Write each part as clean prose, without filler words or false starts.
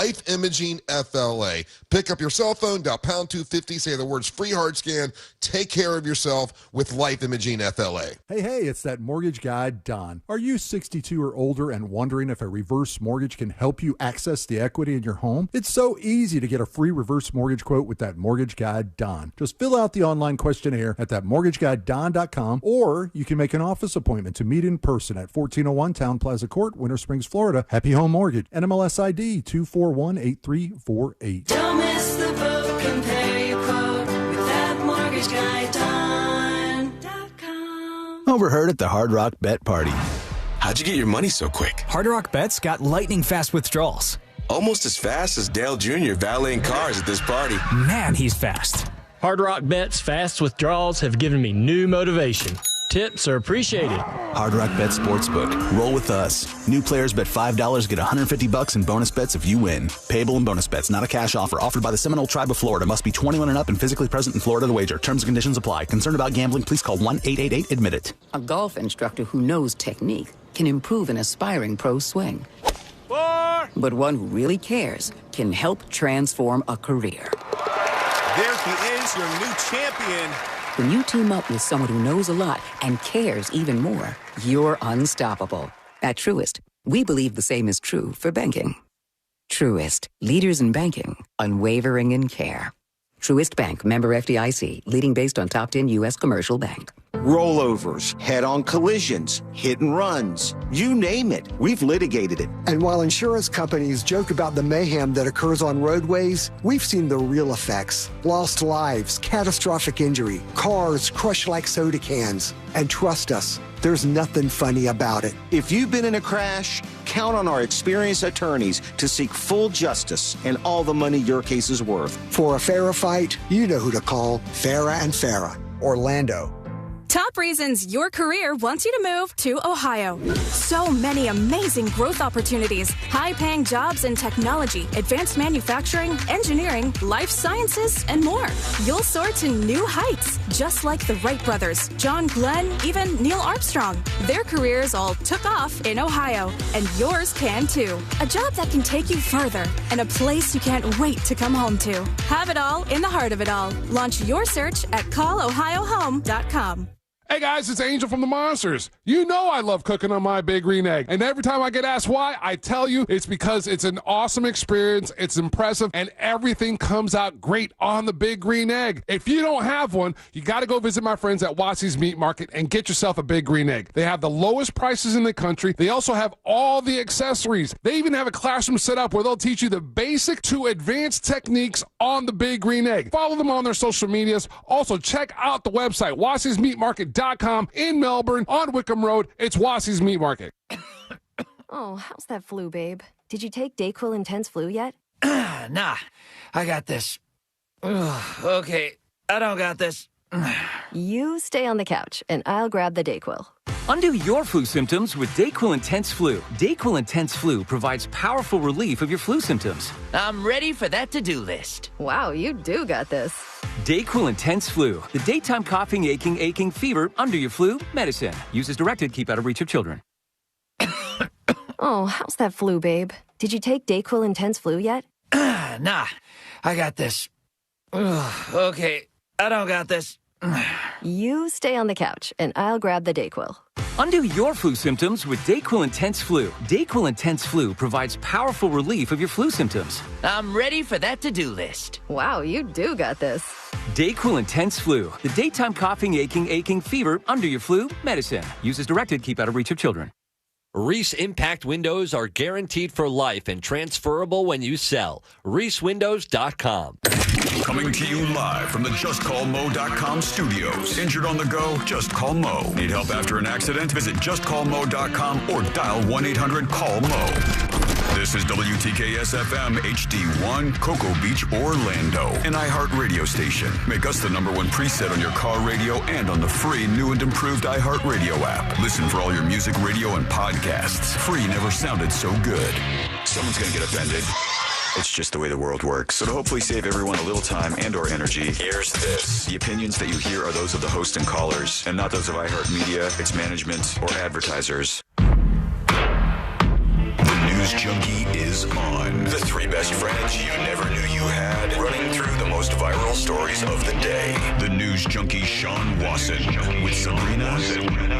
Life Imaging FLA. Pick up your cell phone, dial pound 250, say the words free hard scan. Take care of yourself with Life Imaging FLA. Hey, it's that mortgage guy, Don. Are you 62 or older and wondering if a reverse mortgage can help you access the equity in your home? It's so easy to get a free reverse mortgage quote with that mortgage guy, Don. Just fill out the online questionnaire at thatmortgageguyDon.com, or you can make an office appointment to meet in person at 1401 Town Plaza Court, Winter Springs, Florida. Happy Home Mortgage, NMLS ID 2418348. Don't miss the boat, compare your quote with thatmortgageguyDon.com. Overheard at the Hard Rock Bet Party. How'd you get your money so quick? Hard Rock Bet's got lightning fast withdrawals. Almost as fast as Dale Jr. valeting cars at this party. Man, he's fast. Hard Rock Bet's fast withdrawals have given me new motivation. Tips are appreciated. Hard Rock Bet Sportsbook. Roll with us. New players bet $5, get $150 in bonus bets if you win. Payable in bonus bets, not a cash offer. Offered by the Seminole Tribe of Florida. Must be 21 and up and physically present in Florida to wager. Terms and conditions apply. Concerned about gambling? Please call 1-888-ADMIT-IT. A golf instructor who knows technique can improve an aspiring pro's swing. But one who really cares can help transform a career. There he is, your new champion. When you team up with someone who knows a lot and cares even more, you're unstoppable. At Truist, we believe the same is true for banking. Truist, leaders in banking, unwavering in care. Truist Bank, member FDIC, leading based on top 10 U.S. commercial bank. Rollovers, head-on collisions, hit and runs, you name it, we've litigated it. And while insurance companies joke about the mayhem that occurs on roadways, we've seen the real effects. Lost lives, catastrophic injury, cars crushed like soda cans. And trust us, there's nothing funny about it. If you've been in a crash, count on our experienced attorneys to seek full justice and all the money your case is worth. For a fairer fight, you know who to call. Farah and Farah, Orlando. Top reasons your career wants you to move to Ohio. So many amazing growth opportunities, high-paying jobs in technology, advanced manufacturing, engineering, life sciences, and more. You'll soar to new heights, just like the Wright brothers, John Glenn, even Neil Armstrong. Their careers all took off in Ohio, and yours can too. A job that can take you further, and a place you can't wait to come home to. Have it all in the heart of it all. Launch your search at callohiohome.com. Hey guys, it's Angel from the Monsters. You know I love cooking on my Big Green Egg. And every time I get asked why, I tell you it's because it's an awesome experience, it's impressive, and everything comes out great on the Big Green Egg. If you don't have one, you got to go visit my friends at Watsy's Meat Market and get yourself a Big Green Egg. They have the lowest prices in the country. They also have all the accessories. They even have a classroom set up where they'll teach you the basic to advanced techniques on the Big Green Egg. Follow them on their social medias. Also, check out the website, watsysmeatmarket.com in Melbourne on Wickham Road. It's Wassy's Meat Market. Oh, how's that flu, babe? Did you take Dayquil Intense Flu yet? Nah, I got this. Ugh, okay, I don't got this. You stay on the couch, and I'll grab the Dayquil. Undo your flu symptoms with Dayquil Intense Flu. Dayquil Intense Flu provides powerful relief of your flu symptoms. I'm ready for that to-do list. Wow, you do got this. Dayquil Intense Flu. The daytime coughing, aching, fever, under your flu, medicine. Use as directed, keep out of reach of children. Oh, how's that flu, babe? Did you take Dayquil Intense Flu yet? Nah, I got this. Ugh, okay, I don't got this. You stay on the couch, and I'll grab the Dayquil. Undo your flu symptoms with Dayquil Intense Flu. Dayquil Intense Flu provides powerful relief of your flu symptoms. I'm ready for that to-do list. Wow, you do got this. Dayquil Intense Flu. The daytime coughing, aching, fever, under your flu, medicine. Use as directed, keep out of reach of children. Reese Impact Windows are guaranteed for life and transferable when you sell. ReeseWindows.com. Coming to you live from the JustCallMo.com studios. Injured on the go? Just call Mo. Need help after an accident? Visit JustCallMo.com or dial 1-800-CALL-MO. This is WTKS-FM HD1, Cocoa Beach, Orlando. An iHeartRadio station. Make us the #1 preset on your car radio and on the free new and improved iHeartRadio app. Listen for all your music, radio, and podcasts. Free never sounded so good. Someone's going to get offended. It's just the way the world works. So to hopefully save everyone a little time and or energy, here's this. The opinions that you hear are those of the host and callers, and not those of iHeartMedia, its management, or advertisers. The news News Junkie is on. The three best friends you never knew you had, running through the most viral stories of the day. The News Junkie Sean Wasson with Sabrina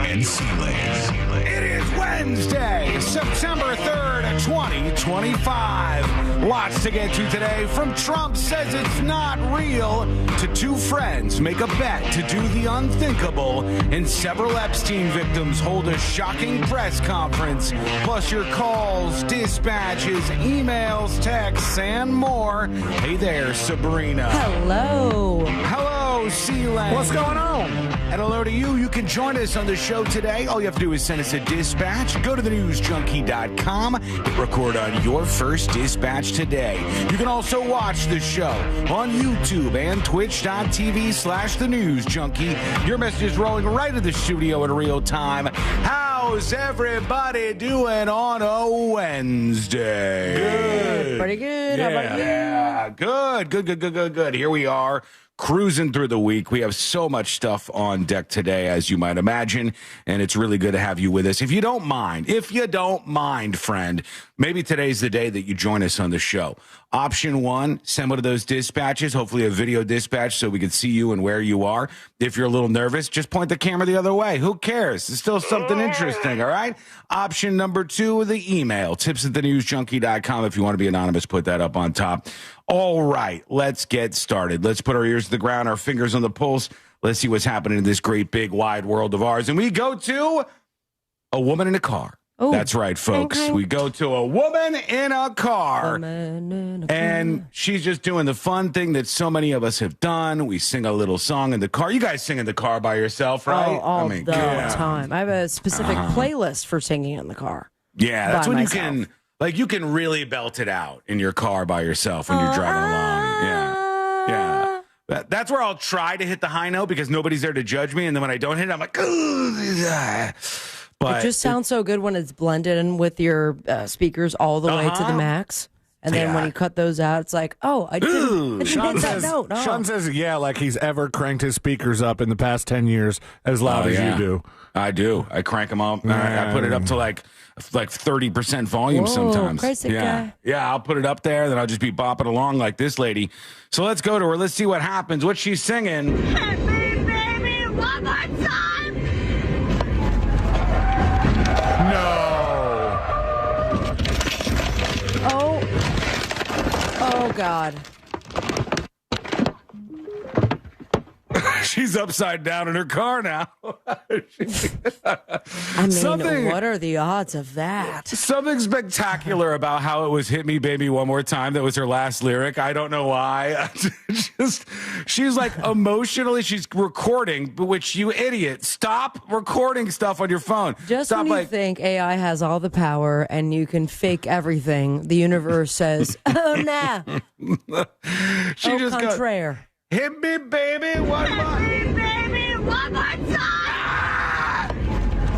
and C-Lane. It is Wednesday, September 3rd, 2025. Lots to get to today. From Trump says it's not real to two friends make a bet to do the unthinkable, and several Epstein victims hold a shocking press conference. Plus your calls, dispatches, emails, texts, and more. Hey there, Sabrina. Hello. Hello, C-Lane. What's going on? And hello to you. You can join us on the show today. All you have to do is send us a dispatch. Go to thenewsjunkie.com. Hit record on your first dispatch today. You can also watch the show on YouTube and twitch.tv/thenewsjunkie. Your message is rolling right to the studio in real time. How's everybody doing on a Wednesday? Good. Pretty good. How about you? Yeah, good. Here we are, cruising through the week. We have so much stuff on deck today, as you might imagine, and it's really good to have you with us. If you don't mind, friend, maybe today's the day that you join us on the show. Option one, send one of those dispatches, hopefully a video dispatch so we can see you and where you are. If you're a little nervous, just point the camera the other way. Who cares? It's still something interesting, all right? Option number two, the email, tips@thenewsjunkie.com. If you want to be anonymous, put that up on top. All right, let's get started. Let's put our ears to the ground, our fingers on the pulse. Let's see what's happening in this great, big, wide world of ours. And we go to a woman in a car. Oh, that's right, folks. okay. We go to a woman in a car. And she's just doing the fun thing that so many of us have done. We sing a little song in the car. You guys sing in the car by yourself, right? All the time. I have a specific playlist for singing in the car. Yeah, that's by when myself. you can really belt it out in your car by yourself when you're driving along. Yeah. That's where I'll try to hit the high note because nobody's there to judge me. And then when I don't hit it, I'm like, ugh. But it just sounds so good when it's blended in with your speakers all the way to the max. And then when you cut those out, it's like, oh, I didn't hit that note. Oh. Sean says, like he's ever cranked his speakers up in the past 10 years as loud as you do. I do. I crank them up. I put it up to like 30% volume sometimes. Crazy guy. Yeah, I'll put it up there, then I'll just be bopping along like this lady. So let's go to her. Let's see what happens. What she's singing. Hit me, baby, one more time. Oh, God. She's upside down in her car now. I mean, what are the odds of that? Something spectacular about how it was "Hit Me, Baby, One More Time." That was her last lyric. I don't know why. She's like emotionally, she's recording, which you idiot. Stop recording stuff on your phone. Just when you think AI has all the power and you can fake everything, the universe says, oh, no. She just contraire. Hit me, baby, one more. Hit me, baby, one more time.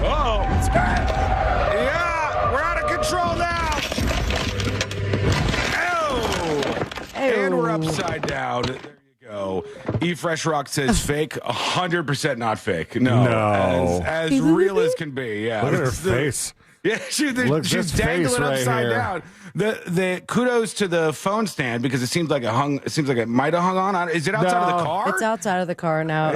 Oh, yeah, we're out of control now. And we're upside down. There you go. E-Fresh Rock says fake, 100% not fake. No. As real as can be. Yeah. Look at her face. Yeah, she's dangling upside down. The kudos to the phone stand because it seems like it might have hung on. Is it outside of the car? It's outside of the car now.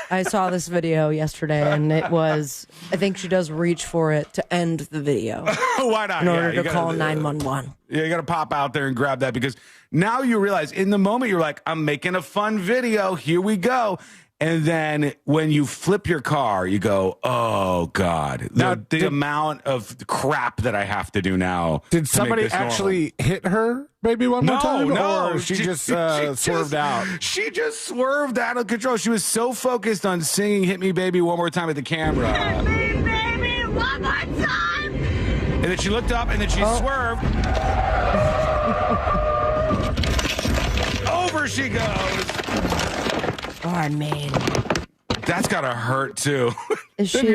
I saw this video yesterday, and it was. I think she does reach for it to end the video. Why not? In order to call 911. Yeah, you got to pop out there and grab that because now you realize in the moment you're like, I'm making a fun video. Here we go. And then when you flip your car, you go, oh, God. The amount of crap that I have to do now. Did somebody actually hit her maybe one more time? No. Or she just swerved out? She just swerved out of control. She was so focused on singing Hit Me, Baby, One More Time at the camera. Hit me, baby, one more time. And then she looked up and then she swerved. Over she goes. Oh, I mean, that's gotta hurt too. Is she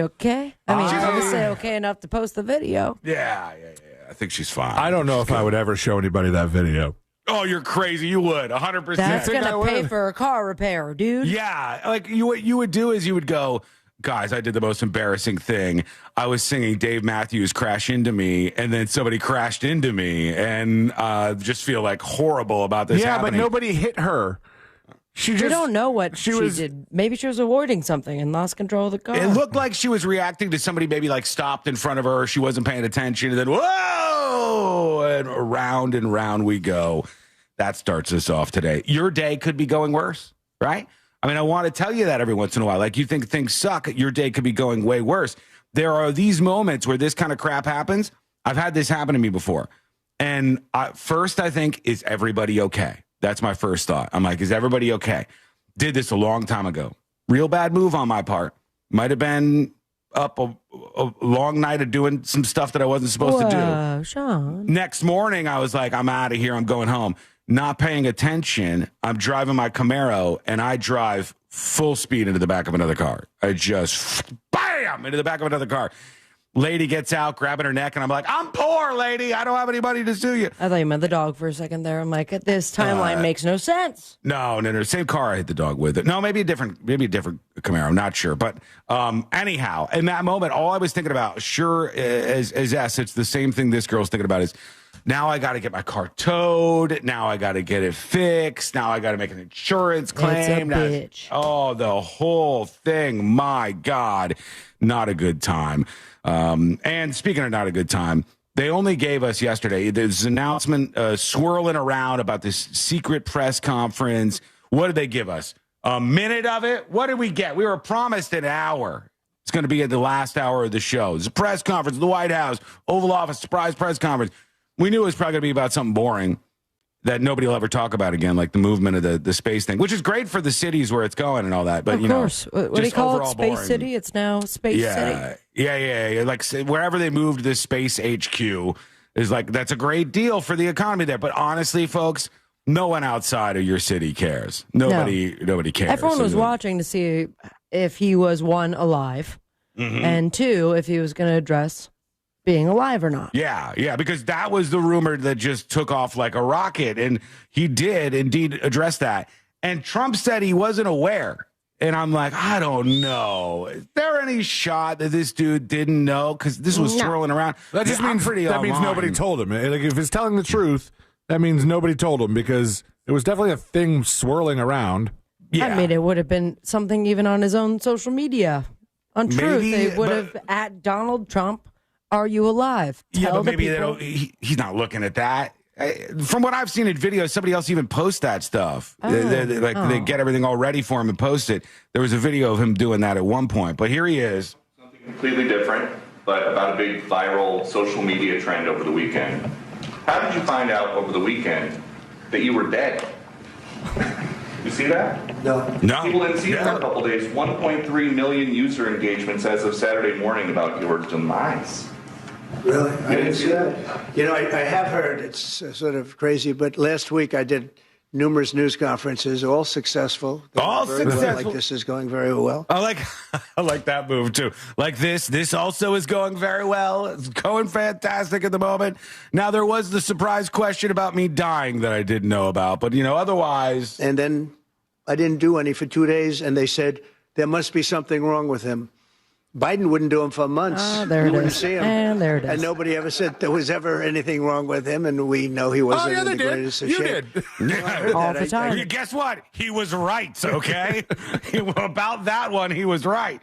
okay? I mean, obviously okay enough to post the video. Yeah. I think she's fine. I don't know if I would ever show anybody that video. Oh, you're crazy. You would 100%. That's gonna pay for a car repair, dude. Yeah, like what you would do is you would go guys, I did the most embarrassing thing. I was singing Dave Matthews' Crash Into Me, and then somebody crashed into me, and just feel like horrible about this happening. But nobody hit her. We don't know what she did. Maybe she was avoiding something and lost control of the car. It looked like she was reacting to somebody maybe like stopped in front of her. She wasn't paying attention. And then, whoa, and round we go. That starts us off today. Your day could be going worse, right? I mean, I want to tell you that every once in a while. Like, you think things suck, your day could be going way worse. There are these moments where this kind of crap happens. I've had this happen to me before. And first, I think, is everybody okay? That's my first thought. I'm like, is everybody okay? Did this a long time ago. Real bad move on my part. Might have been up a long night of doing some stuff that I wasn't supposed to do. Sean. Next morning, I was like, I'm out of here. I'm going home. Not paying attention. I'm driving my Camaro, and I drive full speed into the back of another car. I just, bam, into the back of another car. Lady gets out, grabbing her neck, and I'm like, I'm poor, lady. I don't have anybody to sue you. I thought you meant the dog for a second there. I'm like, this timeline makes no sense. No. Same car I hit the dog with. No, maybe a different Camaro. I'm not sure. But anyhow, in that moment, all I was thinking about, sure as S, it's the same thing this girl's thinking about is, now I got to get my car towed. Now I got to get it fixed. Now I got to make an insurance claim. It's a bitch. The whole thing. My God, not a good time. And speaking of not a good time, they only gave us yesterday, there's an announcement swirling around about this secret press conference. What did they give us? A minute of it? What did we get? We were promised an hour. It's going to be at the last hour of the show. It's a press conference, the White House, Oval Office, surprise press conference. We knew it was probably going to be about something boring that nobody will ever talk about again, like the movement of the space thing, which is great for the cities where it's going and all that. But, of course. What do you call it? Space boring. City? It's now Space City. Yeah. Like wherever they moved this space HQ is like, that's a great deal for the economy there. But honestly, folks, no one outside of your city cares. Nobody cares. Everyone was watching to see if he was, one, alive, and two, if he was going to address being alive or not. Yeah, because that was the rumor that just took off like a rocket, and he did indeed address that. And Trump said he wasn't aware. And I'm like, I don't know. Is there any shot that this dude didn't know? Because this was swirling around. That just means nobody told him. Like, if he's telling the truth, that means nobody told him, because it was definitely a thing swirling around. Yeah. I mean, it would have been something even on his own social media. On Truth, they would have at Donald Trump, are you alive? But maybe he's not looking at that. From what I've seen in videos, somebody else even posts that stuff. They get everything all ready for him and post it. There was a video of him doing that at one point, but here he is. Something completely different, but about a big viral social media trend over the weekend. How did you find out over the weekend that you were dead? You see that? No. People didn't see it for a couple days. 1.3 million user engagements as of Saturday morning about your demise. Really? I didn't see that. You know, I have heard it's sort of crazy, but last week I did numerous news conferences, all successful. All successful. Well, like this is going very well. I like that move too. Like this also is going very well. It's going fantastic at the moment. Now, there was the surprise question about me dying that I didn't know about, but otherwise. And then I didn't do any for 2 days, and they said there must be something wrong with him. Biden wouldn't do him for months. There you it wouldn't is. see him. And there it is. And nobody ever said there was ever anything wrong with him, and we know he wasn't in the greatest of shape. All the time. Guess what? He was right, okay? About that one, he was right.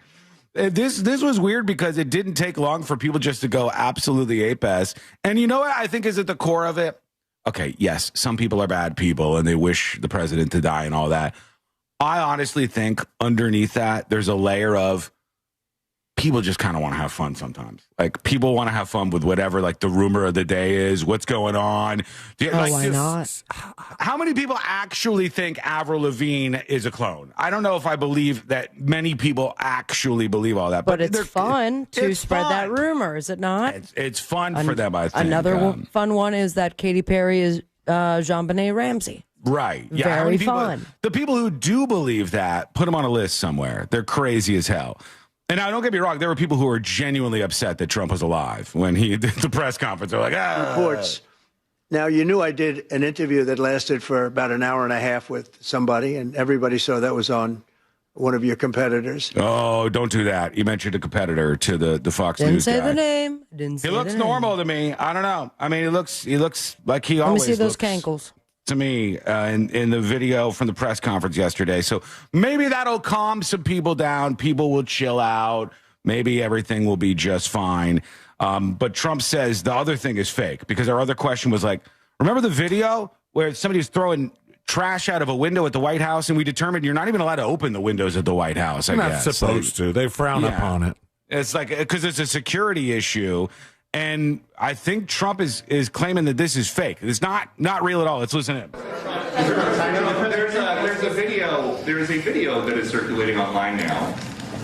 This was weird because it didn't take long for people just to go absolutely ape-ass. And you know what I think is at the core of it? Okay, yes, some people are bad people, and they wish the president to die and all that. I honestly think underneath that, there's a layer of people just kind of want to have fun sometimes. Like, people want to have fun with whatever, like, the rumor of the day is, what's going on. Why not? How many people actually think Avril Lavigne is a clone? I don't know if I believe that many people actually believe all that. But it's fun to spread that rumor, is it not? It's fun for them, I think. Another fun one is that Katy Perry is Jean-Benet Ramsey. Right. Yeah. Very fun. The people who do believe that, put them on a list somewhere. They're crazy as hell. And now, don't get me wrong, there were people who were genuinely upset that Trump was alive when he did the press conference. They're like, Reports. Now, you knew I did an interview that lasted for about an hour and a half with somebody, and everybody saw that was on one of your competitors. Oh, don't do that. You mentioned a competitor to the Fox Didn't News say guy. the name. Didn't say He looks the name. normal to me. I don't know. I mean, he looks like he Let me always see those looks cankles. to me in the video from the press conference yesterday. So maybe that'll calm some people down. People will chill out. Maybe everything will be just fine. But Trump says the other thing is fake, because our other question was like, remember the video where somebody was throwing trash out of a window at the White House, and we determined you're not even allowed to open the windows at the White House, I guess. Not supposed to. They frown upon it. It's like, because it's a security issue. And I think Trump is claiming that this is fake. It's not real at all. Let's listen in. There's a video that is circulating online now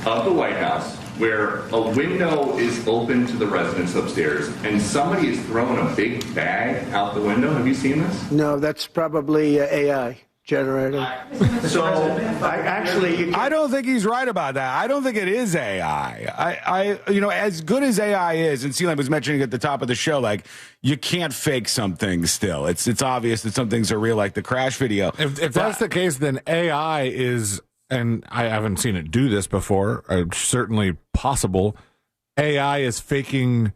of the White House where a window is open to the residents upstairs and somebody is throwing a big bag out the window. Have you seen this? No, that's probably AI generated. So I don't think he's right about that. I don't think it is AI. As good as AI is, and Sealand was mentioning at the top of the show, like, you can't fake something still. It's obvious that some things are real, like the crash video. If that's the case, then AI is, and I haven't seen it do this before, certainly possible, AI is faking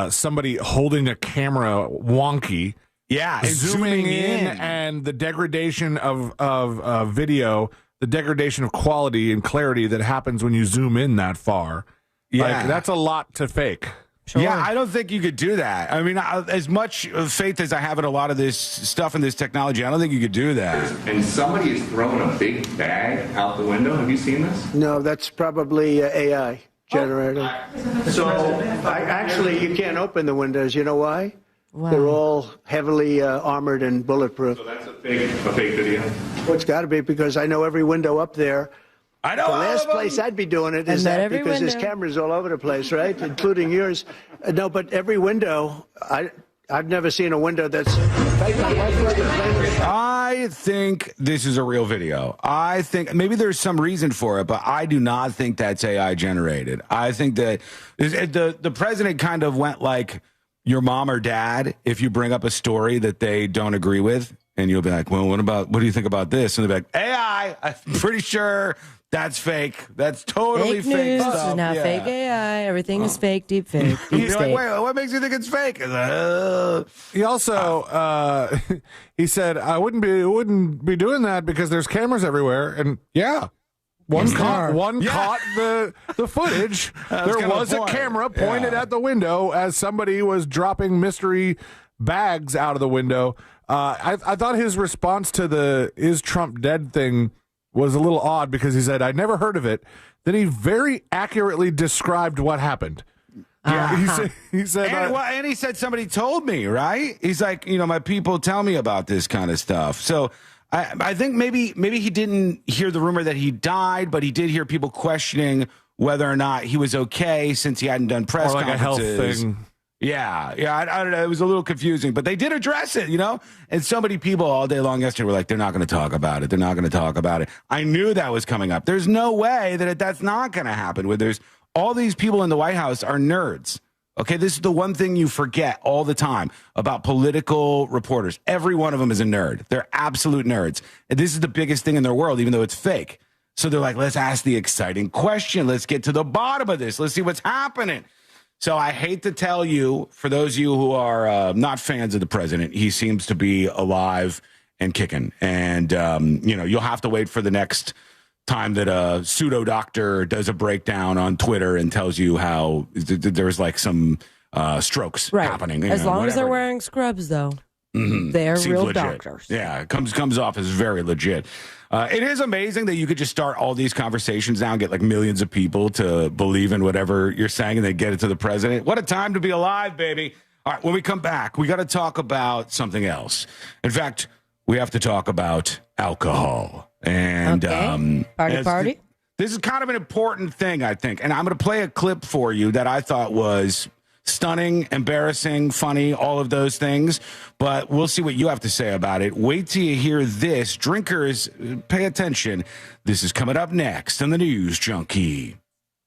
somebody holding a camera wonky. Yeah, and zooming in, and the degradation of video, the degradation of quality and clarity that happens when you zoom in that far. Yeah, like, that's a lot to fake. Sure. Yeah, I don't think you could do that. I mean, as much faith as I have in a lot of this stuff and this technology, I don't think you could do that. And somebody is throwing a big bag out the window. Have you seen this? No, that's probably AI generated. You can't open the windows. You know why? Wow. They're all heavily armored and bulletproof. So that's a fake video? Well, it's got to be, because I know every window up there. I know. The last place I'd be doing it is that, because there's cameras all over the place, right? Including yours. No, but every window, I've never seen a window that's... I think this is a real video. I think maybe there's some reason for it, but I do not think that's AI generated. I think that the president kind of went like your mom or dad if you bring up a story that they don't agree with, and you'll be like, well, what do you think about this? And they'll be like, AI, I'm pretty sure that's fake. That's totally fake news. stuff. This is not fake AI. Everything is fake, deep fake, deep You're state. like, wait, what makes you think it's fake? He also he said, I wouldn't be doing that because there's cameras everywhere. And yeah, one caught the footage. There was a camera pointed at the window as somebody was dropping mystery bags out of the window. I thought his response to the "Is Trump dead?" thing was a little odd, because he said, I'd never heard of it. Then he very accurately described what happened. Yeah, he said, and he said somebody told me, right? He's like, my people tell me about this kind of stuff. So I think maybe he didn't hear the rumor that he died, but he did hear people questioning whether or not he was okay since he hadn't done press like conferences. A health thing. Yeah, I don't know. It was a little confusing, but they did address it, And so many people all day long yesterday were like, they're not going to talk about it. They're not going to talk about it. I knew that was coming up. There's no way that's not going to happen. Where there's all these people in the White House are nerds. Okay, this is the one thing you forget all the time about political reporters. Every one of them is a nerd. They're absolute nerds. And this is the biggest thing in their world, even though it's fake. So they're like, let's ask the exciting question. Let's get to the bottom of this. Let's see what's happening. So I hate to tell you, for those of you who are not fans of the president, he seems to be alive and kicking. And, you'll have to wait for the next time that a pseudo doctor does a breakdown on Twitter and tells you how there's like some strokes happening. As long as they're wearing scrubs, though. Mm-hmm. They're Seems real legit. doctors. Yeah, it comes off as very legit. It is amazing that you could just start all these conversations now and get like millions of people to believe in whatever you're saying and then get it to the president. What a time to be alive, baby. All right, when we come back, we got to talk about something else. In fact, we have to talk about alcohol. And party. This is kind of an important thing, I think. And I'm going to play a clip for you that I thought was stunning, embarrassing, funny, all of those things. But we'll see what you have to say about it. Wait till you hear this. Drinkers, pay attention. This is coming up next on the News Junkie.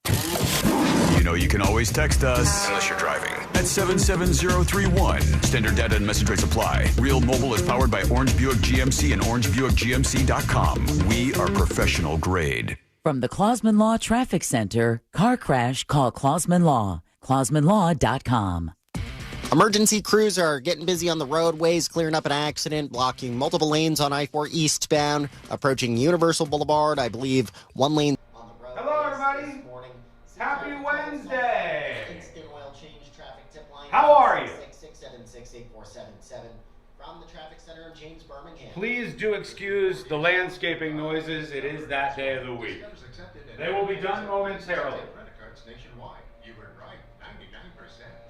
You can always text us. Unless you're driving. at 77031. Standard data and message rates apply. Real Mobile is powered by Orange Buick GMC and orangebuickgmc.com. We are professional grade. From the Clausman Law Traffic Center, car crash, call Clausman Law. ClausmanLaw.com. Emergency crews are getting busy on the roadways, clearing up an accident, blocking multiple lanes on I-4 eastbound, approaching Universal Boulevard. I believe one lane on the road. Hello, everybody. Happy Wednesday. Instant oil change traffic tip line. How are you? 667-68477 from the traffic center of James, Birmingham. Please do excuse the landscaping noises. It is that day of the week. They will be done momentarily. Nationwide. You were right, 99%.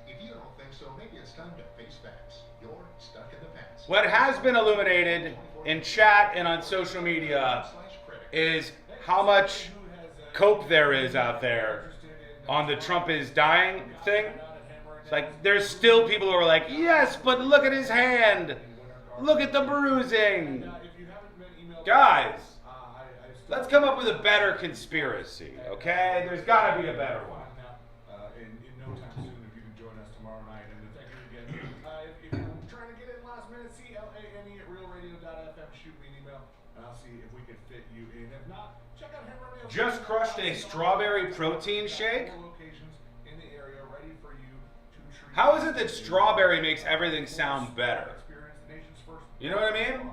If you don't think so, maybe it's time to face facts. You're stuck in the past. What has been illuminated in chat and on social media is how much cope there is out there on the Trump is dying thing. It's like there's still people who are like, yes, but look at his hand. Look at the bruising. Guys, let's come up with a better conspiracy, okay? There's got to be a better one. In no time soon, if you can join us tomorrow night. And thank you again. If you're trying to get in last minute, CLANE@realradio.fm. Shoot me an email, and I'll see if we can fit you in. If not, check out Hammer Radio. Just crushed a strawberry protein shake. Locations in the area ready for you to treat. How is it that strawberry makes everything sound better? You know what I mean?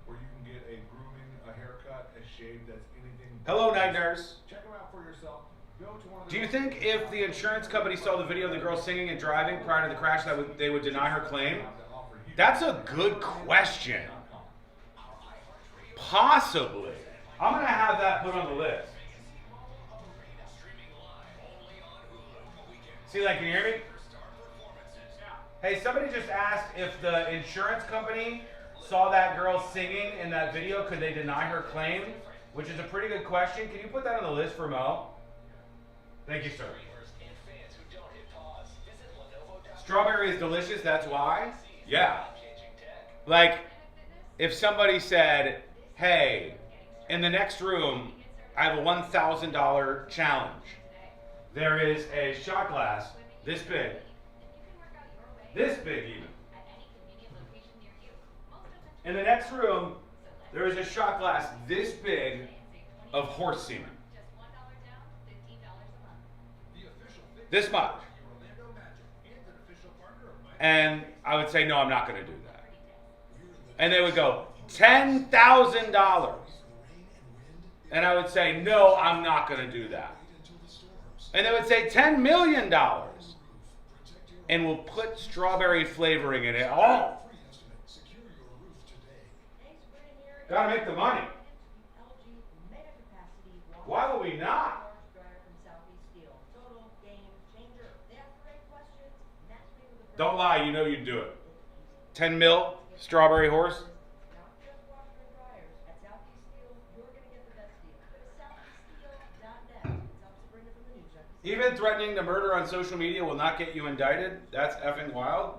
Where you can get a grooming, a haircut, a shave, that's anything. Hello, night nurse. Check them out for yourself. Go to one of Do you think if the insurance company saw the video of the girl singing and driving prior to the crash, that they would deny her claim? That's a good question. Possibly. I'm going to have that put on the list. See, like, can you hear me? Hey, somebody just asked if the insurance company saw that girl singing in that video, could they deny her claim? Which is a pretty good question. Can you put that on the list for Mo? Thank you, sir. Strawberry is delicious, that's why? Yeah. Like, if somebody said, hey, in the next room, I have a $1,000 challenge. There is a shot glass this big even. In the next room, there is a shot glass this big of horse semen. This much. And I would say, no, I'm not going to do that. And they would go, $10,000. And I would say, no, I'm not going to do that. And they would say, $10 million. And we'll put strawberry flavoring in it. Oh! Gotta make the money. Why would we not? Don't lie, you know you'd do it. 10 mil, strawberry horse. Even threatening to murder on social media will not get you indicted. That's effing wild.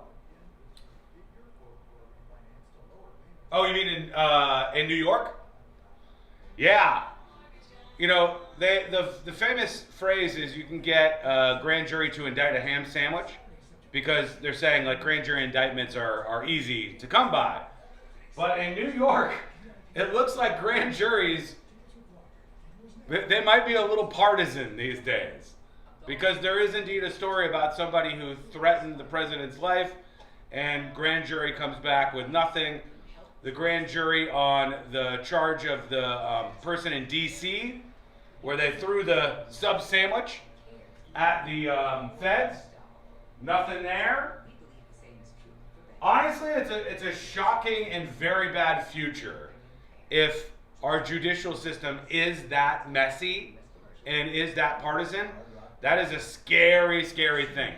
Oh, you mean in New York? Yeah. You know, the famous phrase is you can get a grand jury to indict a ham sandwich because they're saying like grand jury indictments are easy to come by. But in New York, it looks like grand juries, they might be a little partisan these days. Because there is indeed a story about somebody who threatened the president's life and grand jury comes back with nothing. The grand jury on the charge of the person in D.C. where they threw the sub sandwich at the feds. Nothing there. Honestly, it's a shocking and very bad future if our judicial system is that messy and is that partisan. That is a scary, scary thing.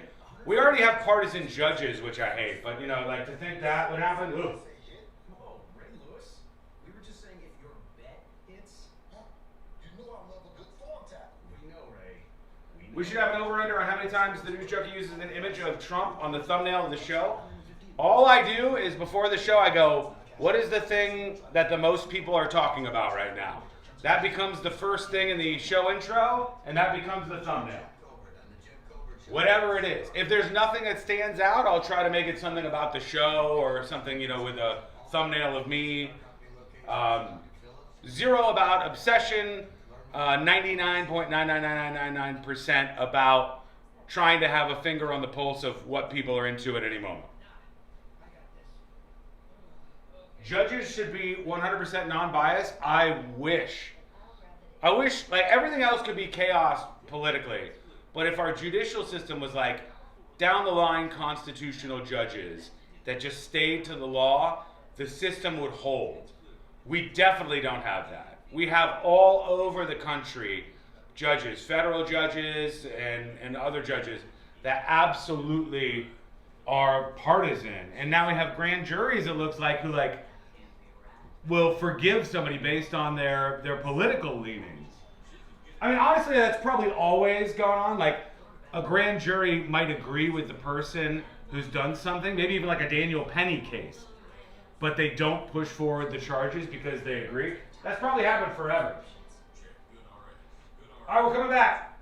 We already have partisan judges, which I hate, but you know, like to think that would happen. Ugh. We should have an over-under on how many times the news junkie uses an image of Trump on the thumbnail of the show. All I do is before the show I go, what is the thing that the most people are talking about right now? That becomes the first thing in the show intro, and that becomes the thumbnail. Whatever it is. If there's nothing that stands out, I'll try to make it something about the show or something, with a thumbnail of me. 0 about obsession, 99.99999% about trying to have a finger on the pulse of what people are into at any moment. Judges should be 100% non-biased. I wish, like, everything else could be chaos politically, but if our judicial system was like down the line constitutional judges that just stayed to the law, the system would hold. We definitely don't have that. We have all over the country judges, federal judges and other judges that absolutely are partisan. And now we have grand juries, it looks like, who will forgive somebody based on their political leanings. I mean, honestly, that's probably always gone on. Like, a grand jury might agree with the person who's done something, maybe even like a Daniel Penny case, but they don't push forward the charges because they agree. That's probably happened forever. All right, we're coming back.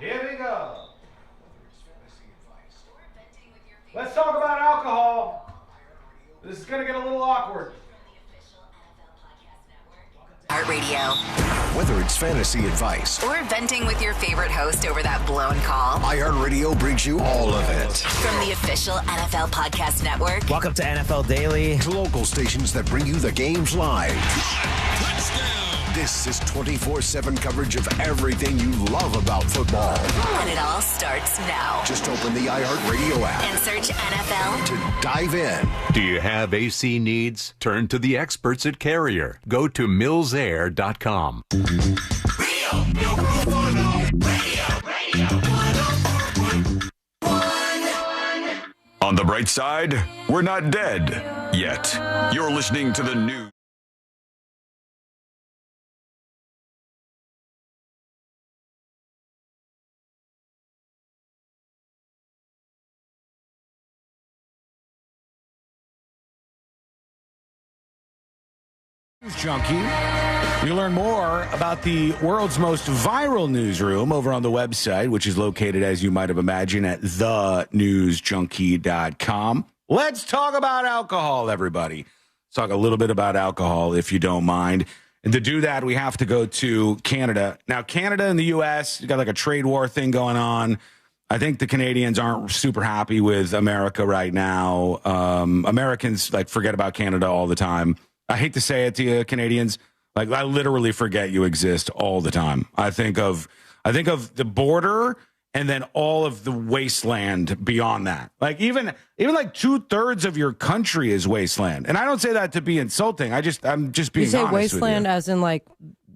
Here we go. Let's talk about alcohol. This is going to get a little awkward. Heart Radio. Whether it's fantasy advice Or venting with your favorite host over that blown call. iHeartRadio brings you all of it. From the official NFL Podcast Network. Welcome to NFL Daily. To local stations that bring you the games live. This is 24/7 coverage of everything you love about football. And it all starts now. Just open the iHeartRadio app And search NFL. to dive in. Do you have AC needs? Turn to the experts at Carrier. Go to millsair.com. On the bright side, we're not dead yet. You're listening to the news. Junkie. You learn more about the world's most viral newsroom over on the website, which is located, as you might have imagined, at thenewsjunkie.com. Let's talk about alcohol, everybody. Let's talk a little bit about alcohol, if you don't mind. And to do that, we have to go to Canada. Now, Canada and the U.S., you got like a trade war thing going on. I think the Canadians aren't super happy with America right now. Americans forget about Canada all the time. I hate to say it to you, Canadians. I literally forget you exist all the time. I think of the border and then all of the wasteland beyond that. Even 2/3 of your country is wasteland. And I don't say that to be insulting. I'm just being honest with you. You say wasteland as in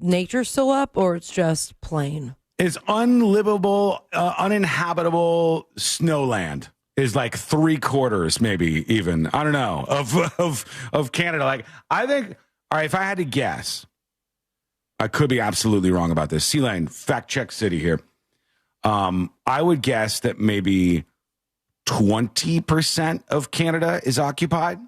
nature's still up, or it's just plain? It's unlivable, uninhabitable snowland. Is 3/4, maybe even, I don't know, of Canada. I think, all right, if I had to guess, I could be absolutely wrong about this. C-Lane, fact check city here. I would guess that maybe 20% of Canada is occupied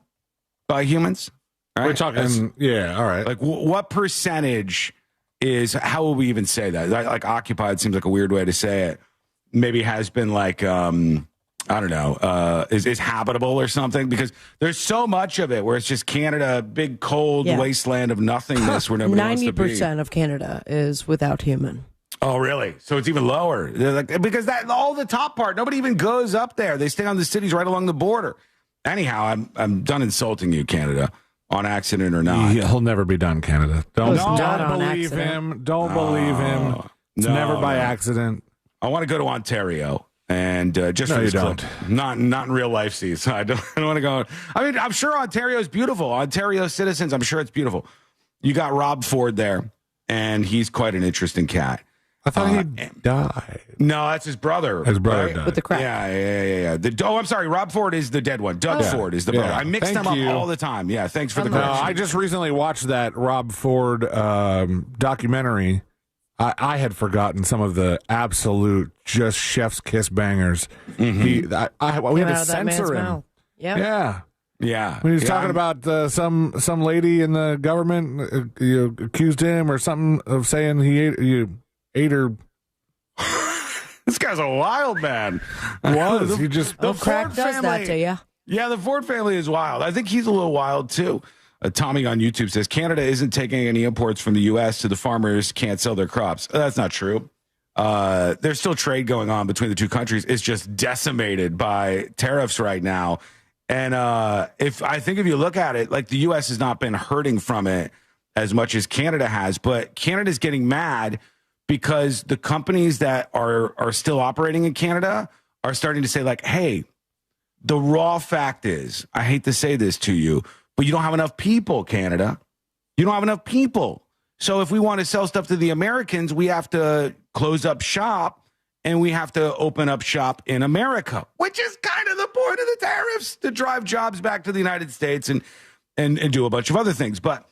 by humans. Right? We're talking, yeah, all right. What percentage is, how will we even say that? Occupied seems like a weird way to say it. Maybe has been I don't know, is habitable or something, because there's so much of it where it's just Canada, big cold wasteland of nothingness where nobody wants to be. 90% of Canada is without human. Oh, really? So it's even lower. Because all the top part, nobody even goes up there. They stay on the cities right along the border. Anyhow, I'm done insulting you, Canada, on accident or not. He'll never be done, Canada. Don't believe accident. him. Don't believe him. It's never by accident. I want to go to Ontario. And just no, for this you clip, don't. not in real life, sees. I don't want to go. I mean, I'm sure Ontario is beautiful. Ontario citizens, I'm sure it's beautiful. You got Rob Ford there, and he's quite an interesting cat. I thought he died. No, that's his brother. His brother died. With the crack. Yeah. I'm sorry. Rob Ford is the dead one. Doug Ford is the brother. I mix them up all the time. Yeah, thanks for the correction. I just recently watched that Rob Ford documentary. I had forgotten some of the absolute just chef's kiss bangers. Mm-hmm. We had to censor him. Yep. Yeah. When he was talking about some lady in the government accused him or something of saying he ate 8 or... This guy's a wild man. He just... The crack does that to you. Yeah, the Ford family is wild. I think he's a little wild, too. Tommy on YouTube says, Canada isn't taking any imports from the U.S., so the farmers can't sell their crops. That's not true. There's still trade going on between the two countries. It's just decimated by tariffs right now. And if you look at it, like the U.S. has not been hurting from it as much as Canada has, but Canada's getting mad because the companies that are still operating in Canada are starting to say, like, hey, the raw fact is, I hate to say this to you, but you don't have enough people, Canada. You don't have enough people. So if we want to sell stuff to the Americans, we have to close up shop and we have to open up shop in America, which is kind of the point of the tariffs, to drive jobs back to the United States and do a bunch of other things. But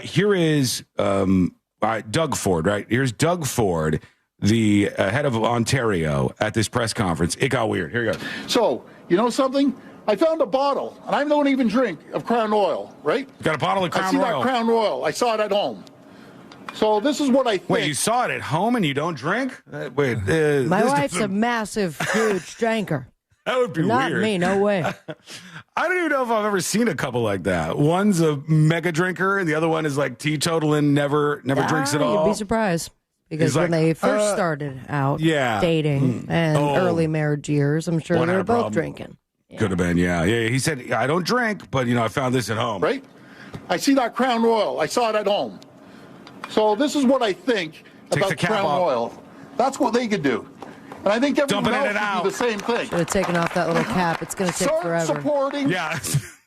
here is Doug Ford, right? Here's Doug Ford, the head of Ontario, at this press conference. It got weird. Here you go. So, you know something? I found a bottle, and I don't even drink, of Crown Royal, right? Got a bottle of Crown Royal. I see that Crown Royal. I saw it at home. So this is what I think. Wait, you saw it at home and you don't drink? My wife's a massive, huge drinker. That would be Not weird. me, no way. I don't even know if I've ever seen a couple like that. One's a mega drinker, and the other one is like teetotal and never drinks at all. You'd be surprised. Because when they first started out dating and early marriage years, I'm sure they were both drinking. Could have been, yeah. He said, I don't drink, but, I found this at home. Right? I see that Crown Royal. I saw it at home. So this is what I think about Crown Royal. That's what they could do. And I think everyone else should do the same thing. Should have taken off that little cap. It's going to take forever. Supporting. Yeah,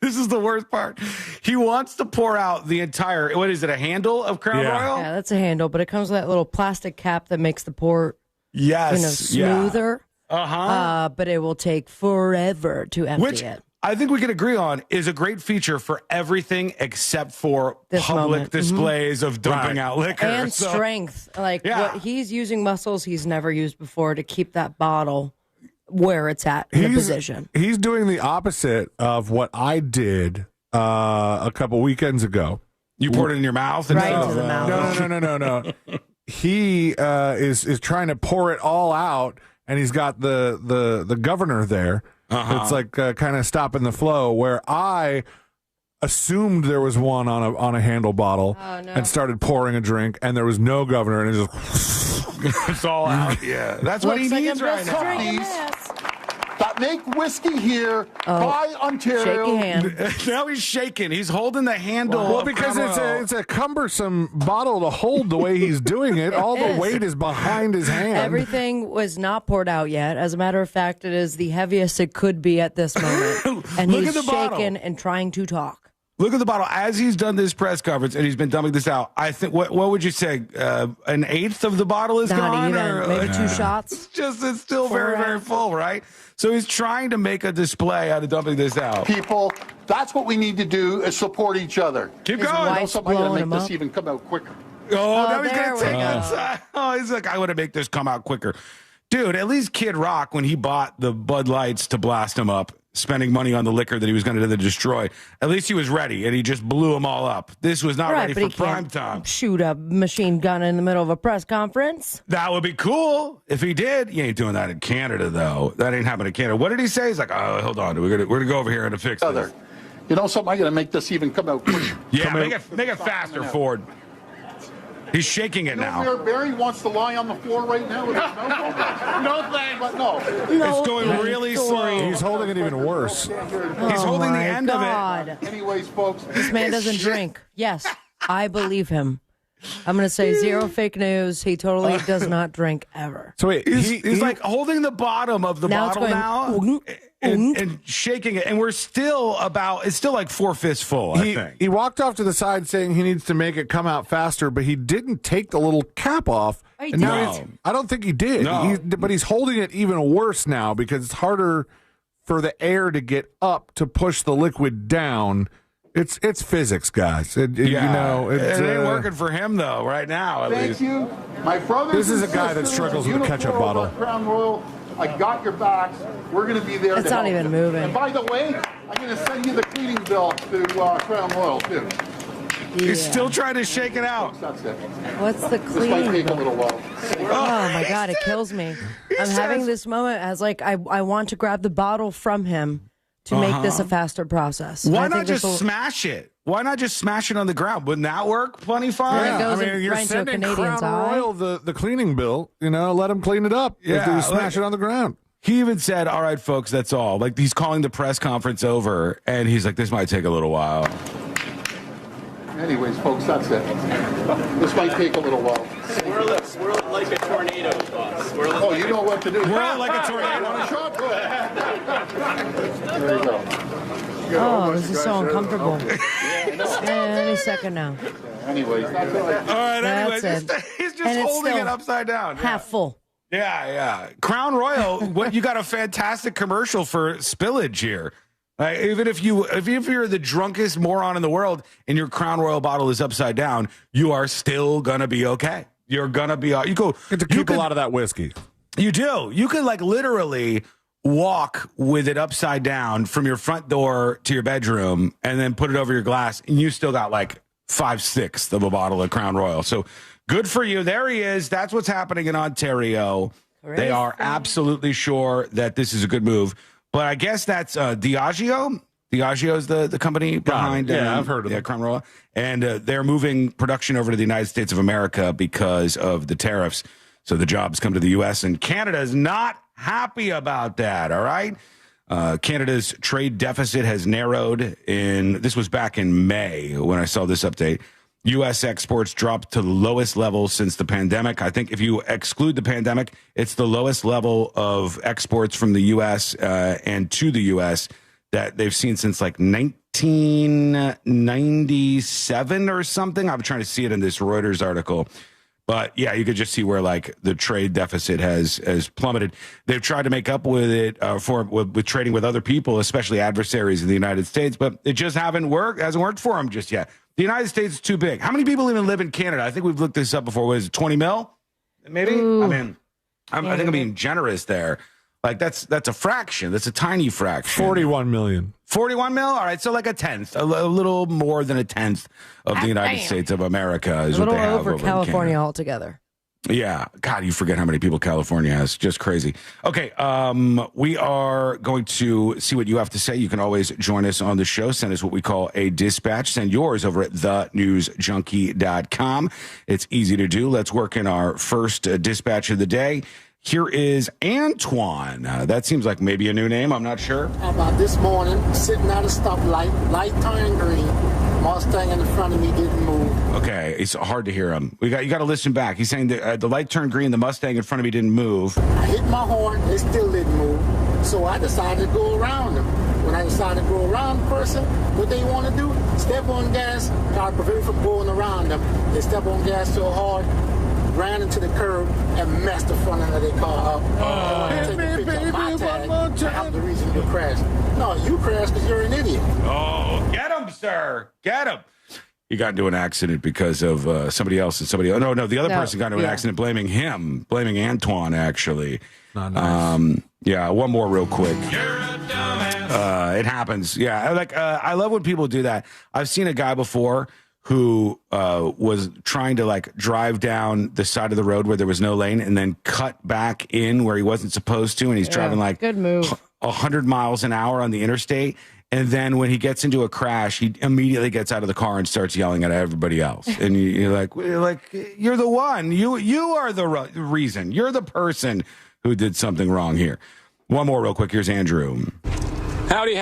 this is the worst part. He wants to pour out the entire, what is it, a handle of Crown Royal? Yeah, that's a handle, but it comes with that little plastic cap that makes the pour smoother. But it will take forever to empty it. I think we can agree on is a great feature for everything except for public displays of dumping out liquor. And strength. What he's using muscles he's never used before to keep that bottle where it's at in the position. He's doing the opposite of what I did a couple weekends ago. You poured it in your mouth? Right into the mouth. No. He is trying to pour it all out, and he's got the governor there. It's like kind of stopping the flow, where I assumed there was one on a handle bottle and started pouring a drink, and there was no governor, and it just it's all out. Yeah, that's what he needs right now. That make whiskey here by Ontario. Shake hand. Now he's shaking. He's holding the handle. Well, because it's a cumbersome bottle to hold the way he's doing it. All the weight is behind his hand. Everything was not poured out yet. As a matter of fact, it is the heaviest it could be at this moment. And Look he's at the bottle. shaking and trying to talk. Look at the bottle. As he's done this press conference and he's been dumping this out, I think, what would you say? An eighth of the bottle is gone? Not even. Maybe 2 shots. It's still very, very full, right? So he's trying to make a display out of dumping this out. People, that's what we need to do is support each other. Keep His going. wife's blowing him up. This even come out quicker. Now he's going to take it. Oh, he's like, I want to make this come out quicker. Dude, at least Kid Rock, when he bought the Bud Lights to blast him up, spending money on the liquor that he was going to destroy, at least he was ready, and he just blew them all up. This was not ready for prime time. Shoot a machine gun in the middle of a press conference. That would be cool if he did. You ain't doing that in Canada, though. That ain't happening in Canada. What did he say? He's like, oh, hold on. We're gonna go over here and fix this. You know something? I'm going to make this even come out quicker. Yeah, make it faster, Ford. He's shaking it now. Where Barry wants to lie on the floor right now with his mouth open. No thanks. But no. It's going really slow. He's holding it even worse. He's holding the end of it. Anyways, folks. This man doesn't drink. Yes, I believe him. I'm going to say zero fake news. He totally does not drink ever. So wait, he's like holding the bottom of the bottle now and shaking it. And we're still it's still like 4 full, I think. He walked off to the side saying he needs to make it come out faster, but he didn't take the little cap off. I don't think he did. No. But he's holding it even worse now because it's harder for the air to get up to push the liquid down. It's physics, guys. It ain't working for him though right now. At Thank least. you, my brother. This is a guy that struggles with a ketchup bottle. Crown Royal, I got your backs. We're going to be there. It's not even moving. And by the way, I'm going to send you the cleaning bill to Crown Royal too. He's still trying to shake it out. What's the clean? This might take a little while. Oh my God, it kills me. I'm having this moment as like I want to grab the bottle from him to make this a faster process. Why not just smash it? Why not just smash it on the ground? Wouldn't that work plenty fine? Yeah, I mean, you're sending Crown Royal the cleaning bill. Let him clean it up. Yeah, you smash it on the ground. He even said, all right, folks, that's all. Like, he's calling the press conference over, and he's like, this might take a little while. Anyways, folks, that's it. This might take a little while. Swirl it like a tornado, boss. You know what to do. Whirl it like a tornado. Want a shot? Go ahead. There you go. Oh, this is so uncomfortable. Any second now. Anyways, that's all right. All right, anyways, That's he's just holding it upside down. Half full. Yeah. Crown Royal, you got a fantastic commercial for spillage here. Even if you're the drunkest moron in the world and your Crown Royal bottle is upside down, you are still gonna be okay. You're gonna be. You get to keep a lot of that whiskey. You do. You could literally walk with it upside down from your front door to your bedroom and then put it over your glass, and you still got 5/6 of a bottle of Crown Royal. So good for you. There he is. That's what's happening in Ontario. Crazy. They are absolutely sure that this is a good move. But I guess that's Diageo. Diageo is the company behind I've heard of it. Crown Royal. And they're moving production over to the United States of America because of the tariffs. So the jobs come to the U.S. and Canada is not happy about that, all right? Canada's trade deficit has narrowed this was back in May when I saw this update. U.S. exports dropped to the lowest level since the pandemic. I think if you exclude the pandemic, it's the lowest level of exports from the U.S. And to the U.S. that they've seen since 1997 or something. I'm trying to see it in this Reuters article. But yeah, you could just see where the trade deficit has plummeted. They've tried to make up with it with trading with other people, especially adversaries in the United States, but it just hasn't worked for them just yet. The United States is too big. How many people even live in Canada? I think we've looked this up before. What is it, 20 mil? Maybe? Ooh. I think I'm being generous there. That's a fraction. That's a tiny fraction. 41 million. 41 mil? All right, so a tenth, a little more than a tenth of the United States of America is what they have over California altogether. Yeah. God, you forget how many people California has. Just crazy. Okay. We are going to see what you have to say. You can always join us on the show. Send us what we call a dispatch. Send yours over at thenewsjunkie.com. It's easy to do. Let's work in our first dispatch of the day. Here is Antoine. That seems like maybe a new name. I'm not sure. How about this morning, sitting at a stoplight, light turned green. Mustang in front of me didn't move. Okay, it's hard to hear him. You got to listen back. He's saying that the light turned green, the Mustang in front of me didn't move. I hit my horn, it still didn't move. So I decided to go around them. When I decided to go around the person, what they want to do, step on gas, try to prevent from going around them. They step on gas so hard, ran into the curb and messed the front end of their car up. Take a picture of my tag. I have the reason you crashed. No, you crashed because you're an idiot. Oh, get him, sir. Get him. He got into an accident because of somebody else and somebody else. No, the other person got into an accident blaming him, blaming Antoine, actually. Not nice. Yeah, one more real quick. It happens. Yeah, I love when people do that. I've seen a guy before who was trying to drive down the side of the road where there was no lane and then cut back in where he wasn't supposed to, and he's driving good move. 100 miles an hour on the interstate, and then when he gets into a crash, he immediately gets out of the car and starts yelling at everybody else. And you're like you're the one. You are the reason. You're the person who did something wrong here. One more real quick. Here's Andrew. Howdy.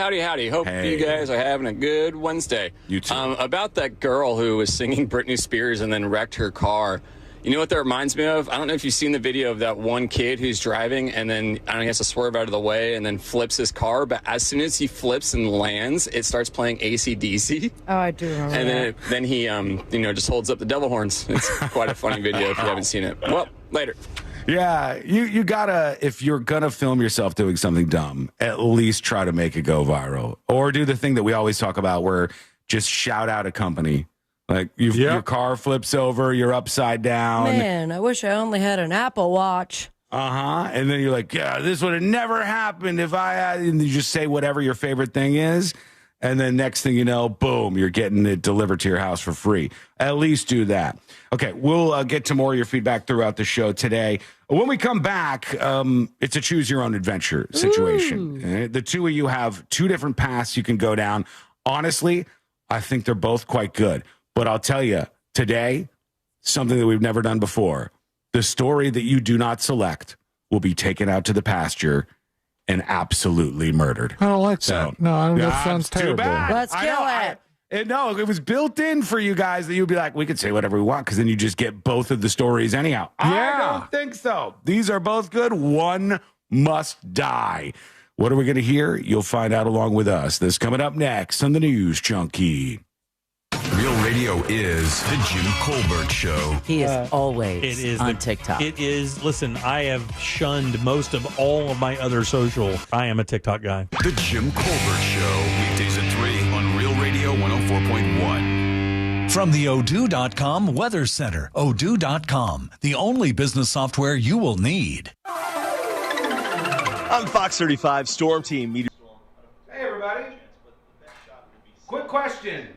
Hope you guys are having a good Wednesday. You too. About that girl who was singing Britney Spears and then wrecked her car. You know what that reminds me of? I don't know if you've seen the video of that one kid who's driving and then he has to swerve out of the way and then flips his car. But as soon as he flips and lands, it starts playing AC/DC. Oh, I do remember And then he, just holds up the devil horns. It's quite a funny video if you haven't seen it. Well, later. Yeah, you gotta, if you're gonna film yourself doing something dumb, at least try to make it go viral. Or do the thing that we always talk about where just shout out a company. Your car flips over, you're upside down. Man, I wish I only had an Apple Watch. And then you're like, yeah, this would have never happened if I had, and you just say whatever your favorite thing is. And then next thing you know, boom, you're getting it delivered to your house for free. At least do that. Okay, we'll get to more of your feedback throughout the show today. When we come back, it's a choose your own adventure situation. The two of you have two different paths you can go down. Honestly, I think they're both quite good. But I'll tell you, today, something that we've never done before. The story that you do not select will be taken out to the pasture and absolutely murdered. I don't like that. No, that sounds terrible. Too bad. Let's kill it. No, it was built in for you guys that you'd be like, we could say whatever we want because then you just get both of the stories anyhow. I don't think so. These are both good. One must die. What are we going to hear? You'll find out along with us. This coming up next on the News Junkie. Real Radio is the Jim Colbert Show. He is always on TikTok. It is. Listen, I have shunned most of all of my other social. I am a TikTok guy. The Jim Colbert Show. Weekdays at 3 on Real Radio 104.1. From the Odoo.com Weather Center. Odoo.com, the only business software you will need. I'm Fox 35 Storm Team Meteor. Hey, everybody. Quick question.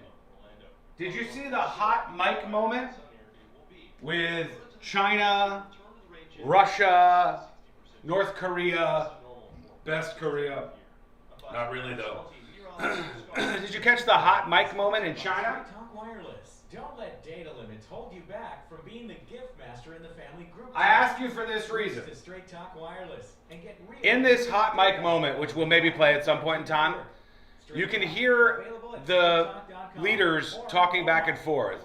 Did you see the hot mic moment with China, Russia, North Korea, best Korea? Not really, though. Did you catch the hot mic moment in China? Talk Wireless. Don't let data limits hold you back from being the gift master in the family group. I asked you for this reason. Straight Talk Wireless and get real. In this hot mic moment, which we'll maybe play at some point in time, you can hear the leaders talking back and forth.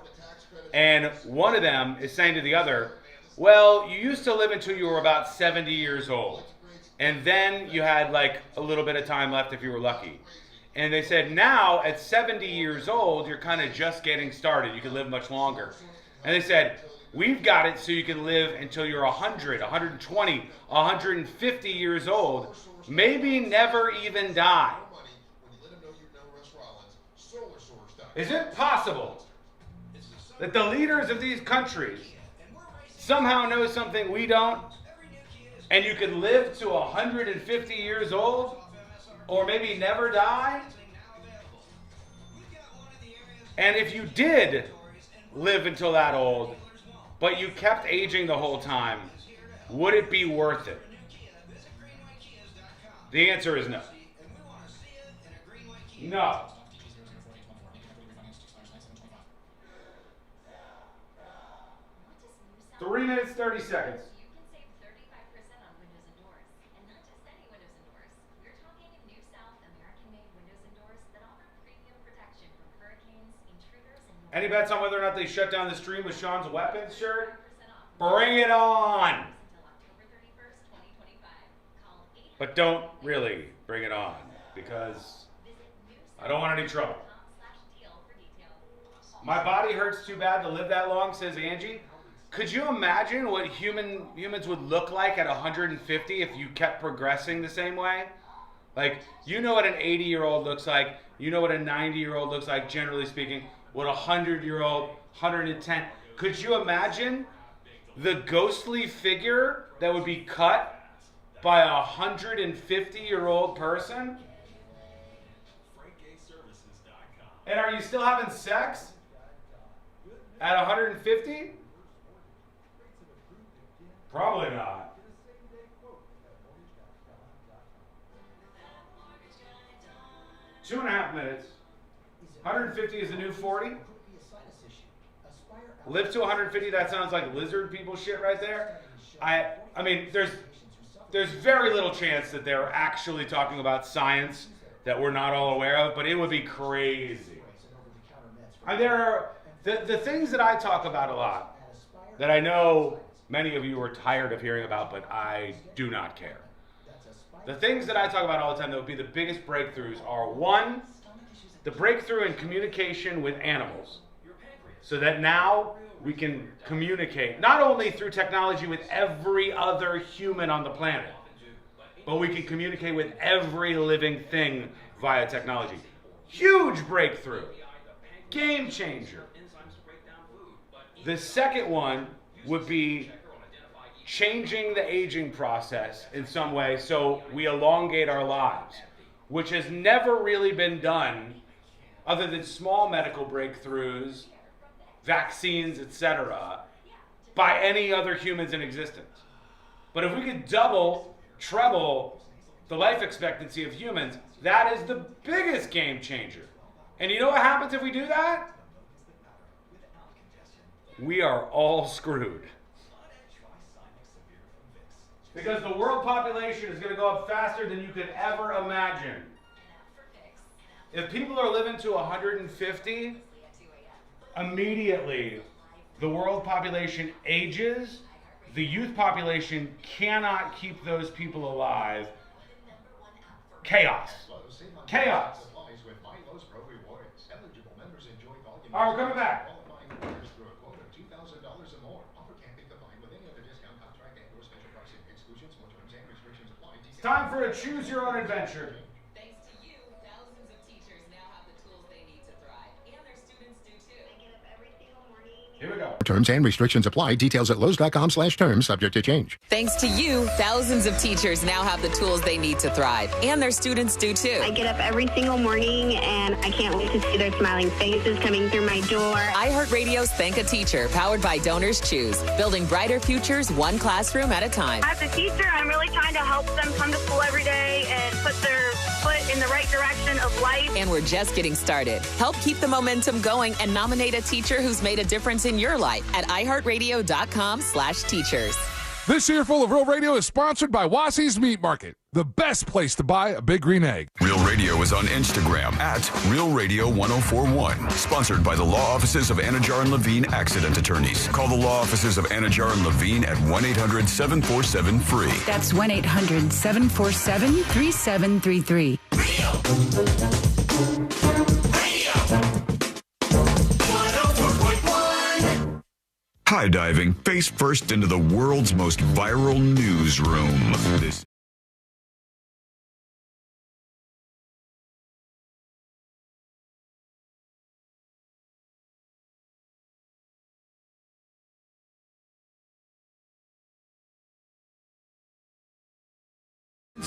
And one of them is saying to the other, well, you used to live until you were about 70 years old. And then you had like a little bit of time left if you were lucky. And they said, now at 70 years old, you're kind of just getting started. You can live much longer. And they said, we've got it so you can live until you're 100, 120, 150 years old. Maybe never even die. Is it possible that the leaders of these countries somehow know something we don't, and you can live to 150 years old, or maybe never die? And if you did live until that old, but you kept aging the whole time, would it be worth it? The answer is no. No. 3 minutes, 30 seconds. Any bets on whether or not they shut down the stream with Sean's weapons shirt? Bring it on! But don't really bring it on, because I don't want any trouble. My body hurts too bad to live that long, says Angie. Could you imagine what humans would look like at 150 if you kept progressing the same way? Like, you know what an 80-year-old looks like. You know what a 90-year-old looks like, generally speaking. What a 100-year-old, 110. Could you imagine the ghostly figure that would be cut by a 150-year-old person? And are you still having sex at 150? Probably not. 2.5 minutes. 150 is the new 40. Live to 150, that sounds like lizard people shit right there. I mean, there's very little chance that they're actually talking about science that we're not all aware of, but it would be crazy. And there are the things that I talk about a lot that I know many of you are tired of hearing about, but I do not care. The things that I talk about all the time that would be the biggest breakthroughs are, one, the breakthrough in communication with animals. So that now we can communicate, not only through technology with every other human on the planet, but we can communicate with every living thing via technology. Huge breakthrough. Game changer. The second one would be changing the aging process in some way so we elongate our lives, which has never really been done other than small medical breakthroughs, vaccines, etc., by any other humans in existence. But if we could double, treble the life expectancy of humans, that is the biggest game changer. And you know what happens if we do that? We are all screwed. Because the world population is going to go up faster than you could ever imagine. If people are living to 150, immediately the world population ages. The youth population cannot keep those people alive. Chaos. Chaos. All right, we're coming back. It's time for a choose your own adventure. Thanks to you, thousands of teachers now have the tools they need to thrive, and their students do too. I get up every single morning. Here we go. Terms and restrictions apply. Details at Lowe's.com/terms, subject to change. Thanks to you, thousands of teachers now have the tools they need to thrive, and their students do too. I get up every single morning, and I can't wait to see their smiling faces coming through my door. iHeartRadio's Thank a Teacher, powered by Donors Choose, building brighter futures one classroom at a time. As a teacher, I'm really trying to help them come to school every day and put their foot in the right direction of life. And we're just getting started. Help keep the momentum going and nominate a teacher who's made a difference in your life at iHeartRadio.com/teachers. This Earful of Real Radio is sponsored by Wassey's Meat Market, the best place to buy a big green egg. Real Radio is on Instagram at Real Radio 1041. Sponsored by the law offices of Anajar and Levine Accident Attorneys. Call the law offices of Anajar and Levine at 1-800-747-FREE. That's 1-800-747-3733. High diving face first into the world's most viral newsroom. This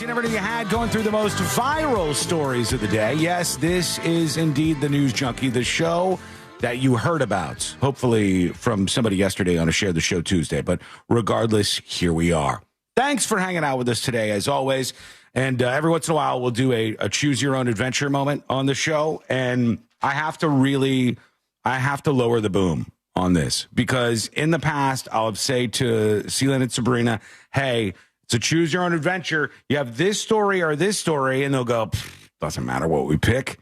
You never knew you had, going through the most viral stories of the day. Yes, this is indeed the News Junkie, the show that you heard about, hopefully from somebody yesterday on a Share the Show Tuesday. But regardless, here we are. Thanks for hanging out with us today, as always. And every once in a while, we'll do a choose your own adventure moment on the show. And I have to lower the boom on this, because in the past, I'll say to Seelan and Sabrina, hey, it's a choose your own adventure. You have this story or this story, and they'll go, doesn't matter what we pick,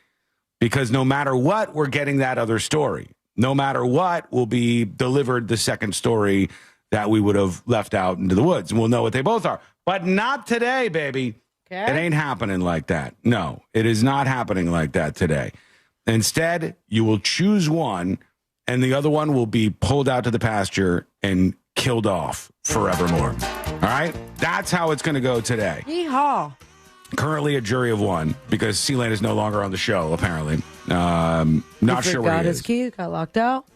because no matter what, we're getting that other story. No matter what, will be delivered the second story that we would have left out into the woods, and we'll know what they both are. But not today, baby. Okay. It ain't happening like that. No, it is not happening like that today. Instead, you will choose one, and the other one will be pulled out to the pasture and killed off forevermore. All right? That's how it's going to go today. Yeehaw. Currently a jury of one, because Sealand is no longer on the show, apparently. Not sure where he is. Got his key, got locked out.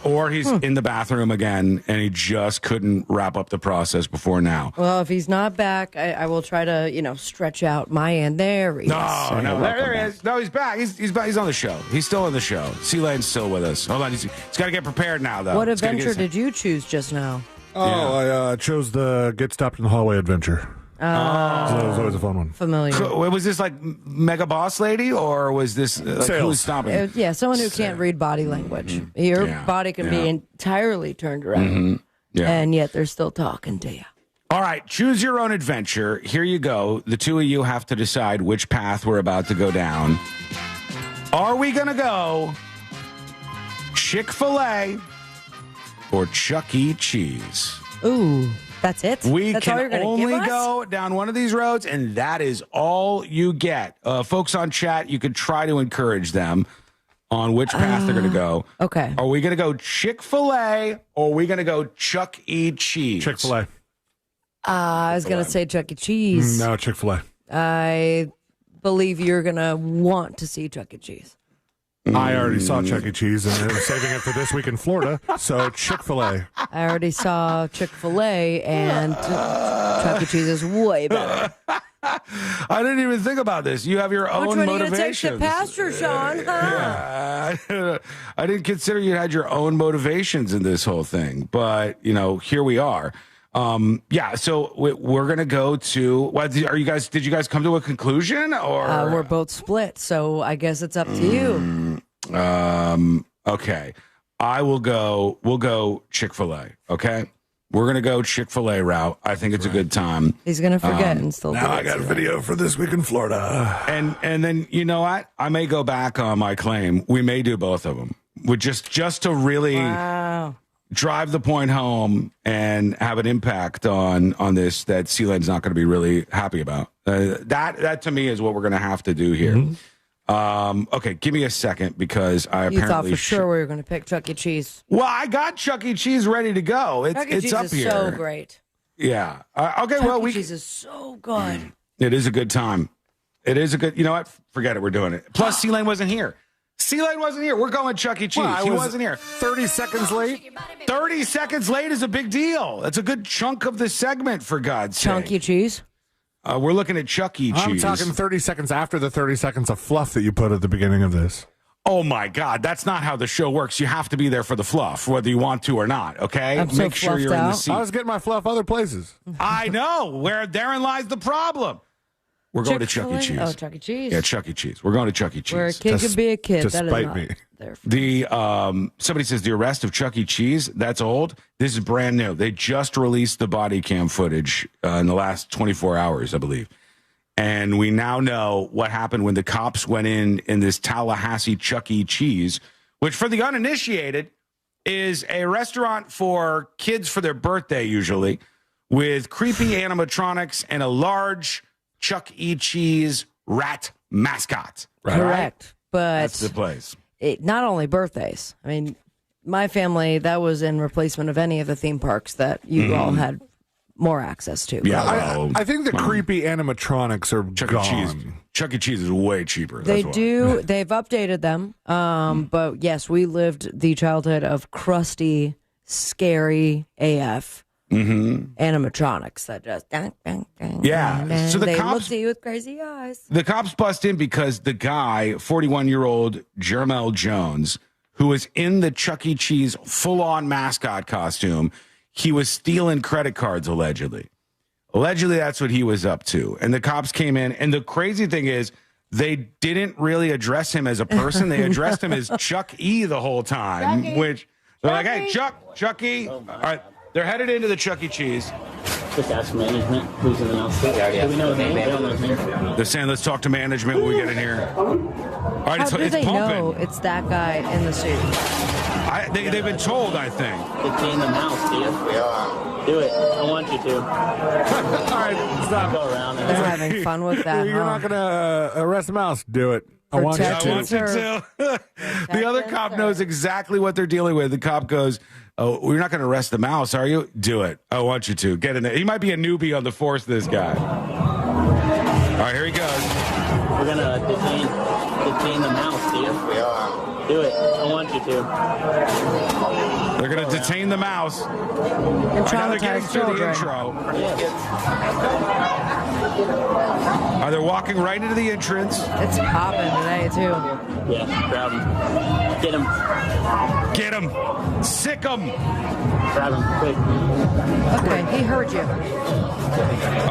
Or he's in the bathroom again, and he just couldn't wrap up the process before now. Well, if he's not back, I will try to, stretch out my end. There he is. No, there he is. No, he's back. He's back. He's on the show. He's still on the show. Sealand's still with us. Hold on. He's got to get prepared now, though. What adventure did you choose just now? Oh, I chose the get stopped in the hallway adventure. So it was always a fun one. Familiar. Was this like Mega Boss Lady, or was this who's stopping? Someone who can't read body language. Your body can be entirely turned around, and yet they're still talking to you. All right, choose your own adventure. Here you go. The two of you have to decide which path we're about to go down. Are we going to go Chick-fil-A or Chuck E. Cheese? Ooh. That's it? That's can only go down one of these roads, and that is all you get. Folks on chat, you could try to encourage them on which path they're going to go. Okay. Are we going to go Chick-fil-A, or are we going to go Chuck E. Cheese? Chick-fil-A. I was going to say Chuck E. Cheese. No, Chick-fil-A. I believe you're going to want to see Chuck E. Cheese. I already saw Chuck E. Cheese, and they're saving it for this week in Florida, so Chick-fil-A. I already saw Chick-fil-A, and Chuck E. Cheese is way better. I didn't even think about this. You have your own Which one are you going to take motivations. to pasture, Sean? Yeah. I didn't consider you had your own motivations in this whole thing, but here we are. So we're gonna go to. What are you guys? Did you guys come to a conclusion, or we're both split? So I guess it's up to you. Okay, we'll go Chick-fil-A. Okay. We're going to go Chick-fil-A route. I think it's a good time. He's going to forget and still do Now it. I got a video for This Week in Florida. And then, you know what? I may go back on my claim. We may do both of them. Just to really drive the point home and have an impact on this that Sealand's not going to be really happy about. That to me is what we're going to have to do here. Mm-hmm. Okay, give me a second because I You thought for sure we were going to pick Chuck E. Cheese. Well, I got Chuck E. Cheese ready to go. Chuck E. It's Cheese up is here. so great. Yeah. Okay. Chuck E. Cheese is so good. It is a good time. It is a good. You know what? Forget it. We're doing it. Plus, Sealand wasn't here. We're going Chuck E. Cheese. Well, he wasn't here. 30 seconds late. 30 seconds late is a big deal. That's a good chunk of the segment, for God's sake. Chunky cheese. We're looking at Chuck E. Cheese. I'm talking 30 seconds after the 30 seconds of fluff that you put at the beginning of this. Oh, my God. That's not how the show works. You have to be there for the fluff, whether you want to or not, okay? I'm Make so sure you're in the out. seat. I was getting my fluff other places. I know. Therein lies the problem. We're going to Chuck E. Cheese. Oh, Chuck E. Cheese. Yeah, Chuck E. Cheese. We're going to Chuck E. Cheese. Where a kid could be a kid. That is not me. there for Somebody says the arrest of Chuck E. Cheese, that's old. This is brand new. They just released the body cam footage in the last 24 hours, I believe. And we now know what happened when the cops went in this Tallahassee Chuck E. Cheese, which for the uninitiated is a restaurant for kids for their birthday, usually, with creepy animatronics and a large Chuck E. Cheese rat mascot. Right? Correct. But that's the place. Not only birthdays. I mean, my family, that was in replacement of any of the theme parks that you all had more access to. Yeah, I think the creepy animatronics are Chuck gone. E. Cheese. Chuck E. Cheese is way cheaper. They That's do. They've updated them. But yes, we lived the childhood of crusty, scary AF animatronics that just Yeah. So the they cops look at you with crazy eyes. The cops bust in because the guy, 41-year-old Jermel Jones, who was in the Chuck E. Cheese full-on mascot costume, he was stealing credit cards, allegedly. Allegedly, that's what he was up to. And the cops came in, and the crazy thing is, they didn't really address him as a person. They addressed him as Chuck E. the whole time, Chucky. which they're like, hey, Chuck E. All right, they're headed into the Chuck E. Cheese. Just ask management who's in the outfit. Do we know his name? They don't know his name. They're saying, let's talk to management when we get in here. All right, How do it's they pumping. know it's that guy in the suit? They've been told, I think. Detain the mouse, do you? We are. Do it. I want you to. All right, stop. Go around there. They're having fun with that. You're not going to arrest a mouse. Do it. I want you to. The other cop knows exactly what they're dealing with. The cop goes, oh, you're not going to arrest the mouse, are you? Do it. I want you to. Get in there. He might be a newbie on the force, this guy. All right, here he goes. We're going to detain the mouse, do you? We are. Do it. I want you to. They're going to detain the mouse. And now they're getting through the intro. They're walking right into the entrance. It's popping today, too. Yeah, grab him. Get him. Get him. Sick him. Grab him, quick. Okay, he heard you. All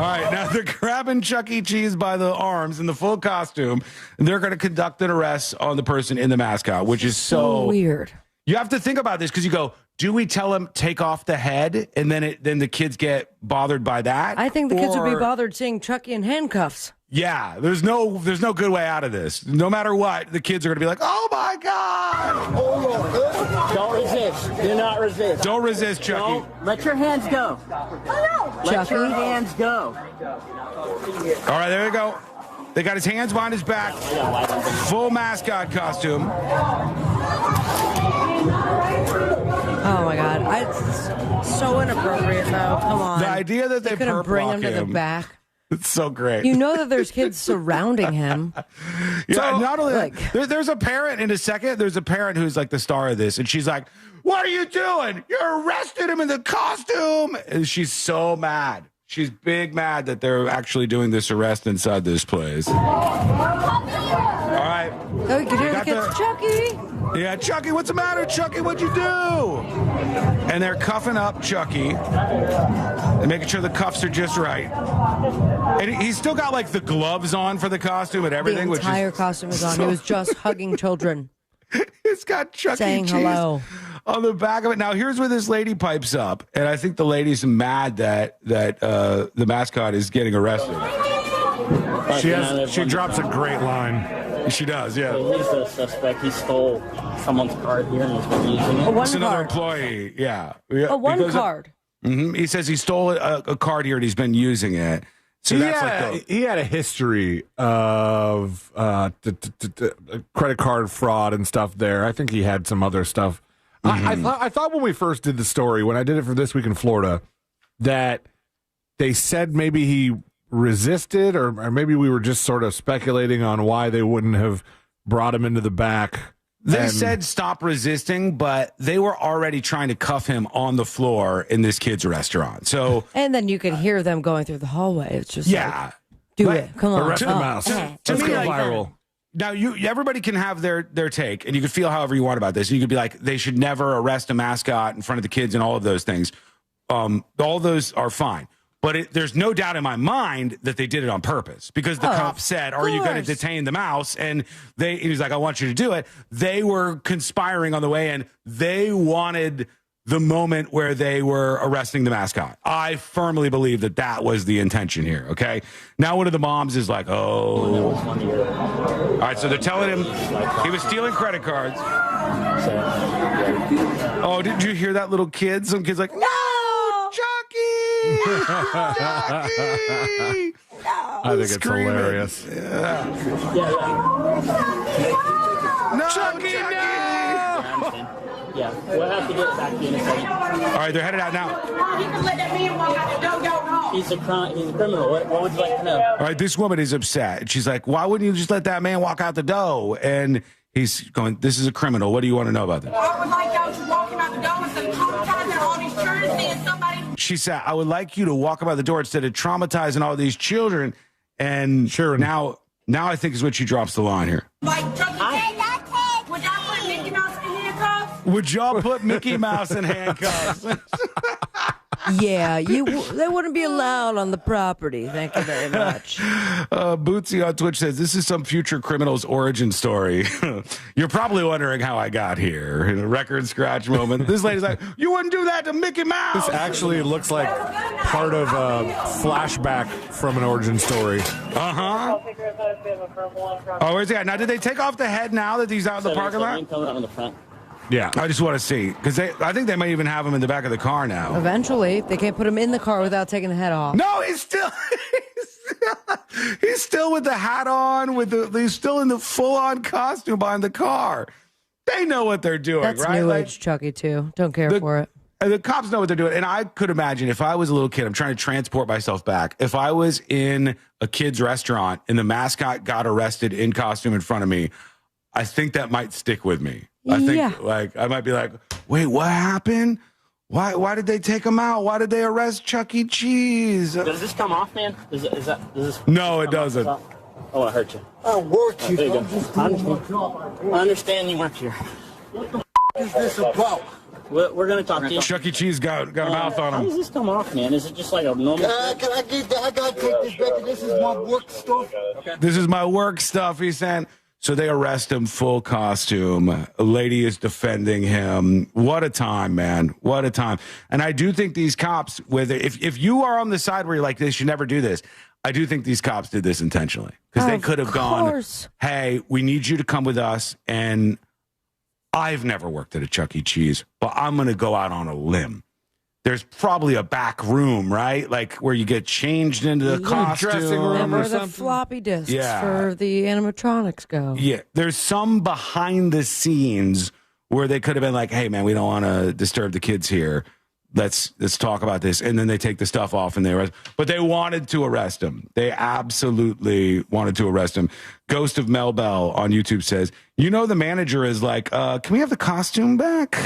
right, now they're grabbing Chuck E. Cheese by the arms in the full costume, and they're going to conduct an arrest on the person in the mascot, which is so weird. You have to think about this because you go, do we tell him take off the head, and then the kids get bothered by that? I think the kids would be bothered seeing Chucky in handcuffs. Yeah, there's no good way out of this. No matter what, the kids are going to be like, oh my God. Don't resist. Do not resist. Don't resist, Chucky. Don't. Let your hands go. Let your hands go. All right, there we go. They got his hands behind his back. Full mascot costume. Oh my God! It's so inappropriate, though. Come on. The idea that they couldn't perp bring walk him to the him. back. It's so great. You know that there's kids surrounding him. Yeah, So, not only like- that, there's a parent in a second. There's a parent who's like the star of this, and she's like, "What are you doing? You arrested him in the costume!" And she's so mad. She's big mad that they're actually doing this arrest inside this place. All right. Oh, you can hear the kids, Chucky. Yeah, Chucky, what's the matter, Chucky? What'd you do? And they're cuffing up Chucky and making sure the cuffs are just right. And he's still got like the gloves on for the costume and everything. The entire costume is on. He was just hugging children. It's got Chucky saying cheese hello on the back of it. Now, here's where this lady pipes up, and I think the lady's mad that the mascot is getting arrested. She drops a great line. She does, yeah. He's the suspect. He stole someone's card here and he's been using it. It's another employee, yeah. Card. He says he stole a card here and he's been using it. So he had a history of credit card fraud and stuff there. I think he had some other stuff. I thought when we first did the story, when I did it for This Week in Florida, that they said maybe he resisted or maybe we were just sort of speculating on why they wouldn't have brought him into the back. They said stop resisting, but they were already trying to cuff him on the floor in this kid's restaurant. So, and then you could hear them going through the hallway. It's just do it. Come on. Arrest the mouse. Let's go viral. Now, everybody can have their take, and you can feel however you want about this. You could be like, they should never arrest a mascot in front of the kids and all of those things. All those are fine. But there's no doubt in my mind that they did it on purpose because the cops said, are you going to detain the mouse? And he was like, I want you to do it. They were conspiring on the way in. They wanted the moment where they were arresting the mascot. I firmly believe that was the intention here, okay? Now one of the moms is like, oh. All right, so they're telling him he was stealing credit cards. Oh, did you hear that little kid? Some kid's like, no! Chucky! I think it's hilarious. Yeah. No, Chucky, no! Yeah, we'll have to get back to you in a second. All right, they're headed out now. You can let that man walk out the door, go. He's a criminal. What would you like to know? All right, this woman is upset. She's like, why wouldn't you just let that man walk out the door? And he's going, this is a criminal. What do you want to know about this? I would like y'all to walk him out the door instead of traumatizing all these children and somebody. She said, I would like you to walk him out the door instead of traumatizing all these children. And sure, now I think is when she drops the line here. Like Chucky, would y'all put Mickey Mouse in handcuffs? Would y'all put Mickey Mouse in handcuffs? Yeah, they wouldn't be allowed on the property. Thank you very much. Bootsy on Twitch says, this is some future criminal's origin story. You're probably wondering how I got here. In a record scratch moment. This lady's like, you wouldn't do that to Mickey Mouse. This actually looks like part of a flashback from an origin story. Uh-huh. Oh, where's he at? Now, did they take off the head now that he's out in the parking lot? Coming out in the front. Yeah. I just want to see. Because I think they might even have him in the back of the car now. Eventually. They can't put him in the car without taking the head off. No, he's still with the hat on. He's still in the full-on costume behind the car. They know what they're doing, That's right? New Age Chucky, too. Don't care for it. And the cops know what they're doing. And I could imagine if I was a little kid, I'm trying to transport myself back. If I was in a kid's restaurant and the mascot got arrested in costume in front of me, I think that might stick with me. I think I might be like, wait, what happened? Why did they take him out? Why did they arrest Chuck E. Cheese? Does this come off, man? Does this No, it doesn't. I want to hurt you. I work you. There you go. I understand you work here. What the is this about? We're going to talk to you. Chuck E. Cheese got a mouth on him. How does this come off, man? Is it just like a normal... Can I get that? I got to take this back. This is my work stuff. Okay. This is my work stuff, he's saying. So they arrest him full costume. A lady is defending him. What a time, man. What a time. And I do think these cops, if you are on the side where you're like, they should never do this, I do think these cops did this intentionally. Because they could have gone, hey, we need you to come with us. And I've never worked at a Chuck E. Cheese, but I'm going to go out on a limb. There's probably a back room, right? Like where you get changed into the costume. Dressing room or where something. the floppy disks for the animatronics go. Yeah, there's some behind the scenes where they could have been like, hey, man, we don't want to disturb the kids here. Let's talk about this. And then they take the stuff off and they arrest. But they wanted to arrest him. They absolutely wanted to arrest him. Ghost of Mel Bell on YouTube says, the manager is like, can we have the costume back?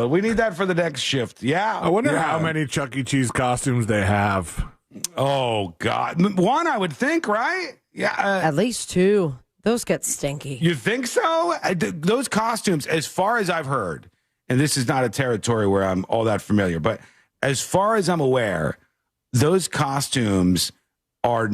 We need that for the next shift. Yeah. I wonder how many Chuck E. Cheese costumes they have. Oh, God. One, I would think, right? Yeah. At least two. Those get stinky. You think so? Those costumes, as far as I've heard, and this is not a territory where I'm all that familiar, but as far as I'm aware, those costumes are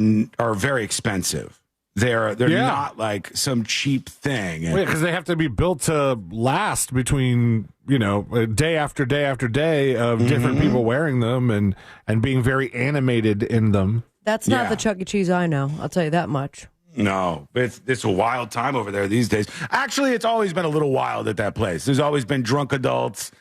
very expensive. They're not like some cheap thing. Because they have to be built to last between, day after day after day of different people wearing them and being very animated in them. That's not the Chuck E. Cheese I know. I'll tell you that much. No, it's a wild time over there these days. Actually, it's always been a little wild at that place. There's always been drunk adults.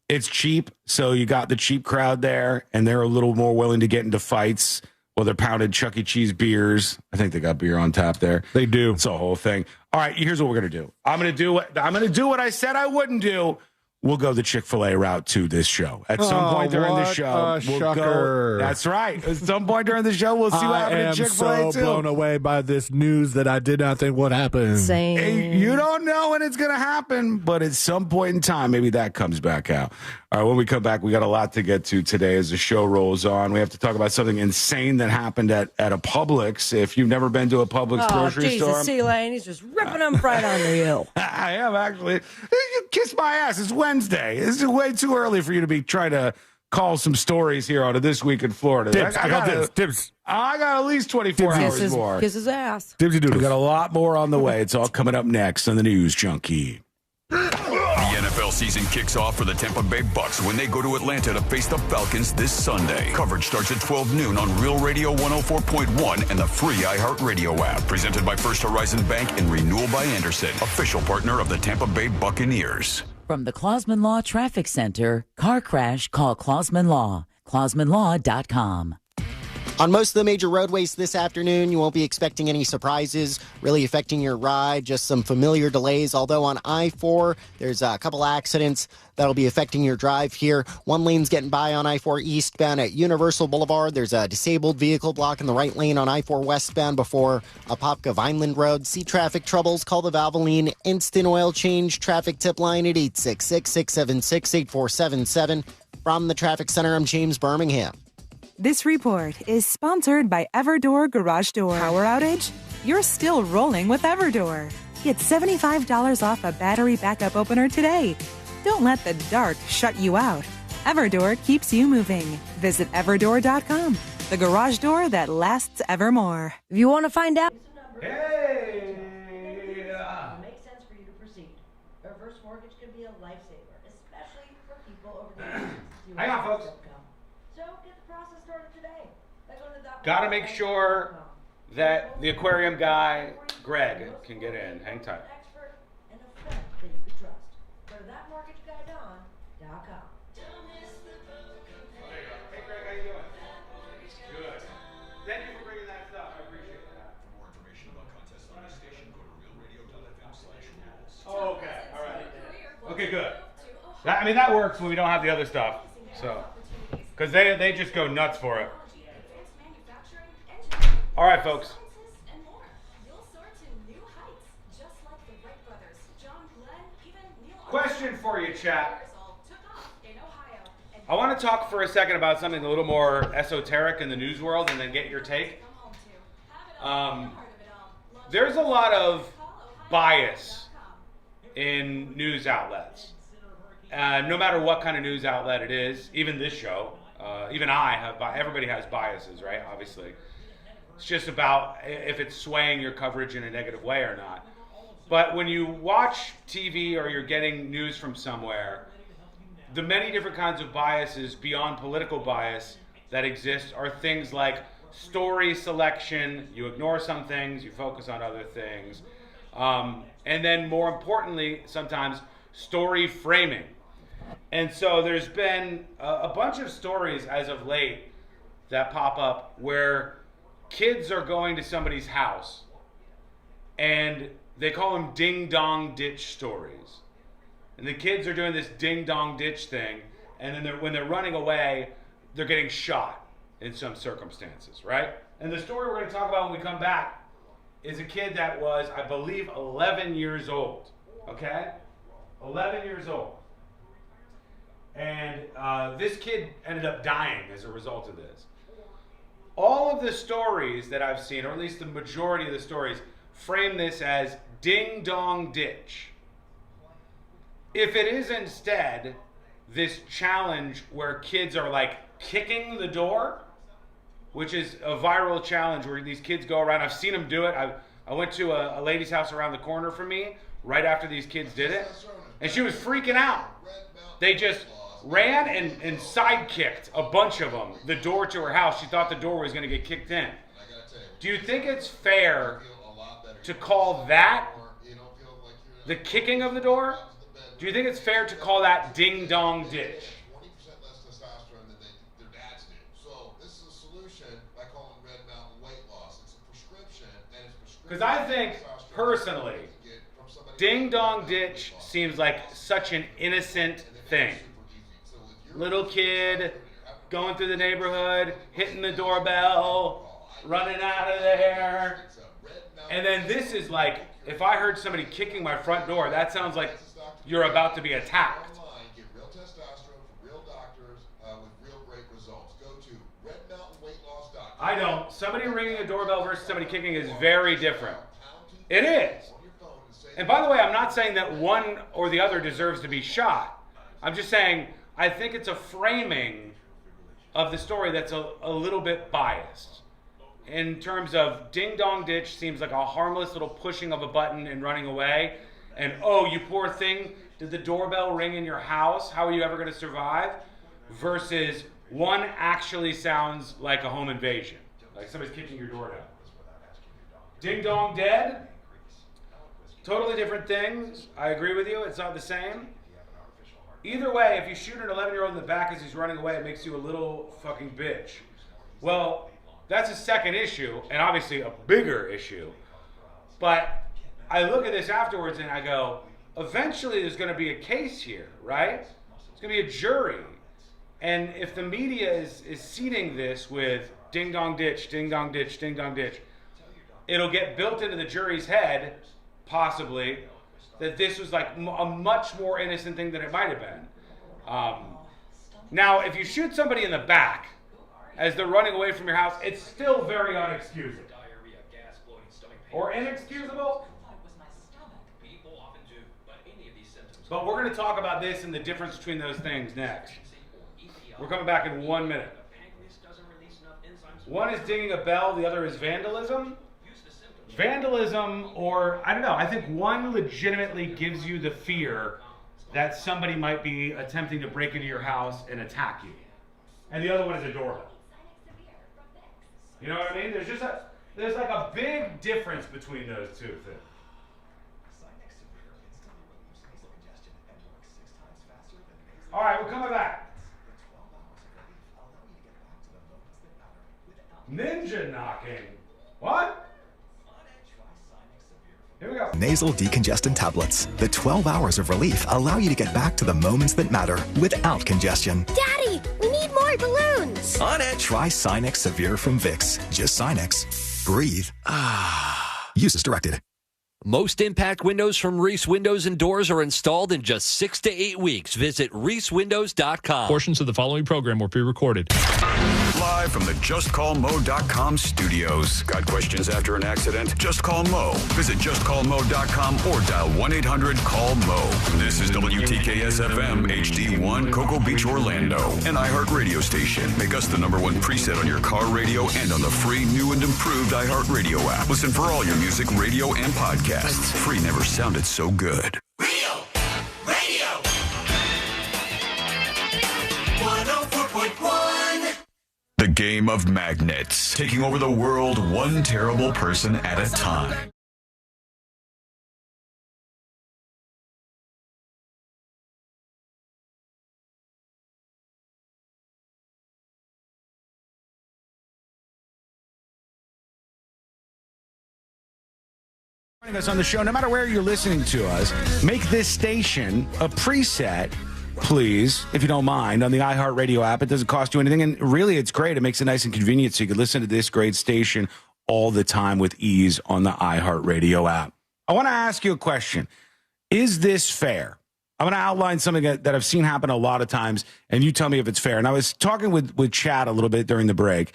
It's cheap, so you got the cheap crowd there, and they're a little more willing to get into fights. Well, they're pounded Chuck E. Cheese beers. I think they got beer on tap there. They do. It's a whole thing. All right, here's what we're gonna do. I'm gonna do what I said I wouldn't do. We'll go the Chick-fil-A route to this show. At some point during the show, we'll go. That's right. At some point during the show, we'll see what happened at Chick-fil-A I am so blown away by this news that I did not think would happen. Same. Hey, you don't know when it's going to happen, but at some point in time, maybe that comes back out. All right, when we come back, we got a lot to get to today as the show rolls on. We have to talk about something insane that happened at a Publix. If you've never been to a Publix grocery store. Jesus, C-Lane, he's just ripping them right onto you. I am, actually. You kiss my ass. It's Wednesday. This is way too early for you to be trying to call some stories here on This Week in Florida. Dibs. I got dibs. I got at least 24 hours more. Kiss his ass. Dibsy doodles. We got a lot more on the way. It's all coming up next on the News Junkie. The NFL season kicks off for the Tampa Bay Bucks when they go to Atlanta to face the Falcons this Sunday. Coverage starts at 12 noon on Real Radio 104.1 and the free iHeartRadio app. Presented by First Horizon Bank and Renewal by Anderson, official partner of the Tampa Bay Buccaneers. From the Clausman Law Traffic Center, car crash, call Clausman Law. ClausmanLaw.com. On most of the major roadways this afternoon, you won't be expecting any surprises really affecting your ride, just some familiar delays. Although on I-4, there's a couple accidents that'll be affecting your drive here. One lane's getting by on I-4 eastbound at Universal Boulevard. There's a disabled vehicle blocking the right lane on I-4 westbound before Apopka Vineland Road. See traffic troubles? Call the Valvoline Instant Oil Change traffic tip line at 866-676-8477. From the Traffic Center, I'm James Birmingham. This report is sponsored by Everdoor Garage Door. Power outage? You're still rolling with Everdoor. Get $75 off a battery backup opener today. Don't let the dark shut you out. Everdoor keeps you moving. Visit everdoor.com, the garage door that lasts evermore. If you want to find out. Hey! It makes sense for you to proceed. A reverse mortgage can be a lifesaver, especially for people over the age of 60. Hang on, folks. So get the process started today. Got to make sure that the aquarium guy, Greg, can get in. Hang tight. Expert and a friend that you can trust. Go to thatmortgageguydon.com. Hey, Greg, how you doing? Good. Thank you for bringing that stuff. I appreciate that. For more information about contests on this station, go to realradio.fm/rules. Oh, okay. All right. Okay, good. That works when we don't have the other stuff. So, because they just go nuts for it. All right, folks. Question for you, chat. I want to talk for a second about something a little more esoteric in the news world and then get your take. There's a lot of bias in news outlets. No matter what kind of news outlet it is, even this show, even everybody has biases, right? Obviously. It's just about if it's swaying your coverage in a negative way or not. But when you watch TV or you're getting news from somewhere, the many different kinds of biases beyond political bias that exist are things like story selection. You ignore some things, you focus on other things. And then more importantly, sometimes story framing. And so there's been a bunch of stories as of late that pop up where kids are going to somebody's house and they call them ding-dong ditch stories. And the kids are doing this ding-dong ditch thing, and then when they're running away, they're getting shot in some circumstances, right? And the story we're going to talk about when we come back is a kid that was, I believe, 11 years old, okay? 11 years old. And this kid ended up dying as a result of this. all of the stories that I've seen, or at least the majority of the stories, frame this as ding dong ditch. If it is instead this challenge where kids are like kicking the door, which is a viral challenge where these kids go around. I've seen them do it. I went to a lady's house around the corner from me right after these kids did it, and she was freaking out. They just ran and side kicked a bunch of them the door to her house. She thought the door was going to get kicked in. Do you think it's fair to call that the kicking of the door? Do you think it's fair to call that ding dong ditch? Because I think, personally, ding dong ditch seems like such an innocent thing. Little kid going through the neighborhood, hitting the doorbell, running out of there. And then this is like, if I heard somebody kicking my front door, that sounds like you're about to be attacked. I don't. Somebody ringing a doorbell versus somebody kicking is very different. It is. And by the way, I'm not saying that one or the other deserves to be shot. I'm just saying I think it's a framing of the story that's a little bit biased. In terms of ding dong ditch seems like a harmless little pushing of a button and running away. And oh, you poor thing, did the doorbell ring in your house? How are you ever going to survive? Versus one actually sounds like a home invasion. Like somebody's kicking your door down. Ding dong dead. Totally different things. I agree with you. It's not the same. Either way, if you shoot an 11-year-old in the back as he's running away, it makes you a little fucking bitch. Well, that's a second issue, and obviously a bigger issue. But I look at this afterwards and I go, eventually there's going to be a case here, right? It's going to be a jury. And if the media is seeding this with ding dong ditch, ding dong ditch, ding dong ditch, it'll get built into the jury's head, possibly, that this was like a much more innocent thing than it might have been. Now, if you shoot somebody in the back as they're running away from your house, it's still very unexcusable. Or inexcusable. But we're going to talk about this and the difference between those things next. We're coming back in 1 minute. One is dinging a bell, the other is vandalism. Vandalism, or I don't know, I think one legitimately gives you the fear that somebody might be attempting to break into your house and attack you. And the other one is a doorbell. You know what I mean? There's like a big difference between those two things. All right, we're coming back. Ninja knocking. What? Here we go. Nasal decongestant tablets. The 12 hours of relief allow you to get back to the moments that matter without congestion. Daddy, we need more balloons. On it. Try Sinex Severe from Vicks. Just Sinex. Breathe. Use as directed. Most impact windows from Reese Windows and Doors are installed in just 6 to 8 weeks. Visit reesewindows.com. Portions of the following program were pre-recorded. Live from the JustCallMo.com studios. Got questions after an accident? Just call Mo. Visit JustCallMo.com or dial 1-800-CALL-MO. This is WTKS-FM HD1 Cocoa Beach, Orlando. An iHeart radio station. Make us the #1 preset on your car radio and on the free new and improved iHeart radio app. Listen for all your music, radio, and podcasts. Free never sounded so good. Radio! 104.1. The game of magnets, taking over the world one terrible person at a time. Joining us on the show, no matter where you're listening to us, make this station a preset, please, if you don't mind, on the iHeartRadio app. It doesn't cost you anything, and really, it's great. It makes it nice and convenient, so you can listen to this great station all the time with ease on the iHeartRadio app. I want to ask you a question. Is this fair? I'm going to outline something that I've seen happen a lot of times, and you tell me if it's fair. And I was talking with Chad a little bit during the break,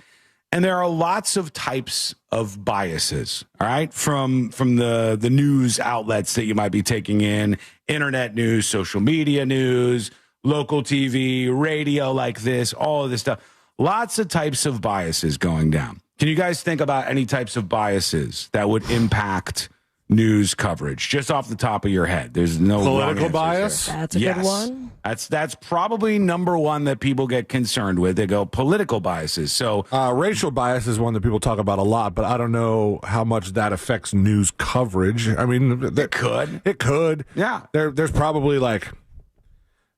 And there are lots of types of biases, all right, from the news outlets that you might be taking in, internet news, social media news, local TV, radio like this, all of this stuff. Lots of types of biases going down. Can you guys think about any types of biases that would impact news coverage just off the top of your head? There's no political bias. That's a good one. That's probably number one that people get concerned with. They go political biases. So racial bias is one that people talk about a lot, but I don't know how much that affects news coverage. I mean, it could. It could. Yeah. There's probably like,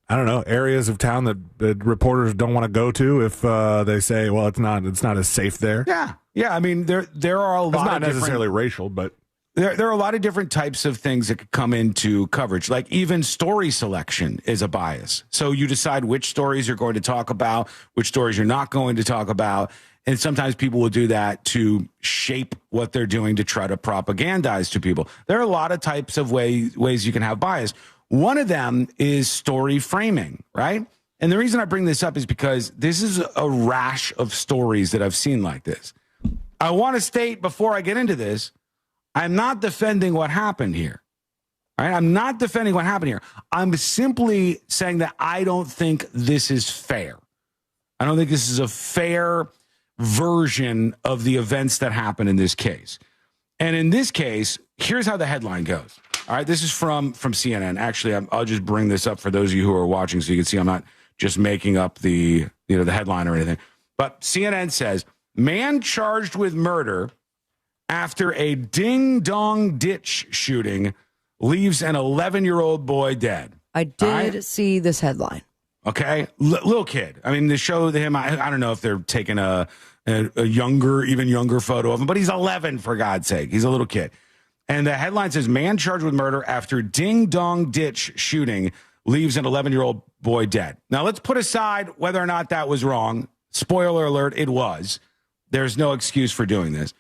I don't know, areas of town that reporters don't want to go to if they say, well, it's not as safe there. Yeah. I mean, there are a lot. It's not of necessarily racial, but there are a lot of different types of things that could come into coverage. Like even story selection is a bias. So you decide which stories you're going to talk about, which stories you're not going to talk about. And sometimes people will do that to shape what they're doing to try to propagandize to people. There are a lot of types of ways you can have bias. One of them is story framing, right? And the reason I bring this up is because this is a rash of stories that I've seen like this. I want to state before I get into this, I'm not defending what happened here. All right? I'm not defending what happened here. I'm simply saying that I don't think this is fair. I don't think this is a fair version of the events that happened in this case. And in this case, here's how the headline goes. All right, this is from CNN. Actually, I'll just bring this up for those of you who are watching so you can see I'm not just making up the headline or anything. But CNN says, man charged with murder after a ding-dong ditch shooting leaves an 11-year-old boy dead. I did see this headline. Okay, little kid. I mean, they showed him. I don't know if they're taking a younger, even younger photo of him, but he's 11 for God's sake. He's a little kid. And the headline says, man charged with murder after ding-dong ditch shooting leaves an 11-year-old boy dead. Now, let's put aside whether or not that was wrong. Spoiler alert, it was. There's no excuse for doing this.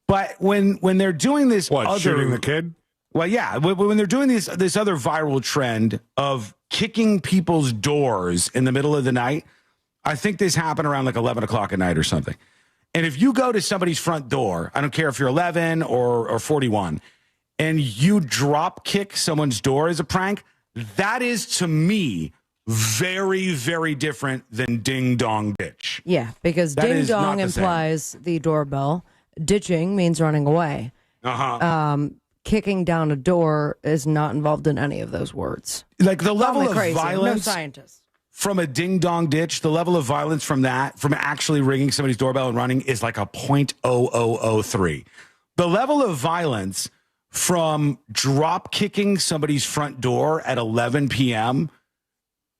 But when they're doing this shooting the kid? Well, yeah. When they're doing this other viral trend of kicking people's doors in the middle of the night, I think this happened around like 11 o'clock at night or something. And if you go to somebody's front door, I don't care if you're 11 or 41, and you drop kick someone's door as a prank, that is, to me, very, very different than ding-dong ditch. Yeah, because ding-dong implies the doorbell. Ditching means running away. Kicking down a door is not involved in any of those words. Like the level of crazy. violence No scientists. from a ding-dong ditch, the level of violence from actually ringing somebody's doorbell and running is like a 0.0003. The level of violence from drop kicking somebody's front door at 11 p.m.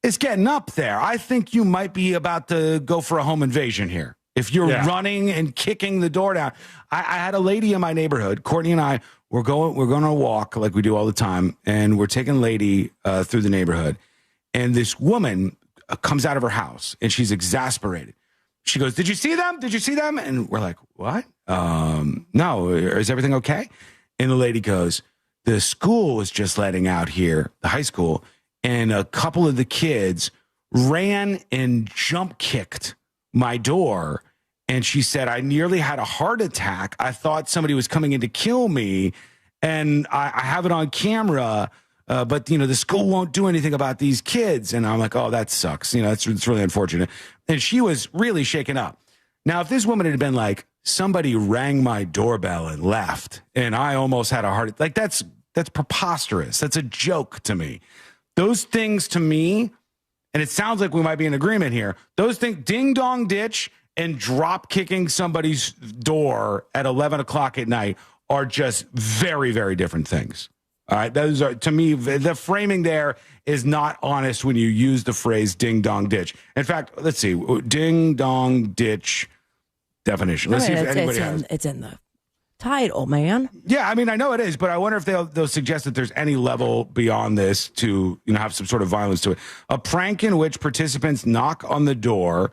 is getting up there. I think you might be about to go for a home invasion here. If you're running and kicking the door down. I had a lady in my neighborhood, Courtney and I, we're going on a walk like we do all the time, and we're taking a lady through the neighborhood, and this woman comes out of her house, and she's exasperated. She goes, "Did you see them? Did you see them?" And we're like, "What? No, is everything okay?" And the lady goes, "The school was just letting out here, the high school, and a couple of the kids ran and jump kicked my door." And she said, "I nearly had a heart attack. I thought somebody was coming in to kill me. And I have it on camera, but, the school won't do anything about these kids." And I'm like, "Oh, that sucks. It's really unfortunate." And she was really shaken up. Now, if this woman had been like, "Somebody rang my doorbell and left, and I almost had a heart attack," like that's preposterous. That's a joke to me. Those things to me, and it sounds like we might be in agreement here, those things, ding-dong ditch and drop kicking somebody's door at 11 o'clock at night are just very, very different things. All right. Those are, to me, the framing there is not honest when you use the phrase ding dong ditch. In fact, let's see, ding dong ditch definition. Let's see if anybody has. It's in the title, man. Yeah, I mean, I know it is, but I wonder if they'll suggest that there's any level beyond this to have some sort of violence to it. A prank in which participants knock on the door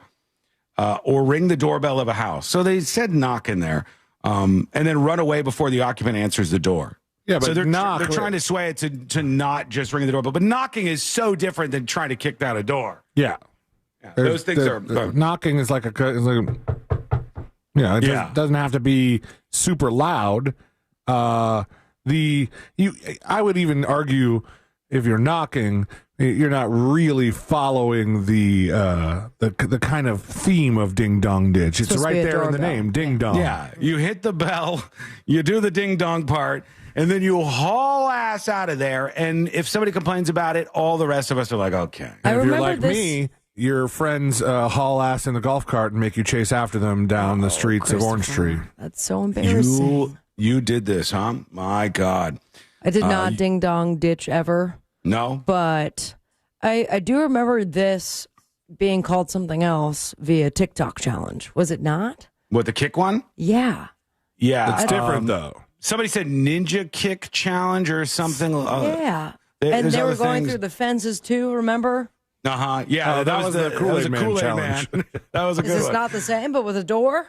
or ring the doorbell of a house. So they said knock in there, and then run away before the occupant answers the door. Yeah, but so they're trying to sway it to not just ring the doorbell. But knocking is so different than trying to kick down a door. Yeah. Those things are... knocking is like Yeah, it doesn't have to be super loud. I would even argue if you're knocking, you're not really following the kind of theme of ding dong ditch. It's right there in the name, ding dong. Yeah, you hit the bell, you do the ding dong part, and then you haul ass out of there. And if somebody complains about it, all the rest of us are like, okay. And if you're like me, your friends haul ass in the golf cart and make you chase after them down the streets of Orange Tree. That's so embarrassing. You did this, huh? My God. I did not ding dong ditch ever. No? But I do remember this being called something else via TikTok challenge. Was it not? What, the kick one? Yeah. Yeah. It's different, though. Somebody said ninja kick challenge or something. Yeah. And they were going through the fences, too, remember? Uh-huh. Yeah, that was the Kool-Aid Man challenge. That was a good one. Is this not the same, but with a door?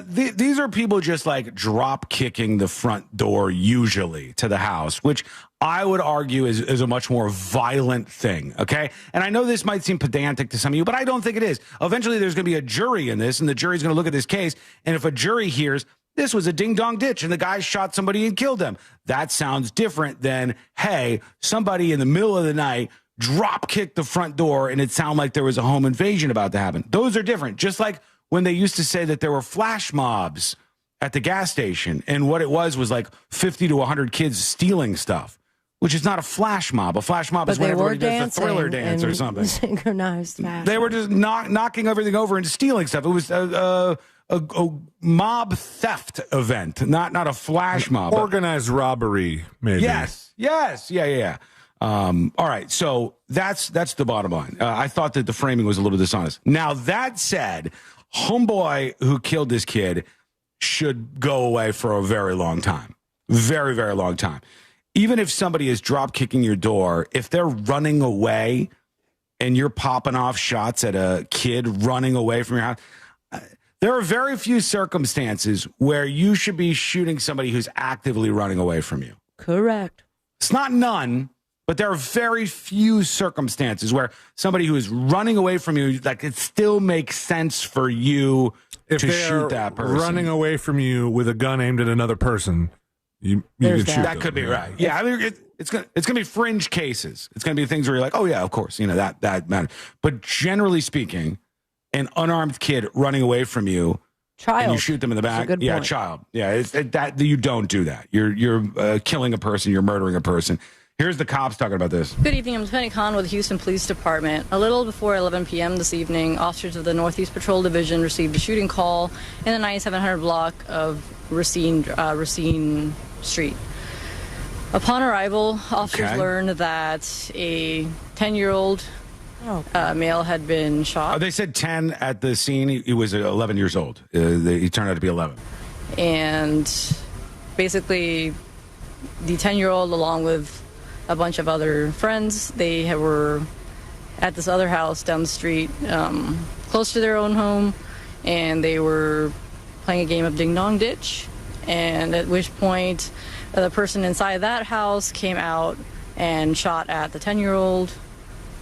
These are people just like drop kicking the front door usually to the house, which I would argue is a much more violent thing. Okay. And I know this might seem pedantic to some of you, but I don't think it is. Eventually there's going to be a jury in this, and the jury's going to look at this case. And if a jury hears this was a ding dong ditch and the guy shot somebody and killed them, that sounds different than, hey, somebody in the middle of the night drop kicked the front door and it sounded like there was a home invasion about to happen. Those are different. Just like when they used to say that there were flash mobs at the gas station, and what it was like 50 to 100 kids stealing stuff, which is not a flash mob. A flash mob is when everybody does the Thriller dance or something. Synchronized fashion. They were just knocking everything over and stealing stuff. It was a mob theft event, not a flash mob. Organized robbery, maybe. Yes. Yeah. All right, so that's the bottom line. I thought that the framing was a little dishonest. Now, that said, homeboy who killed this kid should go away for a very long time. Very, very long time. Even if somebody is drop kicking your door, if they're running away and you're popping off shots at a kid running away from your house, there are very few circumstances where you should be shooting somebody who's actively running away from you. Correct. It's not none. But there are very few circumstances where somebody who is running away from you, like, it still makes sense for you to shoot that person. Running away from you with a gun aimed at another person, you can shoot that them. could be right. Yeah, I mean, it's gonna be fringe cases. It's gonna be things where you're like, oh yeah, of course, that matters. But generally speaking, an unarmed kid running away from you, and you shoot them in the back. Yeah, point. Child. Yeah, that you don't do that. You're killing a person. You're murdering a person. Here's the cops talking about this. Good evening. I'm Lieutenant Khan with the Houston Police Department. A little before 11 p.m. this evening, officers of the Northeast Patrol Division received a shooting call in the 9700 block of Racine Street. Upon arrival, officers learned that a 10-year-old male had been shot. They said 10 at the scene. He was 11 years old. He turned out to be 11. And basically, the 10-year-old, along with a bunch of other friends, they were at this other house down the street, close to their own home, and they were playing a game of ding dong ditch. And at which point, the person inside that house came out and shot at the 10-year-old.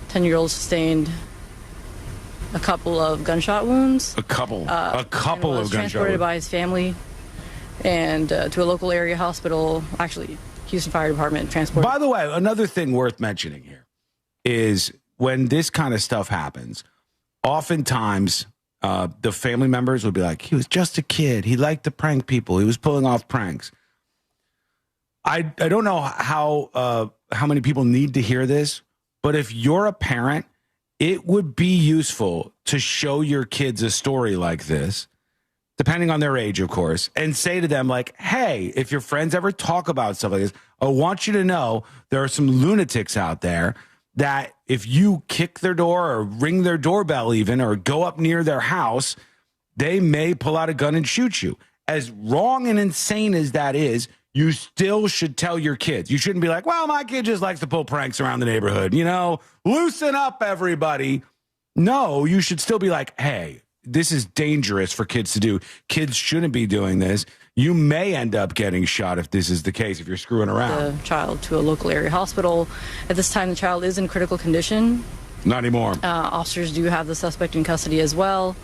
10-year-old sustained a couple of gunshot wounds. A couple of gunshot wounds. Transported by his family and to a local area hospital. Actually, Houston Fire Department transported. By the way, another thing worth mentioning here is when this kind of stuff happens, oftentimes the family members would be like, he was just a kid. He liked to prank people. He was pulling off pranks. I don't know how many people need to hear this, but if you're a parent, it would be useful to show your kids a story like this, depending on their age, of course, and say to them, like, hey, if your friends ever talk about stuff like this, I want you to know there are some lunatics out there that if you kick their door or ring their doorbell even or go up near their house, they may pull out a gun and shoot you. As wrong and insane as that is, you still should tell your kids. You shouldn't be like, well, my kid just likes to pull pranks around the neighborhood. Loosen up, everybody. No, you should still be like, hey, this is dangerous for kids to do. Kids shouldn't be doing this. You may end up getting shot if this is the case, if you're screwing around. The child to a local area hospital. At this time, the child is in critical condition. Not anymore. Officers do have the suspect in custody as well.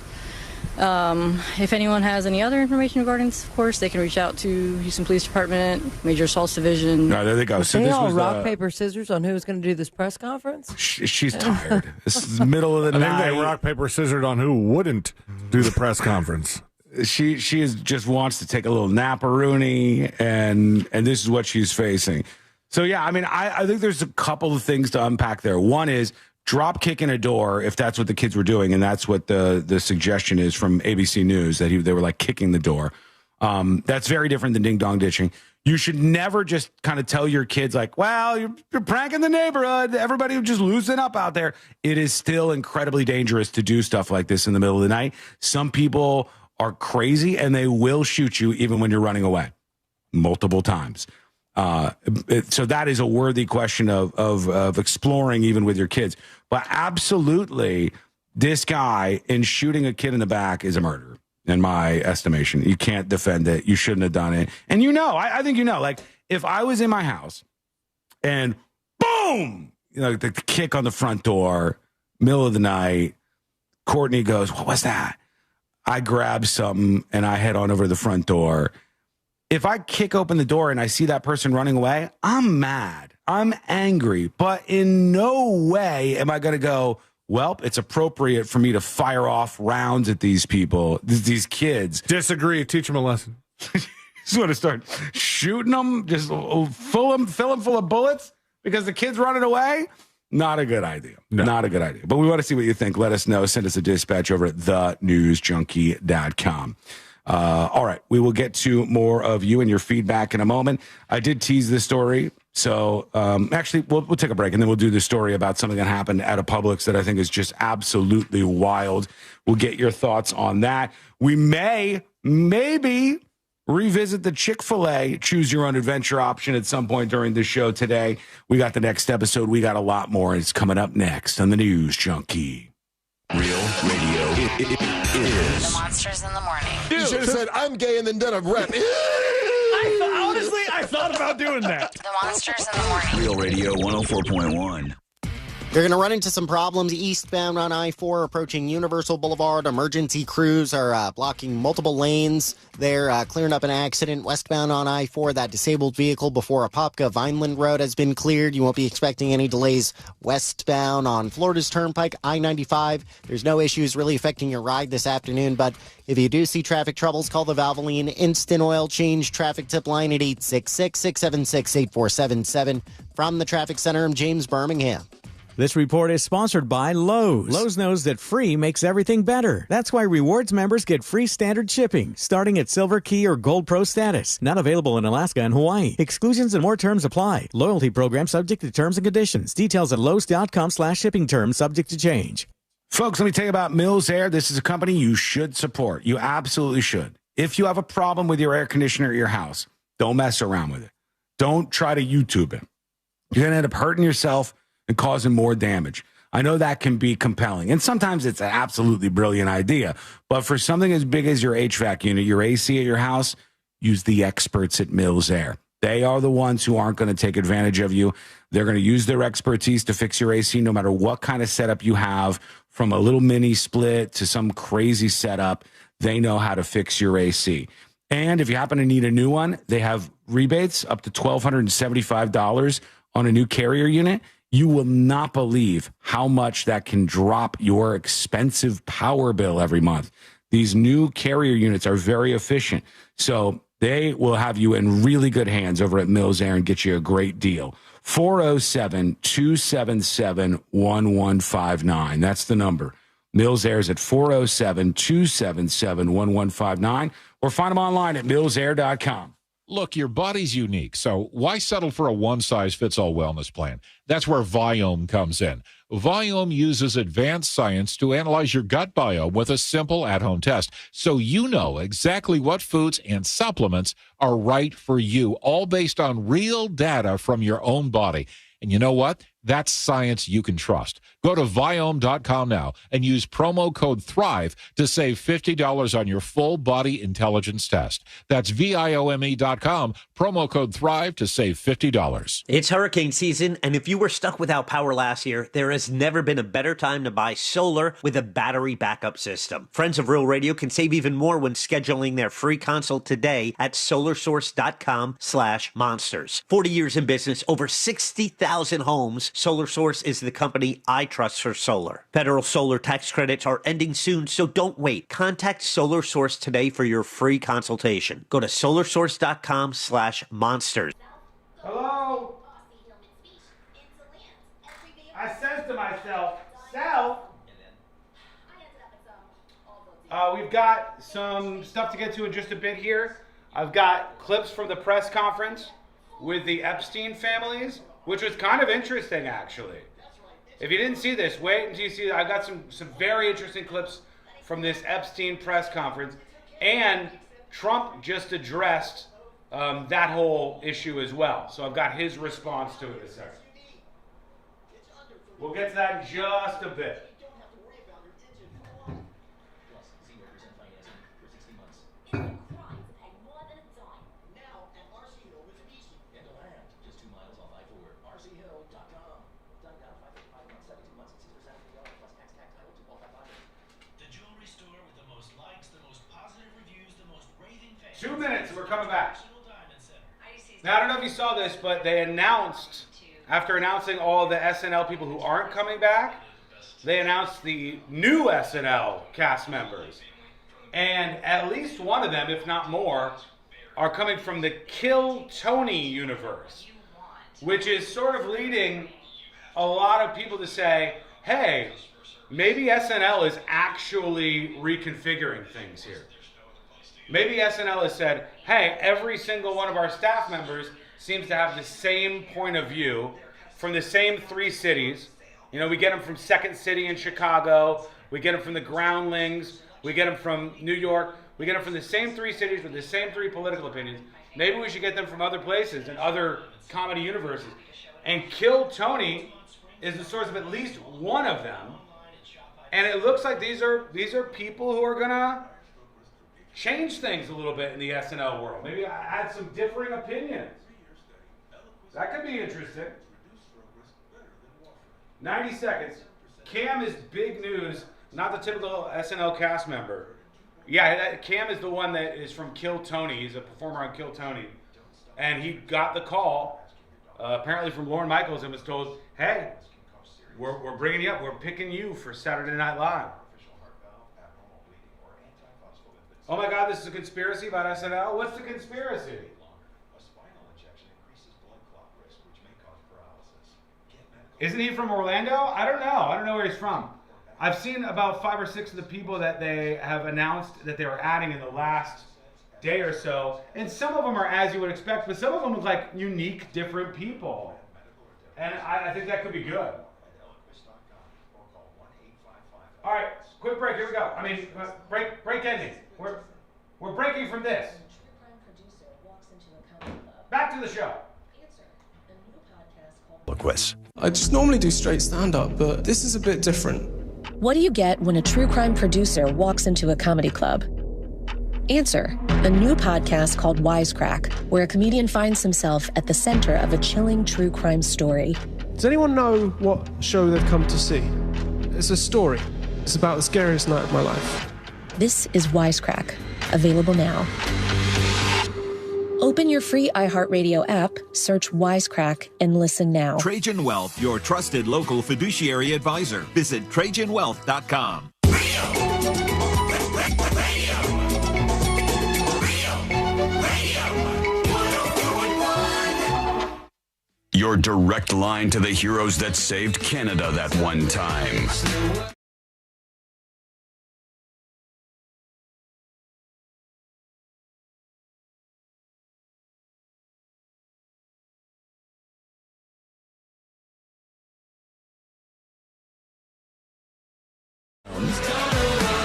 If anyone has any other information regarding this, of course, they can reach out to Houston Police Department, Major Assaults Division. No, there they go. So They this all was rock, paper, scissors on who's going to do this press conference? She's tired. This is the middle of the I night. think they rock, paper, scissored on who wouldn't do the press conference. She is just wants to take a little napperoonie, and this is what she's facing. So, yeah, I mean, I think there's a couple of things to unpack there. One is drop kicking a door, if that's what the kids were doing, and that's what the suggestion is from ABC News, that they were like kicking the door. That's very different than ding dong ditching. You should never just kind of tell your kids like, well, you're pranking the neighborhood. Everybody would just loosen up out there. It is still incredibly dangerous to do stuff like this in the middle of the night. Some people are crazy and they will shoot you even when you're running away multiple times. So that is a worthy question of exploring even with your kids. But absolutely, this guy in shooting a kid in the back is a murder, in my estimation. You can't defend it. You shouldn't have done it. And I think like if I was in my house and boom, the kick on the front door, middle of the night, Courtney goes, what was that? I grab something and I head on over to the front door. If I kick open the door and I see that person running away, I'm mad. I'm angry. But in no way am I going to go, well, it's appropriate for me to fire off rounds at these people, these kids. Disagree. Teach them a lesson. Just want to start shooting them, just fill them full of bullets because the kid's running away. Not a good idea. No. Not a good idea. But we want to see what you think. Let us know. Send us a dispatch over at thenewsjunkie.com. All right. We will get to more of you and your feedback in a moment. I did tease this story. So actually, we'll take a break and then we'll do the story about something that happened at a Publix that I think is just absolutely wild. We'll get your thoughts on that. We maybe revisit the Chick-fil-A Choose Your Own Adventure option at some point during the show today. We got the next episode. We got a lot more. It's coming up next on the News Junkie. Real radio is The Monsters in the Morning. You should have said, I'm gay and then done a rep. Honestly, I thought about doing that. The Monsters in the Morning. Real Radio 104.1. You're going to run into some problems eastbound on I-4 approaching Universal Boulevard. Emergency crews are blocking multiple lanes. They're clearing up an accident westbound on I-4. That disabled vehicle before Apopka Vineland Road has been cleared. You won't be expecting any delays westbound on Florida's Turnpike, I-95. There's no issues really affecting your ride this afternoon, but if you do see traffic troubles, call the Valvoline Instant Oil Change traffic tip line at 866-676-8477. From the Traffic Center, I'm James Birmingham. This report is sponsored by Lowe's. Lowe's knows that free makes everything better. That's why rewards members get free standard shipping, starting at Silver Key or Gold Pro status. Not available in Alaska and Hawaii. Exclusions and more terms apply. Loyalty program subject to terms and conditions. Details at Lowe's.com/shipping terms subject to change. Folks, let me tell you about Mills Air. This is a company you should support. You absolutely should. If you have a problem with your air conditioner at your house, don't mess around with it. Don't try to YouTube it. You're going to end up hurting yourself and causing more damage. I know that can be compelling, and sometimes it's an absolutely brilliant idea. But for something as big as your HVAC unit, your AC at your house, use the experts at Mills Air. They are the ones who aren't going to take advantage of you. They're going to use their expertise to fix your AC no matter what kind of setup you have, from a little mini split to some crazy setup. They know how to fix your AC. And if you happen to need a new one, they have rebates up to $1,275 on a new Carrier unit. You will not believe how much that can drop your expensive power bill every month. These new Carrier units are very efficient. So they will have you in really good hands over at Mills Air and get you a great deal. 407-277-1159. That's the number. Mills Air is at 407-277-1159, or find them online at millsair.com. Look, your body's unique, so why settle for a one-size-fits-all wellness plan? That's where Viome comes in. Viome uses advanced science to analyze your gut biome with a simple at-home test, so you know exactly what foods and supplements are right for you, all based on real data from your own body. And you know what? That's science you can trust. Go to Viome.com now and use promo code THRIVE to save $50 on your full body intelligence test. That's Viome.com, promo code THRIVE to save $50. It's hurricane season, and if you were stuck without power last year, there has never been a better time to buy solar with a battery backup system. Friends of Real Radio can save even more when scheduling their free consult today at solarsource.com/monsters. 40 years in business, over 60,000 homes. Solar Source is the company I trust for solar. Federal solar tax credits are ending soon, so don't wait. Contact Solar Source today for your free consultation. Go to solarsource.com/monsters. Hello? I says to myself, self. We've got some stuff to get to in just a bit here. I've got clips from the press conference with the Epstein families, which was kind of interesting, actually. If you didn't see this, wait until you see it. I've got some very interesting clips from this Epstein press conference. And Trump just addressed that whole issue as well. So I've got his response to it in a second. We'll get to that in just a bit. The jewelry store with the most likes, the most positive reviews, the most raving fans. 2 minutes and we're coming back. Now, I don't know if you saw this, but they announced, after announcing all the SNL people who aren't coming back, they announced the new SNL cast members. And at least one of them, if not more, are coming from the Kill Tony universe, which is sort of leading a lot of people to say, hey, maybe SNL is actually reconfiguring things here. Maybe SNL has said, hey, every single one of our staff members seems to have the same point of view from the same 3 cities. You know, we get them from Second City in Chicago. We get them from the Groundlings. We get them from New York. We get them from the same 3 cities with the same 3 political opinions. Maybe we should get them from other places and other comedy universes. And Kill Tony is the source of at least one of them. And it looks like these are people who are gonna change things a little bit in the SNL world. Maybe add some differing opinions. That could be interesting. 90 seconds. Cam is big news, not the typical SNL cast member. Yeah, Cam is the one that is from Kill Tony. He's a performer on Kill Tony. And he got the call, apparently from Lorne Michaels, and was told, hey, we're bringing you up. We're picking you for Saturday Night Live. Oh my God, this is a conspiracy about SNL? What's the conspiracy? Isn't he from Orlando? I don't know. I don't know where he's from. I've seen about 5 or 6 of the people that they have announced that they were adding in the last day or so. And some of them are as you would expect, but some of them look like unique, different people. And I think that could be good. All right, quick break. Here we go. I mean, break ending. We're breaking from this. Back to the show. I just normally do straight stand-up, but this is a bit different. What do you get when a true crime producer walks into a comedy club? Answer, a new podcast called Wisecrack, where a comedian finds himself at the center of a chilling true crime story. Does anyone know what show they've come to see? It's a story. It's about the scariest night of my life. This is Wisecrack, available now. Open your free iHeartRadio app, search Wisecrack, and listen now. Trajan Wealth, your trusted local fiduciary advisor. Visit TrajanWealth.com. Your direct line to the heroes that saved Canada that one time.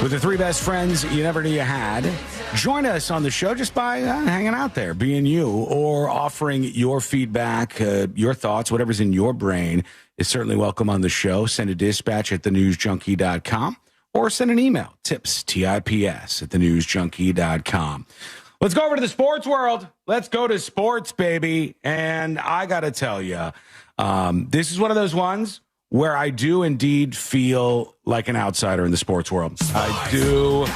with the three best friends you never knew you had. Join us on the show just by hanging out there, being you, or offering your feedback, your thoughts, whatever's in your brain is certainly welcome on the show. Send a dispatch at thenewsjunkie.com or send an email, tips, TIPS, at thenewsjunkie.com. Let's go over to the sports world. Let's go to sports, baby. And I got to tell you, this is one of those ones where I do indeed feel like an outsider in the sports world. I do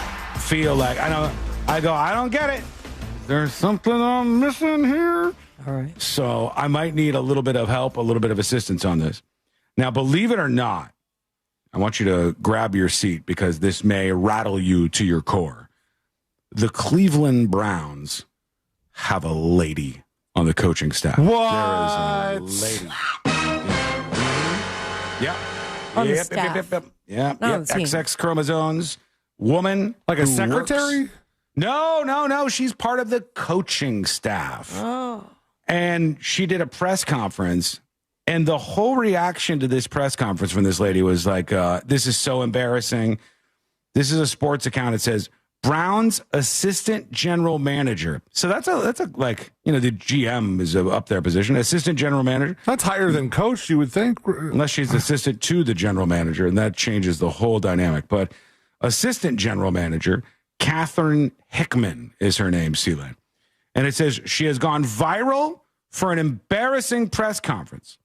feel like, I don't get it. There's something I'm missing here. All right. So I might need a little bit of help, a little bit of assistance on this. Now, believe it or not, I want you to grab your seat because this may rattle you to your core. The Cleveland Browns have a lady on the coaching staff. What? There is a lady. Yep. On the Yep. staff. Yep. Not on the team. XX chromosomes. Woman. Like a who secretary? works- No. She's part of the coaching staff. Oh. And she did a press conference. And the whole reaction to this press conference from this lady was like, this is so embarrassing. This is a sports account. It says, Browns assistant general manager. So that's a like, the GM is up there position. Assistant general manager. That's higher than coach, you would think. Unless she's assistant to the general manager, and that changes the whole dynamic. But assistant general manager, Catherine Hickman is her name, Sealand. And it says she has gone viral for an embarrassing press conference.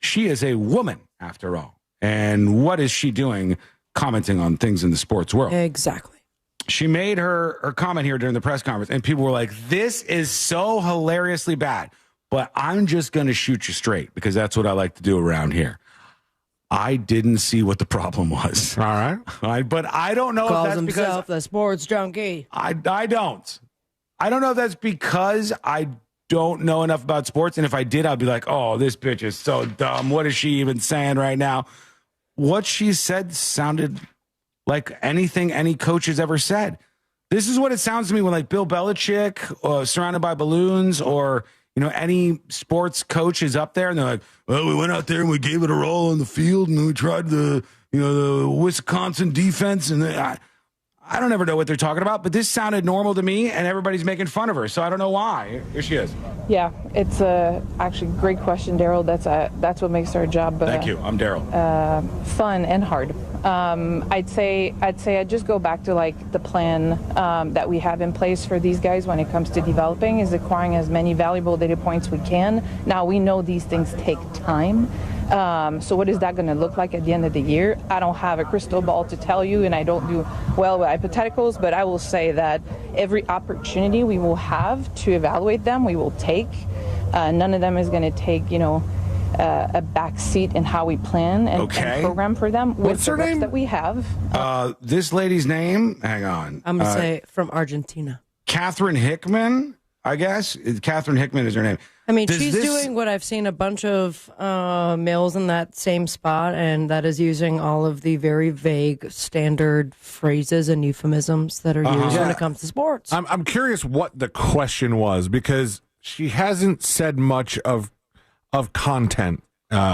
She is a woman, after all. And what is she doing commenting on things in the sports world? Exactly. She made her comment here during the press conference, and people were like, this is so hilariously bad, but I'm just going to shoot you straight because that's what I like to do around here. I didn't see what the problem was. All right. But I don't know Calls if that's himself because the sports junkie. I don't. I don't know if that's because I don't know enough about sports, and if I did, I'd be like, oh, this bitch is so dumb. What is she even saying right now? What she said sounded like anything any coach has ever said. This is what it sounds to me when, like, Bill Belichick, surrounded by balloons, or any sports coach is up there and they're like, well, we went out there and we gave it a roll on the field and we tried the Wisconsin defense, and I don't ever know what they're talking about, but this sounded normal to me, and everybody's making fun of her, so I don't know why. Here she is. Yeah, it's actually a great question, Daryl. That's what makes our job Thank you. I'm Daryl. Fun and hard. I'd say I'd just go back to like the plan that we have in place for these guys when it comes to developing is acquiring as many valuable data points we can. Now we know these things take time. So what is that going to look like at the end of the year? I don't have a crystal ball to tell you, and I don't do well with hypotheticals, but I will say that every opportunity we will have to evaluate them, we will take. None of them is going to take, a back seat in how we plan and program for them with What's the her reps name? that we have. This lady's name, hang on. I'm going to say from Argentina. Catherine Hickman, I guess. Catherine Hickman is her name. I mean, she's doing what I've seen a bunch of males in that same spot, and that is using all of the very vague standard phrases and euphemisms that are used when it comes to sports. I'm curious what the question was, because she hasn't said much of content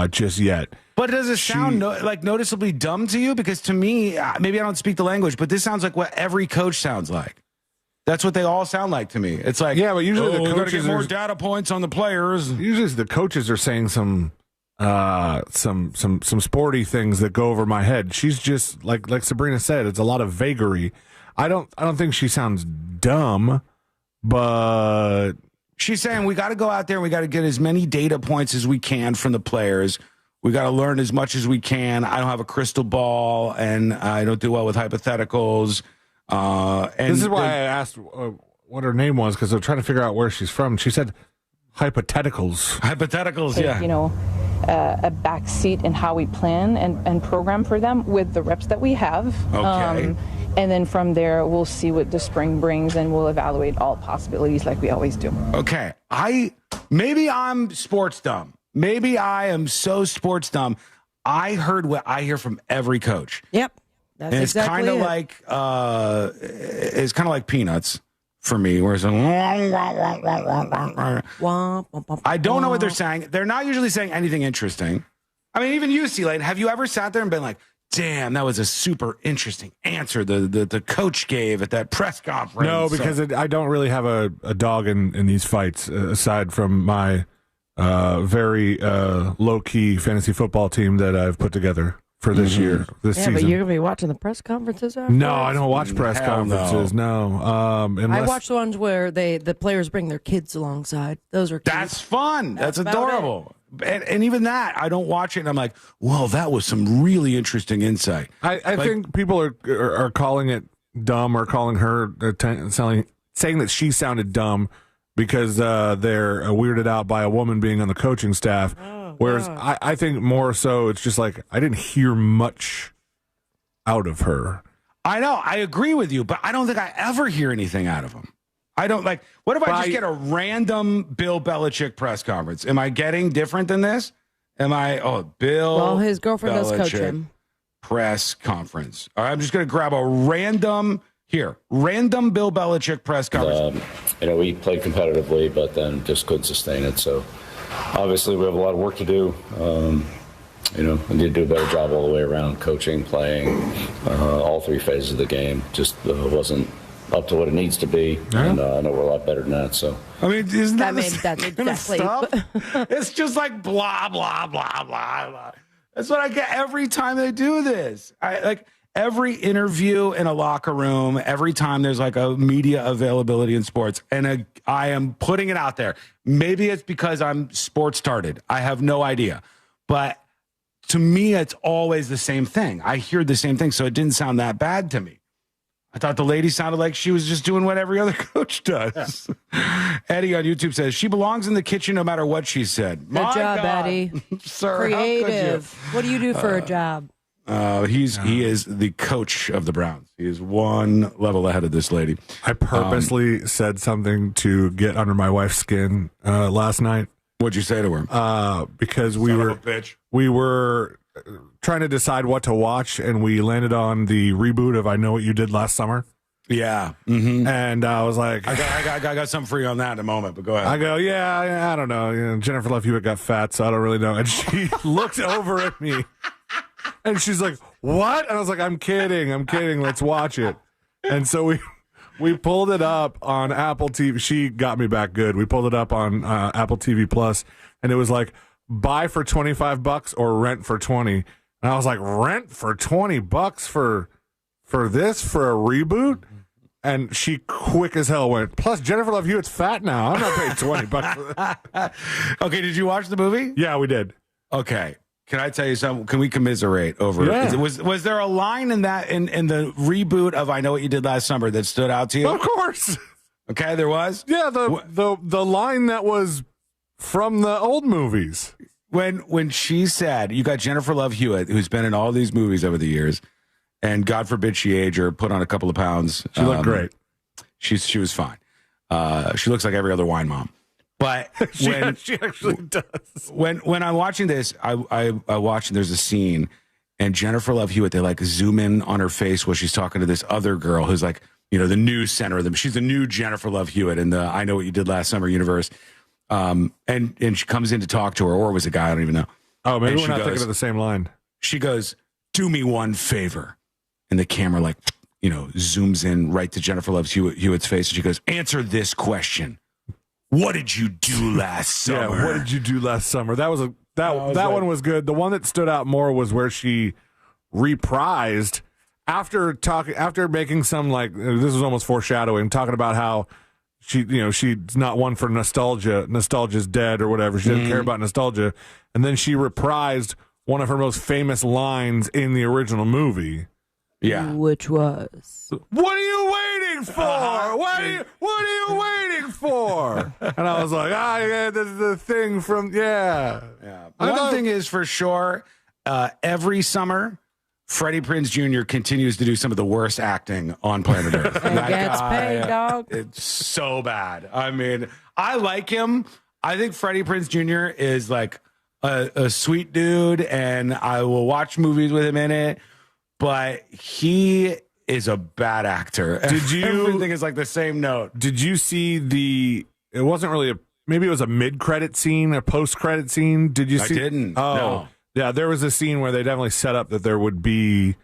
just yet. But does it sound like noticeably dumb to you? Because to me, maybe I don't speak the language, but this sounds like what every coach sounds like. That's what they all sound like to me. It's like, yeah, but usually the we gotta coaches get more data points on the players. Usually the coaches are saying some sporty things that go over my head. She's just like Sabrina said, it's a lot of vagary. I don't think she sounds dumb, but she's saying we got to go out there and we got to get as many data points as we can from the players. We got to learn as much as we can. I don't have a crystal ball, and I don't do well with hypotheticals. And this is why I asked what her name was, because I'm trying to figure out where she's from. She said hypotheticals. Hypotheticals, Take, yeah. A back seat in how we plan and program for them with the reps that we have. Okay. And then from there, we'll see what the spring brings, and we'll evaluate all possibilities like we always do. Okay. Maybe I'm sports dumb. Maybe I am so sports dumb. I heard what I hear from every coach. Yep. That's and it's exactly kind of it. like it's kind of like Peanuts for me, where it's like, I don't know what they're saying. They're not usually saying anything interesting. I mean, even you, C-Lane, have you ever sat there and been like, Damn, that was a super interesting answer the coach gave at that press conference. No, because I don't really have a dog in these fights, aside from my very low-key fantasy football team that I've put together for this year, this season. But you're going to be watching the press conferences after? No, I don't watch press conferences, no. I watch the ones where the players bring their kids alongside. Those are cute. That's fun. That's adorable. And even that, I don't watch it, and I'm like, well, that was some really interesting insight. I think people are calling it dumb, or calling her, saying that she sounded dumb because they're weirded out by a woman being on the coaching staff. Whereas I think more so it's just like, I didn't hear much out of her. I know. I agree with you, but I don't think I ever hear anything out of him. I don't like, what if I just get a random Bill Belichick press conference? Am I getting different than this? Bill Well, his girlfriend does coach Belichick him. Press conference. All right, I'm just going to grab a random Bill Belichick press conference. We played competitively, but then just couldn't sustain it. So obviously we have a lot of work to do. We need to do a better job all the way around, coaching, playing, all three phases of the game. Just wasn't up to what it needs to be, and I know we're a lot better than that. So I mean, isn't that that's exactly stuff? It's just like blah blah blah blah blah. That's what I get every time they do this. Every interview in a locker room, every time there's like a media availability in sports, and I am putting it out there. Maybe it's because I'm sports started. I have no idea, but to me, it's always the same thing. I hear the same thing, so it didn't sound that bad to me. I thought the lady sounded like she was just doing what every other coach does. Eddie on YouTube says, she belongs in the kitchen no matter what she said. Good job, Eddie. Sir, creative. What do you do for a job? He is the coach of the Browns. He is one level ahead of this lady. I purposely said something to get under my wife's skin last night. What'd you say to her? Because we were trying to decide what to watch, and we landed on the reboot of I Know What You Did Last Summer. Yeah. Mm-hmm. And I was like, I got something for you on that in a moment, but go ahead. I go, I don't know. Jennifer Love Hewitt got fat, so I don't really know. And she looked over at me, and she's like, what? And I was like, I'm kidding. Let's watch it. And so we pulled it up on Apple TV. She got me back good. We pulled it up on Apple TV Plus, and it was like, buy for $25 or rent for $20. And I was like, rent for $20 for this, for a reboot? And she quick as hell went, plus Jennifer Love Hewitt's fat now. I'm not paying $20 for that. Okay, did you watch the movie? Yeah, we did. Okay. Can I tell you something? Can we commiserate over Yeah. it? Was there a line in that in the reboot of I Know What You Did Last Summer that stood out to you? Of course. Okay, there was? Yeah, the line that was from the old movies. When she said, you got Jennifer Love Hewitt, who's been in all these movies over the years, and God forbid she age or put on a couple of pounds. She looked great. She was fine. She looks like every other wine mom. But she actually does. When I'm watching this, I watch, and there's a scene, and Jennifer Love Hewitt, they like zoom in on her face while she's talking to this other girl who's like, the new center of them. She's the new Jennifer Love Hewitt in the I Know What You Did Last Summer universe. And she comes in to talk to her, or it was a guy, I don't even know. Oh, maybe we're not thinking of the same line. She goes, do me one favor. And the camera zooms in right to Jennifer Love Hewitt's face, and she goes, answer this question. What did you do last summer? Yeah, what did you do last summer? That one was good. The one that stood out more was where she reprised after making some, like, this was almost foreshadowing, talking about how she's not one for nostalgia. Nostalgia's dead or whatever. She didn't care about nostalgia. And then she reprised one of her most famous lines in the original movie. Yeah. Which was, what are you waiting for? What are you waiting for? And I was like, yeah, this is the thing from, yeah. One thing is for sure, every summer, Freddie Prinze Jr. continues to do some of the worst acting on planet Earth. and gets paid, dog. It's so bad. I mean, I like him. I think Freddie Prinze Jr. is like a sweet dude, and I will watch movies with him in it. But he is a bad actor. Everything is like the same note. Did you see it wasn't really maybe it was a mid-credit scene, a post-credit scene? Did you see? I didn't. Oh, no. Yeah, there was a scene where they definitely set up that there would be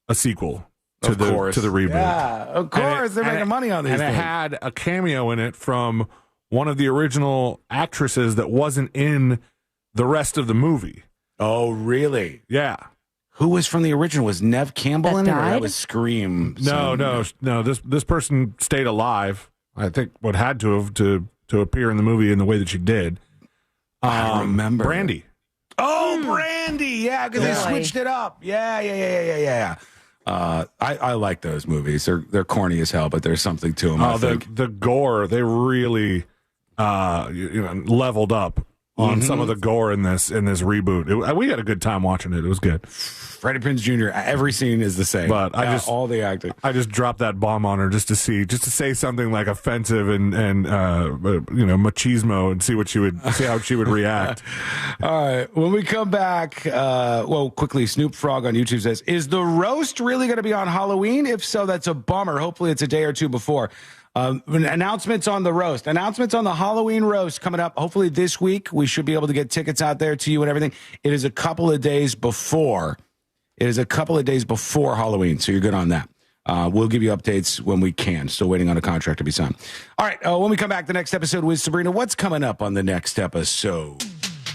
a sequel to the reboot. Yeah, of course. They're making money on these and things. it had a cameo in it from one of the original actresses that wasn't in the rest of the movie. Oh, really? Yeah. Who was from the original? Was Nev Campbell in it? Or that was Scream? No. This person stayed alive. I think what had to have to appear in the movie in the way that she did. I remember Brandy. Oh, Brandy. Yeah, because they switched it up. Yeah. I like those movies. They're corny as hell, but there's something to them. I think. The gore, they really leveled up on some of the gore in this reboot. We had a good time watching it. It was good. Freddie Prinze Jr. Every scene is the same, but all the acting. I just dropped that bomb on her just to say something like offensive and machismo and see how she would react. All right, when we come back, quickly, Snoop Frog on YouTube says, "Is the roast really going to be on Halloween? If so, that's a bummer. Hopefully, it's a day or two before." Announcements on the roast. Announcements on the Halloween roast coming up. Hopefully this week we should be able to get tickets out there to you and everything. It is a couple of days before. Halloween, so you're good on that. We'll give you updates when we can. Still waiting on a contract to be signed. All right, when we come back, the next episode with Sabrina. What's coming up on the next episode?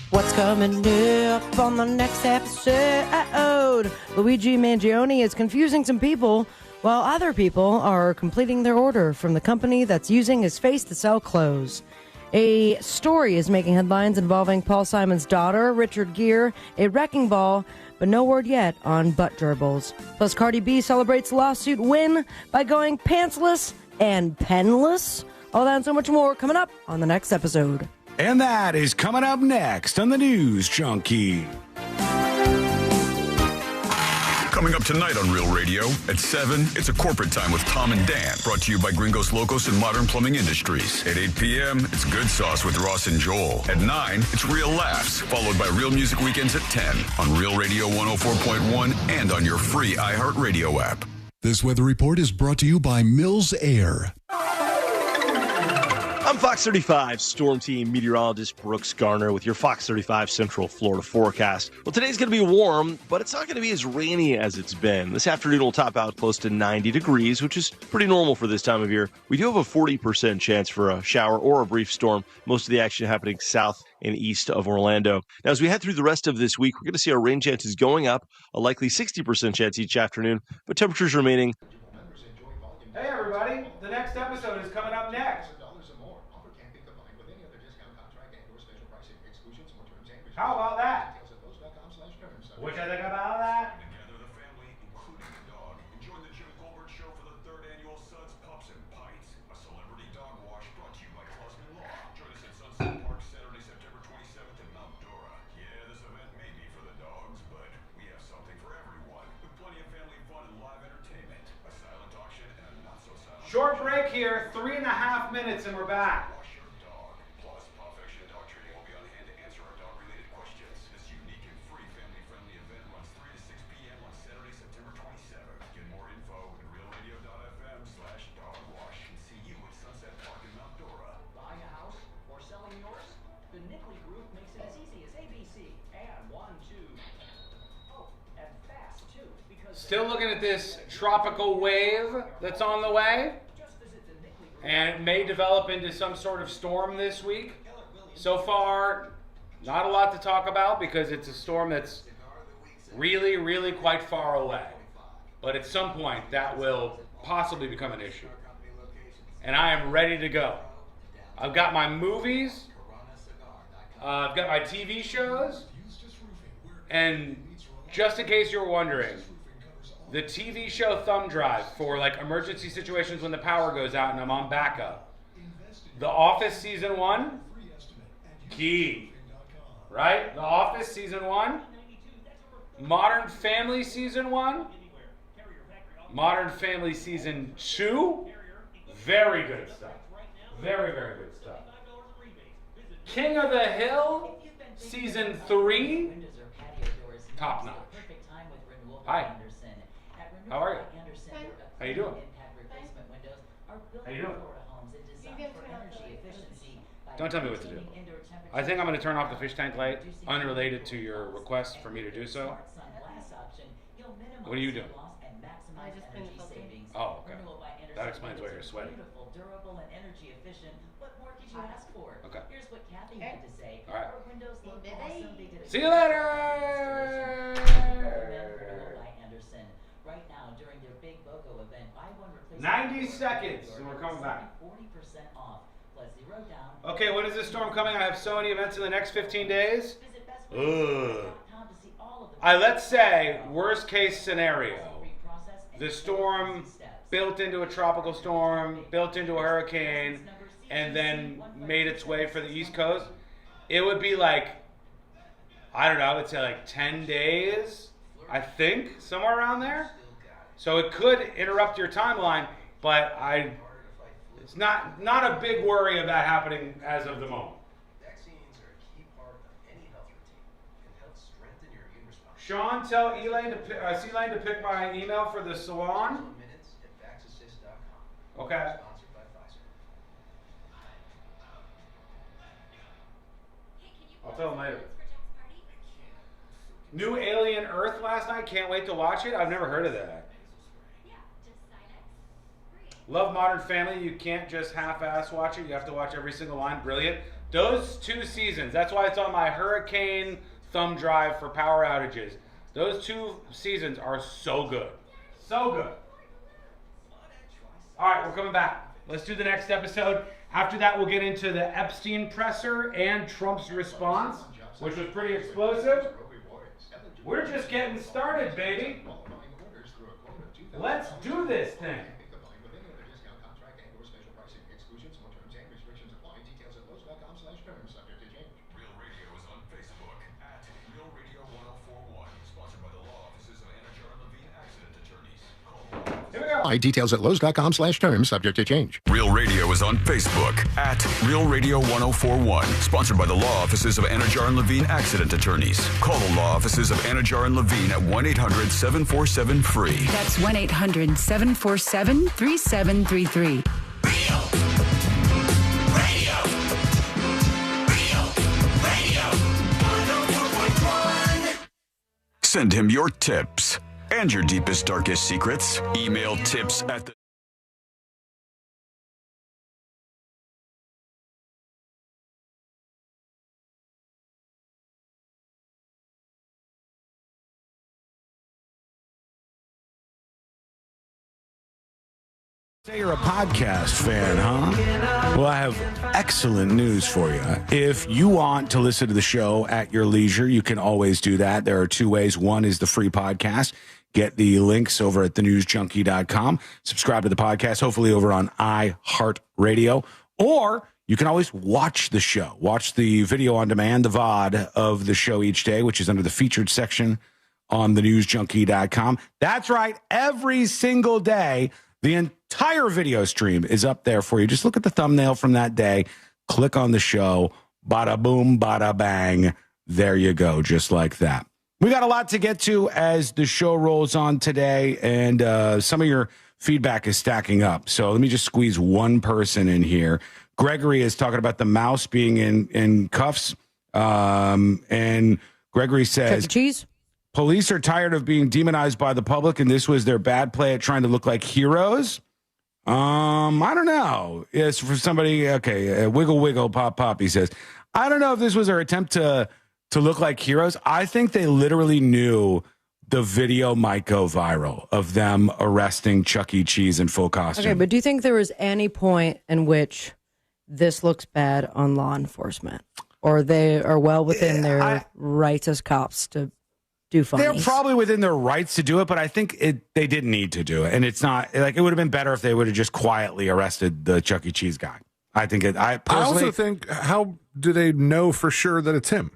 What's coming up on the next episode? Luigi Mangione is confusing some people while other people are completing their order from the company that's using his face to sell clothes. A story is making headlines involving Paul Simon's daughter, Richard Gere, a wrecking ball, but no word yet on butt gerbils. Plus, Cardi B celebrates lawsuit win by going pantsless and penless. All that and so much more coming up on the next episode. And that is coming up next on the News Junkie. Coming up tonight on Real Radio at 7, it's a corporate time with Tom and Dan, brought to you by Gringos Locos and Modern Plumbing Industries. At 8 p.m., it's Good Sauce with Ross and Joel. At 9, it's Real Laughs, followed by Real Music Weekends at 10 on Real Radio 104.1 and on your free iHeartRadio app. This weather report is brought to you by Mills Air. I'm Fox 35 Storm Team meteorologist Brooks Garner with your Fox 35 Central Florida forecast. Well, today's going to be warm, but it's not going to be as rainy as it's been. This afternoon will top out close to 90 degrees, which is pretty normal for this time of year. We do have a 40% chance for a shower or a brief storm, most of the action happening south and east of Orlando. Now, as we head through the rest of this week, we're going to see our rain chances going up, a likely 60% chance each afternoon, but temperatures remaining. Hey, everybody. The next episode is coming up next. How about that? Which I think about that? Short break here, 3.5 minutes, and we're back. Still looking at this tropical wave that's on the way, and it may develop into some sort of storm this week. So far, not a lot to talk about because it's a storm that's really, really quite far away. But at some point, that will possibly become an issue. And I am ready to go. I've got my movies, I've got my TV shows, and just in case you're wondering, the TV show thumb drive for like emergency situations when the power goes out and I'm on backup. The Office Season 1, key, right? The Office Season 1, Modern Family Season 1, Modern Family Season 2, very good stuff. Very, very good stuff. King of the Hill Season 3, top notch. Hi. How are you? How you doing? How you doing? Don't tell me what to do. I think I'm going to turn off the fish tank light, unrelated to your request for me to do so. What are you doing? I just cleaned the filter. Oh, okay. That explains why you're sweating. Durable and energy efficient. What more could you ask for? Okay. Here's what Kathy had to say. All right. Our windows look awesome. They did a See you later. Anderson. Right now, during their big BOGO event, buy one replace 90 seconds, and we're coming back. 40% off, plus 0 down. Okay, when is this storm coming? I have so many events in the next 15 days. Ugh. Let's say, worst case scenario, the storm built into a tropical storm, built into a hurricane, and then made its way for the East Coast. It would be like, I don't know, I would say like 10 days, I think, somewhere around there. So it could interrupt your timeline, but it's not a big worry of that happening as of the moment. Sean, tell Elaine to pick my email for the salon. Okay. I'll tell him later. New Alien Earth last night. Can't wait to watch it. I've never heard of that. Love Modern Family. You can't just half-ass watch it. You have to watch every single line. Brilliant. Those 2 seasons. That's why it's on my Hurricane thumb drive for power outages. Those 2 seasons are so good. So good. All right, we're coming back. Let's do the next episode. After that, we'll get into the Epstein presser and Trump's response, which was pretty explosive. We're just getting started, baby. Let's do this thing. Details at Lowe's.com/terms, subject to change. Real Radio is on Facebook at Real Radio 1041. Sponsored by the law offices of Anajar and Levine Accident Attorneys. Call the law offices of Anajar and Levine at 1-800-747-FREE. That's 1-800-747-3733. Send him your tips and your deepest, darkest secrets. Email tips at the... Say you're a podcast fan, huh? Well, I have excellent news for you. If you want to listen to the show at your leisure, you can always do that. There are 2 ways. One is the free podcast. Get the links over at thenewsjunkie.com. Subscribe to the podcast, hopefully over on iHeartRadio. Or you can always watch the show. Watch the video on demand, the VOD of the show each day, which is under the featured section on thenewsjunkie.com. That's right. Every single day, the entire video stream is up there for you. Just look at the thumbnail from that day. Click on the show. Bada boom, bada bang. There you go, just like that. We got a lot to get to as the show rolls on today, and some of your feedback is stacking up. So let me just squeeze one person in here. Gregory is talking about the mouse being in cuffs. And Gregory says... cheese? Police are tired of being demonized by the public, and this was their bad play at trying to look like heroes. I don't know. Yes, for somebody, okay, wiggle, wiggle, pop, pop, he says. I don't know if this was their attempt to look like heroes. I think they literally knew the video might go viral of them arresting Chuck E. Cheese in full costume. Okay, but do you think there was any point in which this looks bad on law enforcement? Or they are well within their rights as cops to do funny? They're probably within their rights to do it, but I think they didn't need to do it. And it's not, like, it would have been better if they would have just quietly arrested the Chuck E. Cheese guy. I think I also think, how do they know for sure that it's him?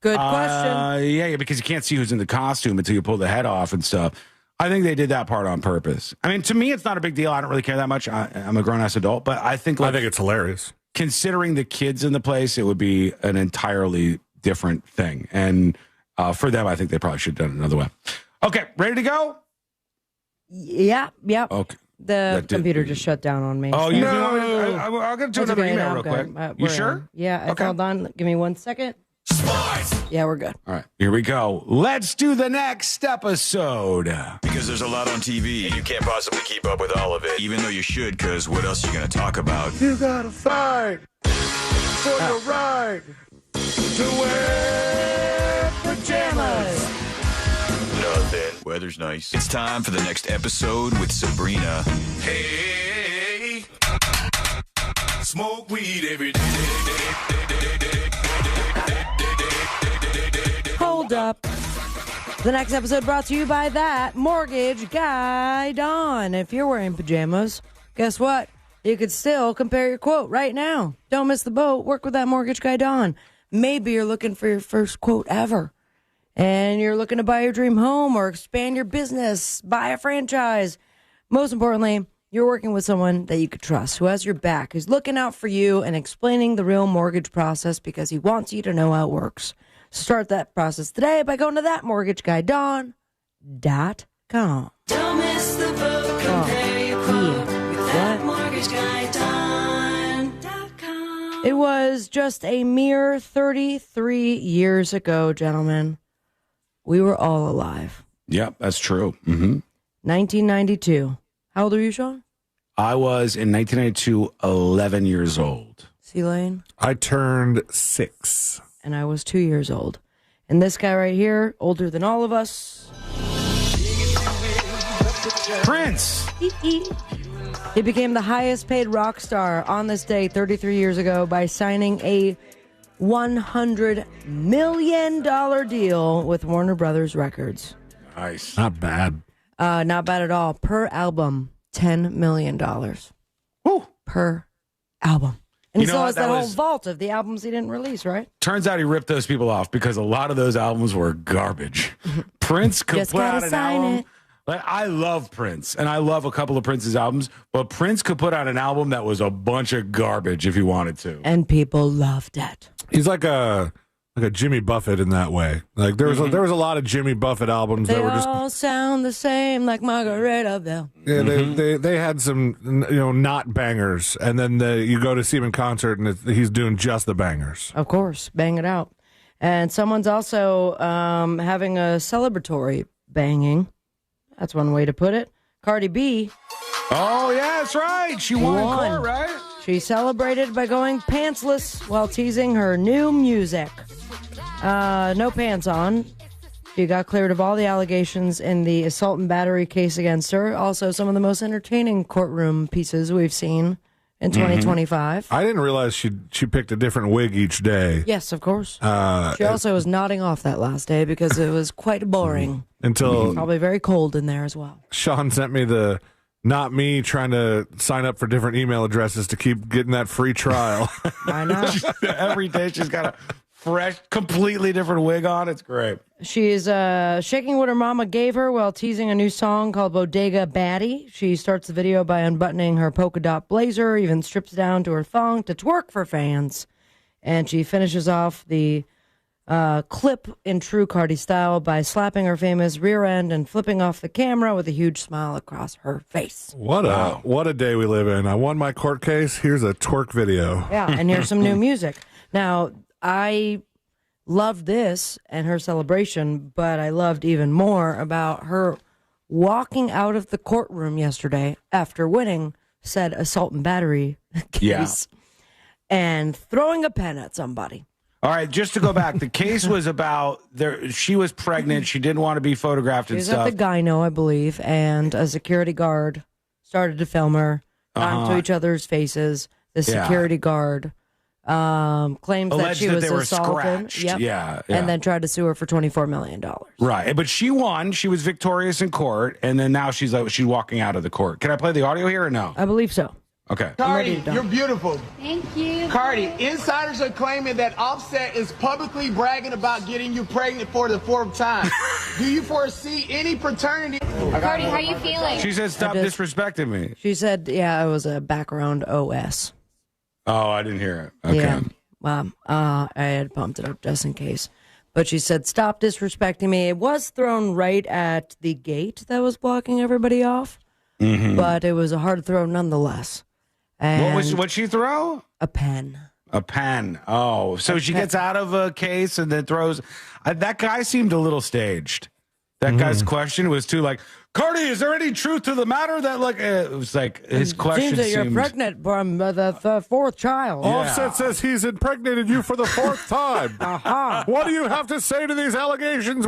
Good question. Yeah, because you can't see who's in the costume until you pull the head off and stuff. I think they did that part on purpose. I mean, to me, it's not a big deal. I don't really care that much. I'm a grown-ass adult, but I think it's hilarious. Considering the kids in the place, it would be an entirely different thing. And for them, I think they probably should have done it another way. Okay, ready to go? Yeah. Okay. The computer just shut down on me. Oh, so- you know, I'll get to That's another okay, email no, real I'm quick. good. You We're sure? in. Yeah, Okay. hold on. Give me 1 second. Yeah, we're good. All right, here we go. Let's do the next episode. Because there's a lot on TV, and you can't possibly keep up with all of it, even though you should, because what else are you going to talk about? You gotta fight for your right to wear pajamas. Nothing. Weather's nice. It's time for the next episode with Sabrina. Hey, smoke weed every day. Hold up. The next episode brought to you by that mortgage guy, Don. If you're wearing pajamas, guess what? You could still compare your quote right now. Don't miss the boat. Work with that mortgage guy, Don. Maybe you're looking for your first quote ever, and you're looking to buy your dream home or expand your business, buy a franchise. Most importantly, you're working with someone that you could trust, who has your back, who's looking out for you and explaining the real mortgage process because he wants you to know how it works. Start that process today by going to thatmortgaguyDon.com. Don't miss the boat. Compare your quote with thatmortgaguyDon.com. It was just a mere 33 years ago, gentlemen. We were all alive. Yep, that's true. Mm-hmm. 1992. How old are you, Sean? I was, in 1992, 11 years old. C-Lane? I turned 6. And I was 2 years old. And this guy right here, older than all of us. Prince! He became the highest paid rock star on this day 33 years ago by signing a $100 million deal with Warner Brothers Records. Nice. Not bad. Not bad at all. Per album, $10 million. Woo. Per album. And he You know still what? has That that whole was- vault of the albums he didn't release, right? Turns out he ripped those people off because a lot of those albums were garbage. Prince could Just put gotta out an sign album. it. Like, I love Prince, and I love a couple of Prince's albums, but Prince could put out an album that was a bunch of garbage if he wanted to. And people loved it. He's like a Jimmy Buffett in that way. Like there was a lot of Jimmy Buffett albums They that were just all sound the same like Margaritaville. yeah, they had some not bangers, and then you go to see him in concert and he's doing just the bangers. Of course, bang it out. And someone's also having a celebratory banging. That's one way to put it. Cardi B. Oh, yeah, that's right. She won in court, right? She celebrated by going pantsless while teasing her new music. No pants on. She got cleared of all the allegations in the assault and battery case against her. Also, some of the most entertaining courtroom pieces we've seen in 2025. I didn't realize she picked a different wig each day. Yes, of course. She also was nodding off that last day because it was quite boring. Until Probably very cold in there as well. Sean sent me the not me trying to sign up for different email addresses to keep getting that free trial. Why not? Every day she's got a fresh, completely different wig on. It's great. She's shaking what her mama gave her while teasing a new song called Bodega Baddie. She starts the video by unbuttoning her polka dot blazer, even strips down to her thong to twerk for fans. And she finishes off the clip in true Cardi style by slapping her famous rear end and flipping off the camera with a huge smile across her face. What a day we live in. I won my court case. Here's a twerk video. Yeah, and here's some new music. Now, I loved this and her celebration, but I loved even more about her walking out of the courtroom yesterday after winning said assault and battery case and throwing a pen at somebody. All right, just to go back, the case was about she was pregnant. She didn't want to be photographed She and was stuff. at the gyno, I believe, and a security guard started to film her, got into each other's faces. The security guard claims that Alleged she that was they were assaulted. scratched. Yeah. And then tried to sue her for $24 million. Right, but she won. She was victorious in court, and then now she's walking out of the court. Can I play the audio here or no? I believe so. Okay. Cardi, you're beautiful. Thank you. Cardi, insiders are claiming that Offset is publicly bragging about getting you pregnant for the 4th time. Do you foresee any paternity? Cardi, how are you feeling? She said, "Stop disrespecting me." She said, "Yeah, it was a background OS." Oh, I didn't hear it. Okay. Yeah. Well, I had pumped it up just in case. But she said, "Stop disrespecting me." It was thrown right at the gate that was blocking everybody off. but it was a hard throw nonetheless. And What'd she throw? a pen. A pen. Oh, so she gets out of a case and then throws. That guy seemed a little staged. That guy's question was too like, Cardi, is there any truth to the matter? That like it was like his question Seems that you're seemed. pregnant from the fourth child. Offset says he's impregnated you for the 4th time. What do you have to say to these allegations?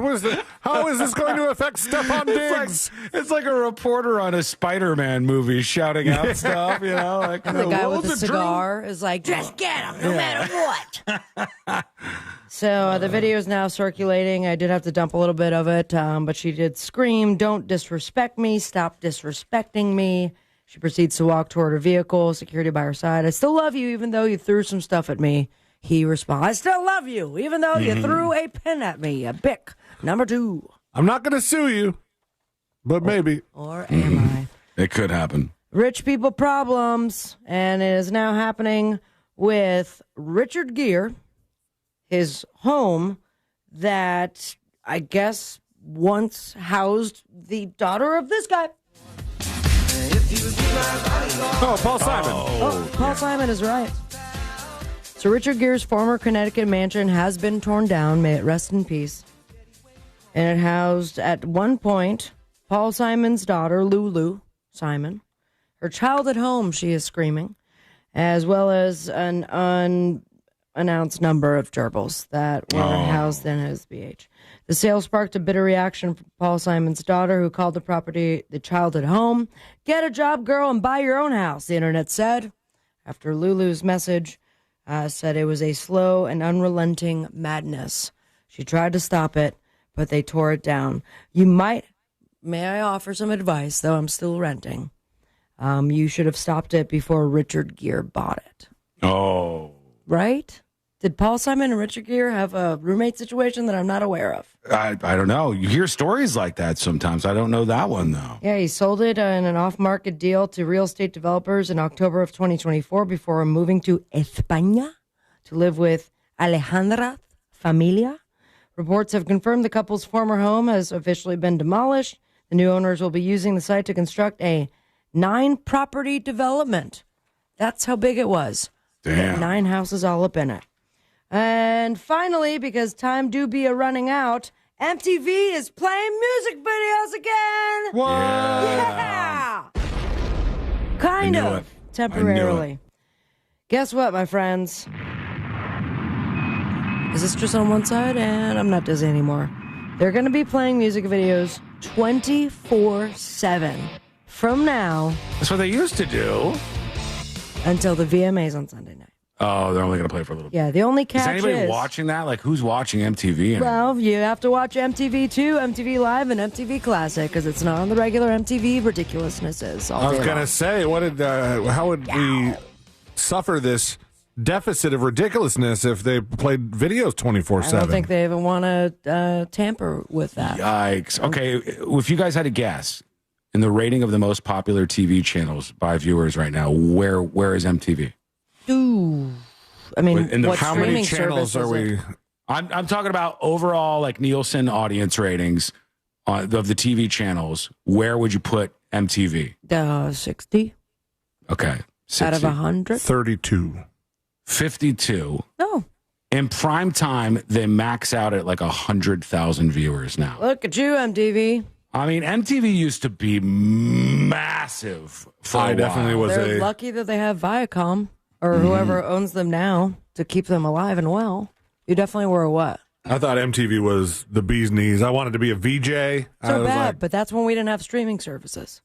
How is this going to affect Stephon Diggs? It's like a reporter on a Spider-Man movie shouting out stuff, you know? Like, And the guy "What with the was it, cigar is like, just get him, no matter what. So the video is now circulating. I did have to dump a little bit of it, but she did scream, "Don't disrespect me. Stop disrespecting me." She proceeds to walk toward her vehicle, security by her side. "I still love you, even though you threw some stuff at me." He responds, "I still love you, even though you threw a pen at me, a Bic, number 2. I'm not going to sue you, but maybe. Or am I? It could happen. Rich people problems, and it is now happening with Richard Gere, his home that I guess once housed the daughter of this guy. Oh, Paul Simon. Paul Simon is right. So Richard Gere's former Connecticut mansion has been torn down. May it rest in peace. And it housed at one point Paul Simon's daughter, Lulu Simon. Her childhood home, she is screaming, as well as an unannounced number of gerbils that were housed in his BH. The sale sparked a bitter reaction from Paul Simon's daughter, who called the property the childhood home. "Get a job, girl, and buy your own house," the internet said. After Lulu's message said it was a slow and unrelenting madness. She tried to stop it, but they tore it down. May I offer some advice, though I'm still renting? You should have stopped it before Richard Gere bought it. Oh. Right? Did Paul Simon and Richard Gere have a roommate situation that I'm not aware of? I don't know. You hear stories like that sometimes. I don't know that one, though. Yeah, he sold it in an off-market deal to real estate developers in October of 2024 before moving to España to live with Alejandra's familia. Reports have confirmed the couple's former home has officially been demolished. The new owners will be using the site to construct a 9-property development. That's how big it was. Damn. 9 houses all up in it. And finally, because time do be running out, MTV is playing music videos again. What? Yeah. Kind I knew of. it. Temporarily. Guess what, my friends? Is this just on one side? And I'm not dizzy anymore. They're going to be playing music videos 24/7 from now. That's what they used to do. Until the VMAs on Sunday night. Oh, they're only going to play for a little bit. Yeah, the only catch is anybody watching that? Like, who's watching MTV? Well, you have to watch MTV2, MTV Live, and MTV Classic, because it's not on the regular MTV ridiculousnesses. I was going to say, how would we suffer this deficit of ridiculousness if they played videos 24/7? I don't think they even want to tamper with that. Yikes. Okay, if you guys had a guess, in the rating of the most popular TV channels by viewers right now, where is MTV? Ooh. I mean, how many channels are we? I'm talking about overall, like Nielsen audience ratings of the TV channels. Where would you put MTV? 60. Okay. 60. Out of 100? 32. 52. No. In prime time, they max out at like 100,000 viewers now. Look at you, MTV. I mean, MTV used to be massive for a while. They're lucky that they have Viacom or whoever owns them now to keep them alive and well. You definitely were a what? I thought MTV was the bee's knees. I wanted to be a VJ. So bad, but that's when we didn't have streaming services.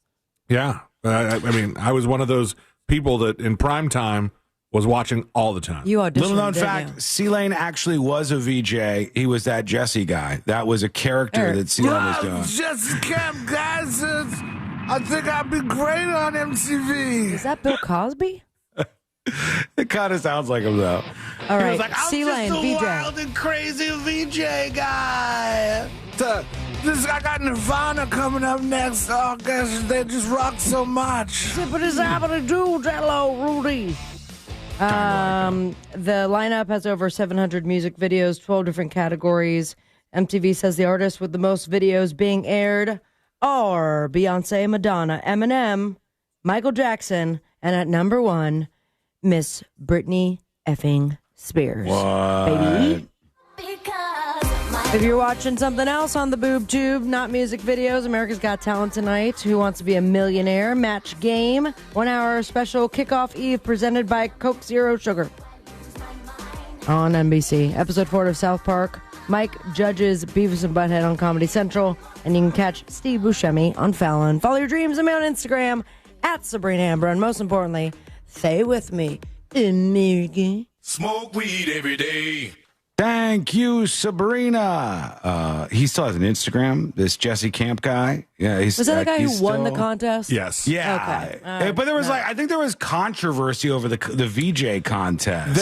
Yeah. I mean, I was one of those people that in prime time was watching all the time. You auditioned. Little known fact, C-Lane actually was a VJ. He was that Jesse guy. That was a character that C-Lane was doing. Jesse Camp, guys. I think I'd be great on MTV. Is that Bill Cosby? It kind of sounds like him, though. All right, He was like, I'm C-Lane, just a VJ. wild and crazy VJ guy. I got Nirvana coming up next. Oh, gosh, they just rock so much. Zippity-zappity-doo, Jello, Rudy. The lineup has over 700 music videos, 12 different categories. MTV says the artist with the most videos being aired are Beyonce, Madonna, Eminem, Michael Jackson, and at number 1, Miss Britney effing Spears. What? Baby. If you're watching something else on the boob tube, not music videos, America's Got Talent tonight. Who Wants to Be a Millionaire? Match game. 1 hour special kickoff eve presented by Coke Zero Sugar. On NBC. Episode 4 of South Park. Mike judges Beavis and Butthead on Comedy Central. And you can catch Steve Buscemi on Fallon. Follow your dreams and me on Instagram at Sabrina Amber. And most importantly, stay with me. America. Smoke weed every day. Thank you, Sabrina. He still has an Instagram, this Jesse Camp guy. Yeah, Was that the guy who won the contest? Yes. Yeah. Okay. But there was I think there was controversy over the VJ contest.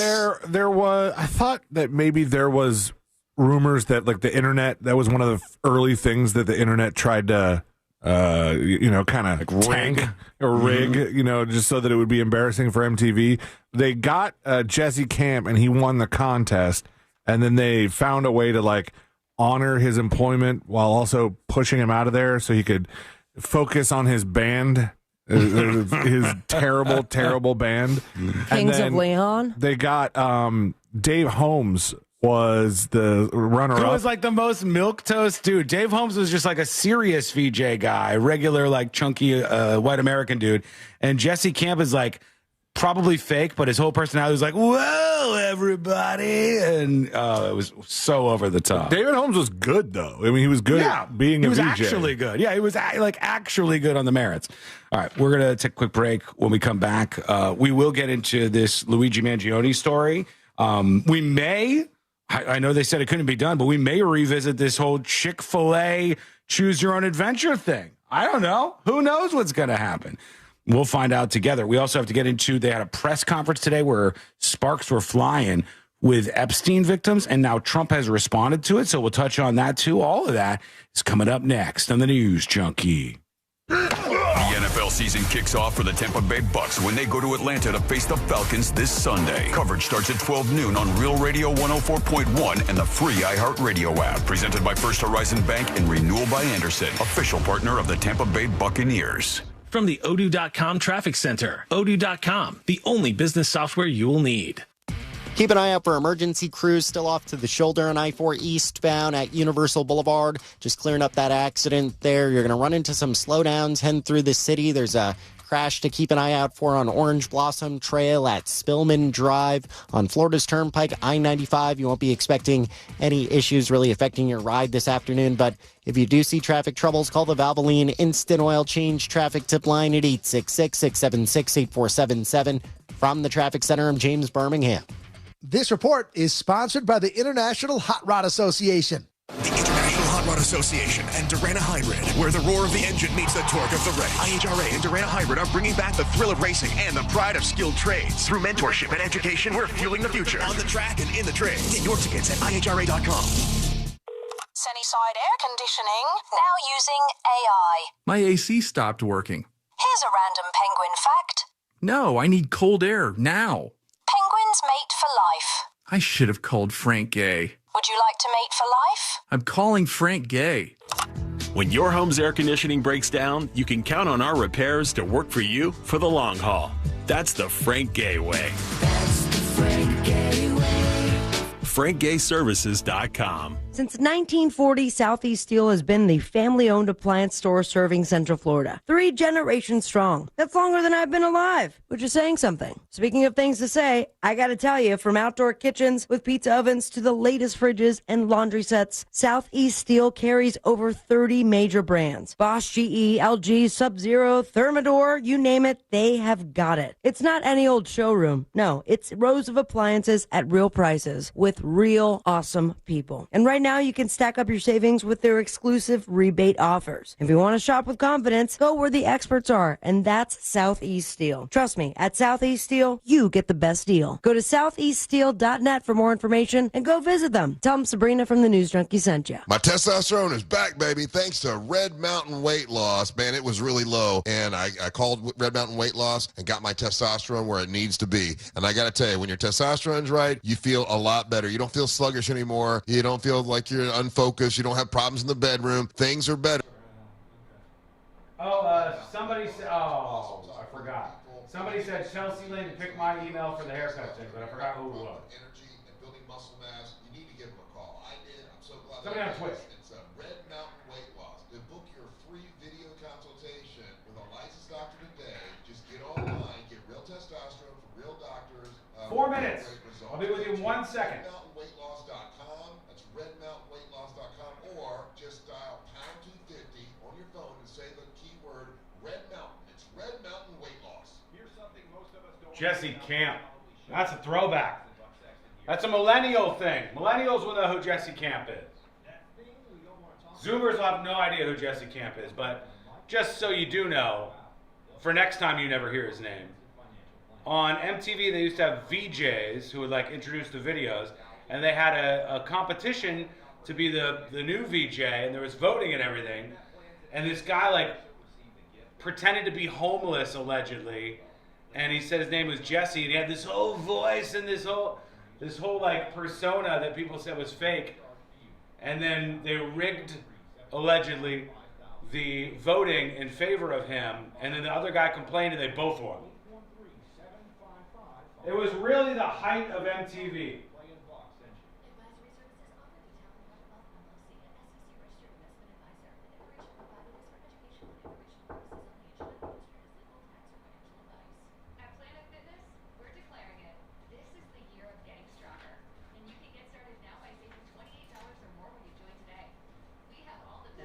There was. I thought that maybe there was rumors that like the internet. That was one of the early things that the internet tried to, kind of like rig, just so that it would be embarrassing for MTV. They got Jesse Camp, and he won the contest. And then they found a way to like honor his employment while also pushing him out of there so he could focus on his band, his terrible, terrible band. Kings of Leon. They got Dave Holmes was the runner-up. It was like the most milquetoast dude. Dave Holmes was just like a serious VJ guy, regular like chunky white American dude. And Jesse Camp is like probably fake, but his whole personality was like, whoa, everybody. And it was so over the top. David Holmes was good, though. I mean, he was good at being a VJ. He was actually good. Yeah, he was actually good on the merits. All right, we're going to take a quick break. When we come back, we will get into this Luigi Mangione story. We may, I know they said it couldn't be done, but we may revisit this whole Chick-fil-A choose your own adventure thing. I don't know. Who knows what's going to happen? We'll find out together. We also have to get into, they had a press conference today where sparks were flying with Epstein victims, and now Trump has responded to it, so we'll touch on that too. All of that is coming up next on the News Junkie. The NFL season kicks off for the Tampa Bay Bucks when they go to Atlanta to face the Falcons this Sunday. Coverage starts at 12 noon on Real Radio 104.1 and the free iHeartRadio app. Presented by First Horizon Bank and Renewal by Anderson, official partner of the Tampa Bay Buccaneers. From the Odoo.com Traffic Center. Odoo.com, the only business software you will need. Keep an eye out for emergency crews still off to the shoulder on I-4 eastbound at Universal Boulevard. Just clearing up that accident there. You're going to run into some slowdowns heading through the city. There's a crash to keep an eye out for on Orange Blossom Trail at Spillman Drive on Florida's Turnpike, I-95. You won't be expecting any issues really affecting your ride this afternoon, but if you do see traffic troubles, call the Valvoline Instant Oil Change traffic tip line at 866-676-8477. From the Traffic Center, I'm James Birmingham. This report is sponsored by the International Hot Rod Association. The International Hot Rod Association and Durana Hybrid, where the roar of the engine meets the torque of the race. IHRA and Durana Hybrid are bringing back the thrill of racing and the pride of skilled trades. Through mentorship and education, we're fueling the future. On the track and in the trades. Get your tickets at IHRA.com. Sunnyside Air Conditioning, now using AI. My AC stopped working. Here's a random penguin fact. No, I need cold air now. Penguins mate for life. I should have called Frank Gay. Would you like to mate for life? I'm calling Frank Gay. When your home's air conditioning breaks down, you can count on our repairs to work for you for the long haul. That's the Frank Gay way. That's the Frank Gay way. FrankGayServices.com. Since 1940, Southeast Steel has been the family-owned appliance store serving Central Florida. 3 generations strong. That's longer than I've been alive, which is saying something. Speaking of things to say, I gotta tell you, from outdoor kitchens with pizza ovens to the latest fridges and laundry sets, Southeast Steel carries over 30 major brands. Bosch, GE, LG, Sub-Zero, Thermador, you name it, they have got it. It's not any old showroom. No, it's rows of appliances at real prices with real awesome people. And right now, you can stack up your savings with their exclusive rebate offers. If you want to shop with confidence, go where the experts are, and that's Southeast Steel. Trust me, at Southeast Steel, you get the best deal. Go to southeaststeel.net for more information and go visit them. Tell them Sabrina from the News Junkie sent you. My testosterone is back, baby, thanks to Red Mountain Weight Loss. Man, it was really low, and I called Red Mountain Weight Loss and got my testosterone where it needs to be. And I got to tell you, when your testosterone's right, you feel a lot better. You don't feel sluggish anymore. You don't feel like you're unfocused. You don't have problems in the bedroom. Things are better. Somebody said, I forgot. Somebody said, tell C-Lane to pick my email for the haircut thing, but I forgot who it was. Energy and building muscle mass, you need to give them a call. I did. I'm so glad. Somebody on Twitch. It's a Red Mountain Weight Loss. To book your free video consultation with a licensed doctor today, just get online, get real testosterone from real doctors. 4 minutes. I'll be with you in 1 second. RedMountainWeightLoss.com. That's RedMountainWeightLoss.com, or just dial #250 on your phone and say the keyword Red Mountain. It's Red Mountain Weight Loss. Here's something most of us don't. Jesse Camp. That's a throwback. That's a millennial thing. Millennials will know who Jesse Camp is. Zoomers will have no idea who Jesse Camp is, but just so you do know, for next time you never hear his name, on MTV they used to have VJs who would like introduce the videos, and they had a competition to be the new VJ, and there was voting and everything, and this guy like pretended to be homeless allegedly, and he said his name was Jesse, and he had this whole voice and this whole like persona that people said was fake, and then they rigged allegedly the voting in favor of him, and then the other guy complained and they both won. It was really the height of MTV.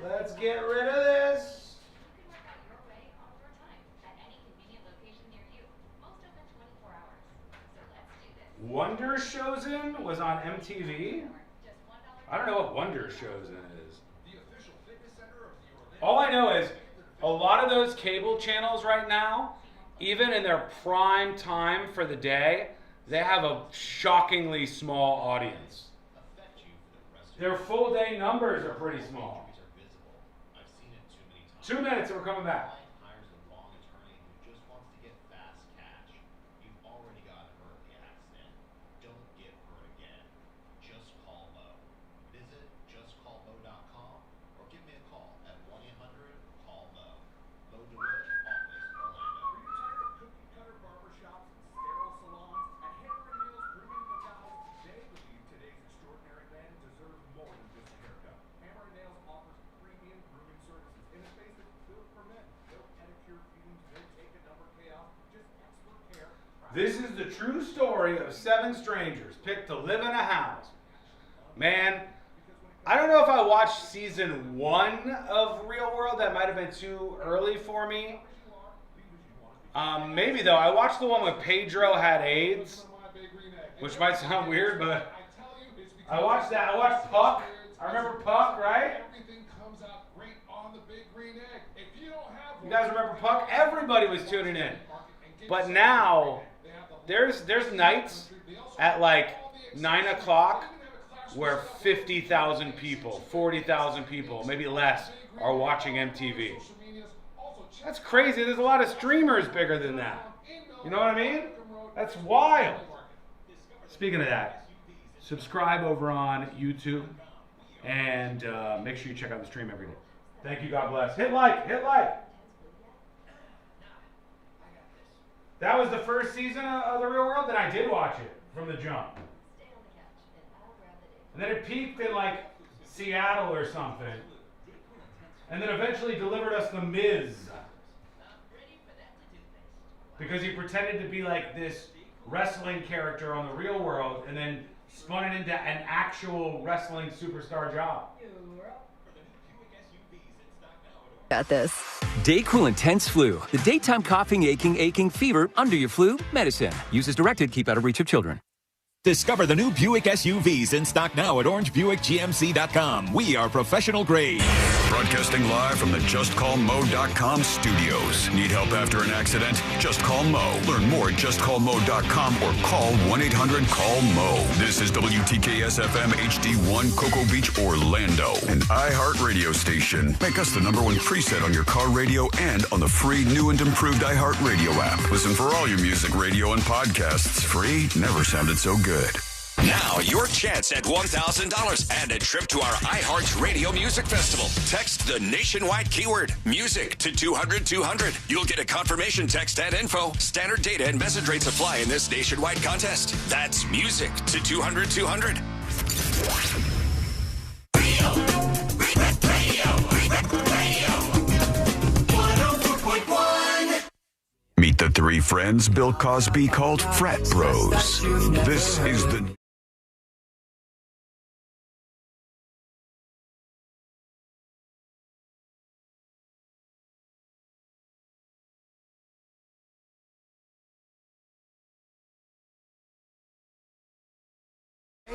Let's get rid of this. Wonder Chosen was on MTV? I don't know what Wonder Chosen is. All I know is a lot of those cable channels right now, even in their prime time for the day, they have a shockingly small audience. Their full day numbers are pretty small. 2 minutes and we're coming back. This is the true story of 7 strangers picked to live in a house. Man, I don't know if I watched season 1 of Real World. That might have been too early for me. Maybe though. I watched the one where Pedro had AIDS, which might sound weird, but I watched that. I watched Puck. I remember Puck, right? You guys remember Puck? Everybody was tuning in. But now, there's nights at like 9 o'clock where 50,000 people, 40,000 people, maybe less, are watching MTV. That's crazy. There's a lot of streamers bigger than that. You know what I mean? That's wild. Speaking of that, subscribe over on YouTube and make sure you check out the stream every day. Thank you. God bless. Hit like. Hit like. That was the first season of The Real World, and I did watch it from the jump. And then it peaked in like Seattle or something. And then eventually delivered us The Miz. Because he pretended to be like this wrestling character on The Real World and then spun it into an actual wrestling superstar job. Got this. Dayquil Intense Flu. The daytime coughing, aching, fever, under your flu medicine. Use as directed. Keep out of reach of children. Discover the new Buick SUVs in stock now at orangebuickgmc.com. We are professional grade. Broadcasting live from the JustCallMo.com studios. Need help after an accident? Just call Mo. Learn more at JustCallMo.com or call 1-800-CALL-MO. This is WTKS-FM HD1 Cocoa Beach, Orlando, an iHeart radio station. Make us the #1 preset on your car radio and on the free new and improved iHeart radio app. Listen for all your music, radio, and podcasts. Free never sounded so good. Now, your chance at $1,000 and a trip to our iHeartRadio Music Festival. Text the nationwide keyword music to 200-200. You'll get a confirmation text and info. Standard data and message rates apply in this nationwide contest. That's music to 200-200. Meet the three friends Bill Cosby called frat bros. This is the...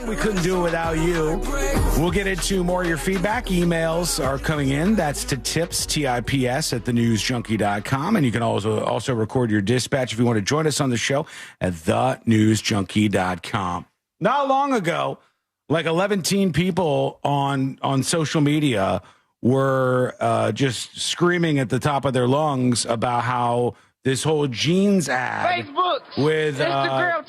We couldn't do it without you. We'll get into more of your feedback. Emails are coming in. That's to tips, TIPS, at thenewsjunkie.com. And you can also record your dispatch if you want to join us on the show at thenewsjunkie.com. Not long ago, like 11 people on social media were just screaming at the top of their lungs about how this whole jeans ad with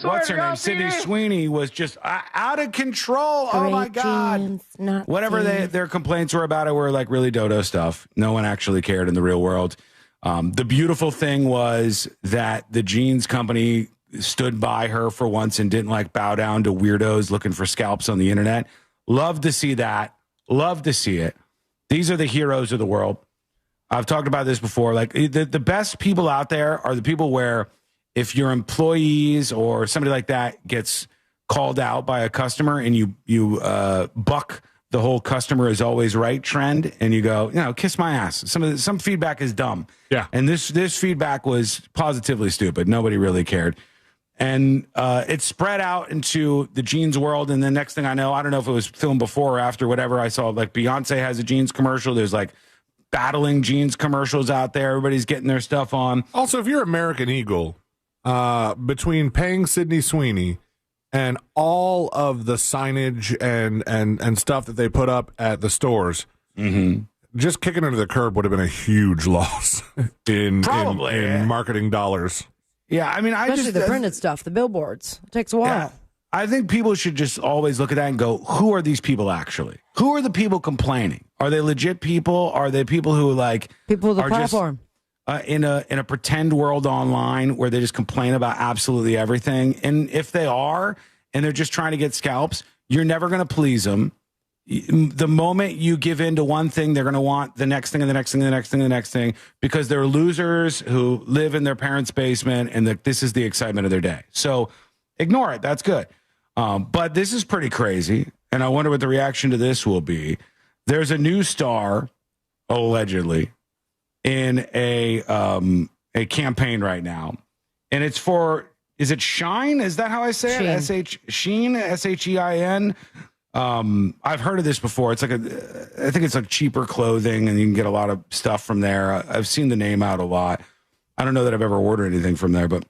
what's her name, Sydney Sweeney, was just out of control. Oh my God! Whatever their complaints were about it were like really dodo stuff. No one actually cared in the real world. The beautiful thing was that the jeans company stood by her for once and didn't like bow down to weirdos looking for scalps on the internet. Love to see that. Love to see it. These are the heroes of the world. I've talked about this before. Like the best people out there are the people where if your employees or somebody like that gets called out by a customer and you buck the whole customer is always right trend and you go, kiss my ass. Some feedback is dumb. Yeah. And this feedback was positively stupid. Nobody really cared. And it spread out into the jeans world. And the next thing I know, I don't know if it was filmed before or after, whatever, I saw like Beyonce has a jeans commercial. There's like battling jeans commercials out there. Everybody's getting their stuff on. Also, if you're American Eagle, between paying Sydney Sweeney and all of the signage and stuff that they put up at the stores, just kicking her to the curb would have been a huge loss in marketing dollars. Yeah, I mean, especially the printed stuff, the billboards. It takes a while. Yeah, I think people should just always look at that and go, who are these people actually? Who are the people complaining? Are they legit people? Are they people who people with a platform? In a pretend world online where they just complain about absolutely everything? And if they are, and they're just trying to get scalps, you're never going to please them. The moment you give in to one thing, they're going to want the next thing and the next thing and the next thing and the next thing, because they're losers who live in their parents' basement and this is the excitement of their day. So ignore it. That's good. But this is pretty crazy. And I wonder what the reaction to this will be. There's a new star, allegedly, in a campaign right now. And it's for, is it Shine? Is that how I say it? Sheen, Shein. I've heard of this before. It's like I think it's like cheaper clothing and you can get a lot of stuff from there. I've seen the name out a lot. I don't know that I've ever ordered anything from there, but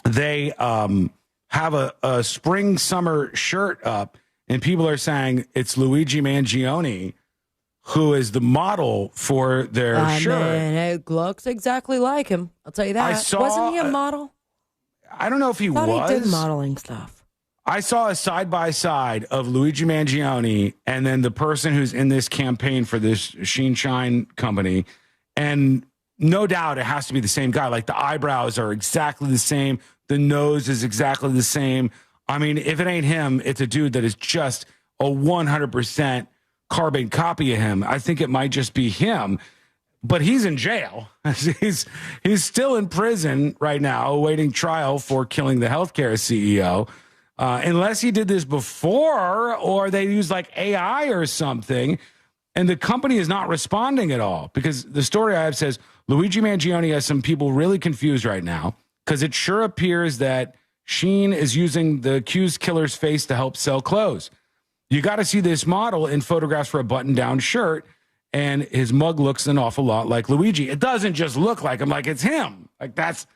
they have a spring summer shirt up and people are saying it's Luigi Mangione who is the model for their shirt. Man, it looks exactly like him. I'll tell you that. Wasn't he a model? I don't know if he was. He did modeling stuff. I saw a side-by-side of Luigi Mangione and then the person who's in this campaign for this Shine company. And no doubt it has to be the same guy. Like the eyebrows are exactly the same. The nose is exactly the same. I mean, if it ain't him, it's a dude that is just a 100% carbon copy of him. I think it might just be him. But he's in jail. He's still in prison right now awaiting trial for killing the healthcare CEO. Unless he did this before or they use like AI or something. And the company is not responding at all because the story I have says Luigi Mangione has some people really confused right now because it sure appears that Sheen is using the accused killer's face to help sell clothes. You got to see this model in photographs for a button-down shirt, and his mug looks an awful lot like Luigi. It doesn't just look like him, like it's him. Like that's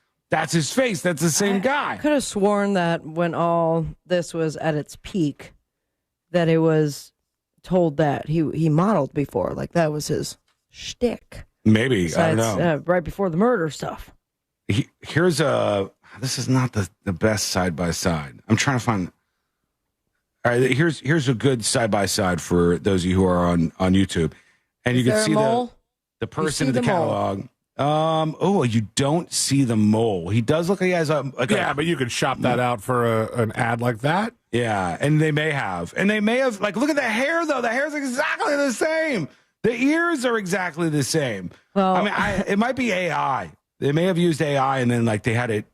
his face. That's the same guy. I could have sworn that when all this was at its peak, that it was told that he modeled before. Like that was his shtick. Maybe. Besides, I don't know. Right before the murder stuff. This is not the best side-by-side. I'm trying to find. All right, here's a good side by side for those of you who are on YouTube, and you can see the person in the catalog. You don't see the mole. He does look like he has but you could shop that out for an ad like that. Yeah, and they may have like, look at the hair though. The hair's exactly the same. The ears are exactly the same. Well, I mean, it might be AI. They may have used AI, and then like they had it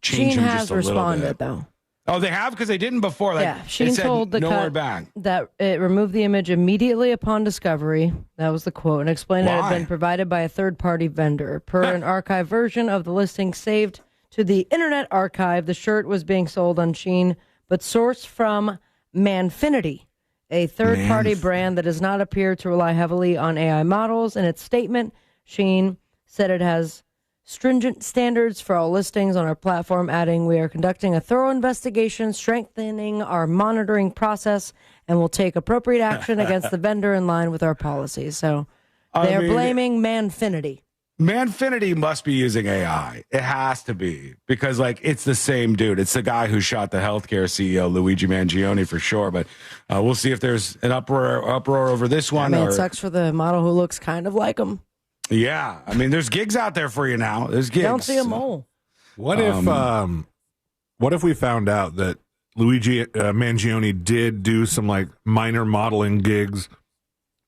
change Sheen them has just a little responded bit. though. Oh, they have, because they didn't before. Like, yeah, Sheen it said told the nowhere cut back. that it removed the image immediately upon discovery. That was the quote, and explained that it had Why? been provided by a third-party vendor. Per an archive version of the listing saved to the Internet Archive, the shirt was being sold on Sheen, but sourced from Manfinity, a third-party brand that does not appear to rely heavily on AI models. In its statement, Sheen said it has stringent standards for all listings on our platform, adding, "We are conducting a thorough investigation, strengthening our monitoring process, and will take appropriate action against the vendor in line with our policies." So they're blaming Manfinity. Manfinity must be using AI. It has to be, because like it's the same dude. It's the guy who shot the healthcare CEO, Luigi Mangione, for sure. But we'll see if there's an uproar over this one. It sucks for the model who looks kind of like him. Yeah, I mean, there's gigs out there for you now. There's gigs. Don't see a mole. What if we found out that Luigi Mangione did do some like minor modeling gigs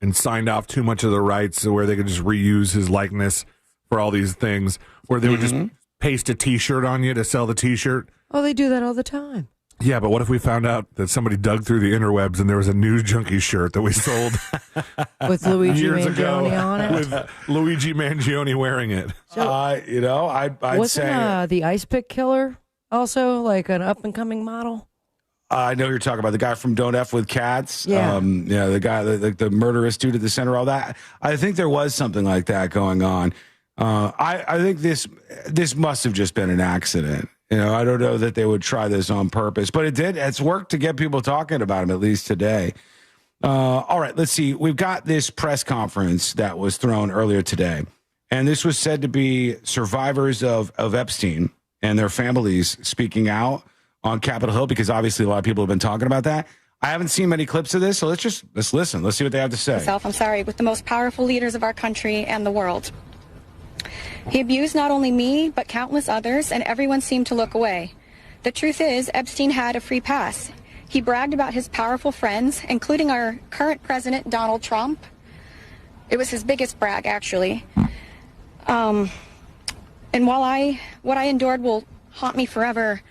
and signed off too much of the rights where they could just reuse his likeness for all these things, where they would just paste a T-shirt on you to sell the T-shirt? Oh, they do that all the time. Yeah, but what if we found out that somebody dug through the interwebs and there was a News Junkie shirt that we sold with Luigi years Mangione ago on it? with Luigi Mangione wearing it? I'd wasn't say the Ice Pick Killer also like an up and coming model? I know you're talking about the guy from Don't F with Cats. Yeah. The guy, the murderous dude at the center, all that. I think there was something like that going on. I think this must have just been an accident. I don't know that they would try this on purpose, but it did. It's worked to get people talking about him, at least today. All right, let's see. We've got this press conference that was thrown earlier today, and this was said to be survivors of Epstein and their families speaking out on Capitol Hill, because obviously a lot of people have been talking about that. I haven't seen many clips of this, so let's listen. Let's see what they have to say. I'm sorry, with the most powerful leaders of our country and the world. He abused not only me, but countless others, and everyone seemed to look away. The truth is, Epstein had a free pass. He bragged about his powerful friends, including our current president, Donald Trump. It was his biggest brag, actually. And while what I endured will haunt me forever,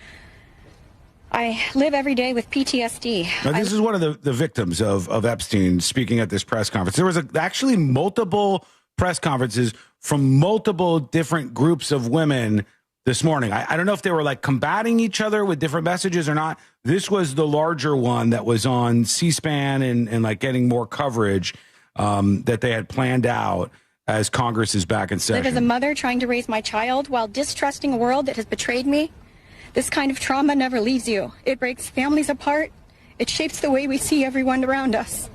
I live every day with PTSD. Now, this is one of the victims of Epstein speaking at this press conference. There was actually multiple press conferences from multiple different groups of women this morning. I don't know if they were like combating each other with different messages or not. This was the larger one that was on C-SPAN and like getting more coverage that they had planned out as Congress is back in session. I live as a mother trying to raise my child while distrusting a world that has betrayed me. This kind of trauma never leaves you. It breaks families apart. It shapes the way we see everyone around us.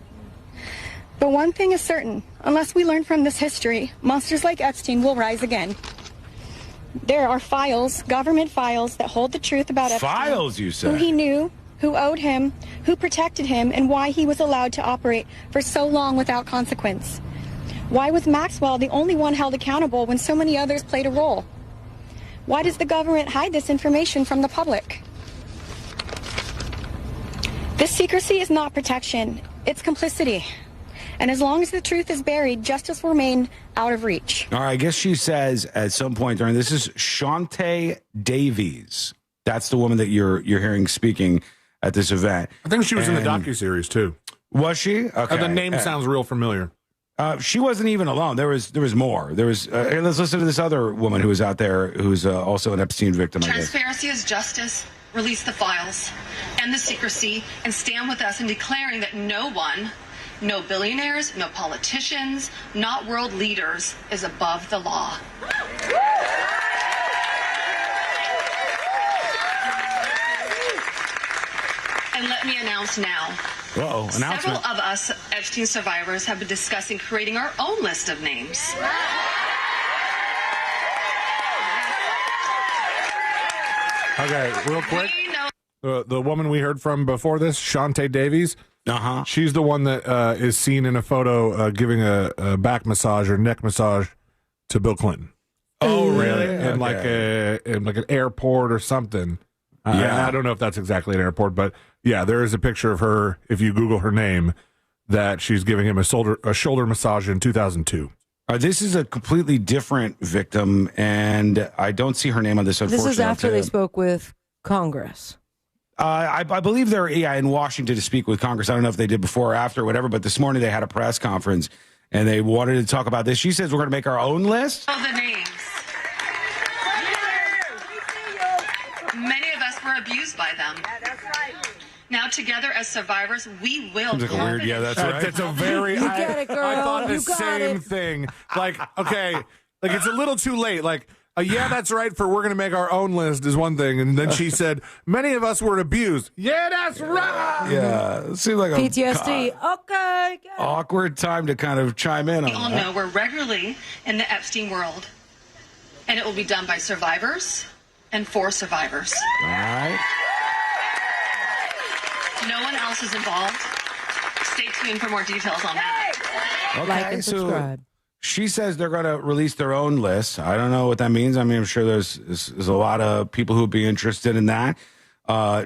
But one thing is certain, unless we learn from this history, monsters like Epstein will rise again. There are files, government files, that hold the truth about Epstein. Files, you say? Who he knew, who owed him, who protected him, and why he was allowed to operate for so long without consequence. Why was Maxwell the only one held accountable when so many others played a role? Why does the government hide this information from the public? This secrecy is not protection, it's complicity. And as long as the truth is buried, justice will remain out of reach. All right, I guess she says at some point during this is Shantae Davies. That's the woman that you're hearing speaking at this event. I think she was in the docuseries too. Was she? Okay. The name sounds real familiar. She wasn't even alone. There was more. There was. Let's listen to this other woman who was out there, who's also an Epstein victim. Transparency is justice. Release the files, end the secrecy, and stand with us in declaring that no one, no billionaires, no politicians, not world leaders, is above the law. And let me announce now. Announcement. Several of us Epstein survivors have been discussing creating our own list of names. Okay, real quick. The woman we heard from before this, Shantae Davies. Uh-huh. She's the one that is seen in a photo giving a back massage or neck massage to Bill Clinton. Oh, really? In like an airport or something. I don't know if that's exactly an airport, but yeah, there is a picture of her, if you Google her name, that she's giving him a shoulder massage in 2002. This is a completely different victim, and I don't see her name on this, unfortunately. This is after they spoke with Congress. I believe they're in Washington to speak with Congress. I don't know if they did before or after or whatever, but this morning they had a press conference, and they wanted to talk about this. She says we're going to make our own list. Of the names. Many of us were abused by them. That's right. Now, together as survivors, we will. Seems like a weird. Yeah, that's right. That's a very. You get it, girl. I thought the You got same it. thing. Like, okay, like it's a little too late. Like, yeah, that's right. For we're going to make our own list is one thing, and then she said many of us were abused. Yeah, that's right. Yeah, it seems like a PTSD. Okay. awkward time to kind of chime in on We all that. know we're regularly in the Epstein world, and it will be done by survivors and for survivors. All right. No one else is involved. Stay tuned for more details on that. Okay, Like and subscribe. She says they're going to release their own list. I don't know what that means. I mean, I'm sure there's a lot of people who would be interested in that.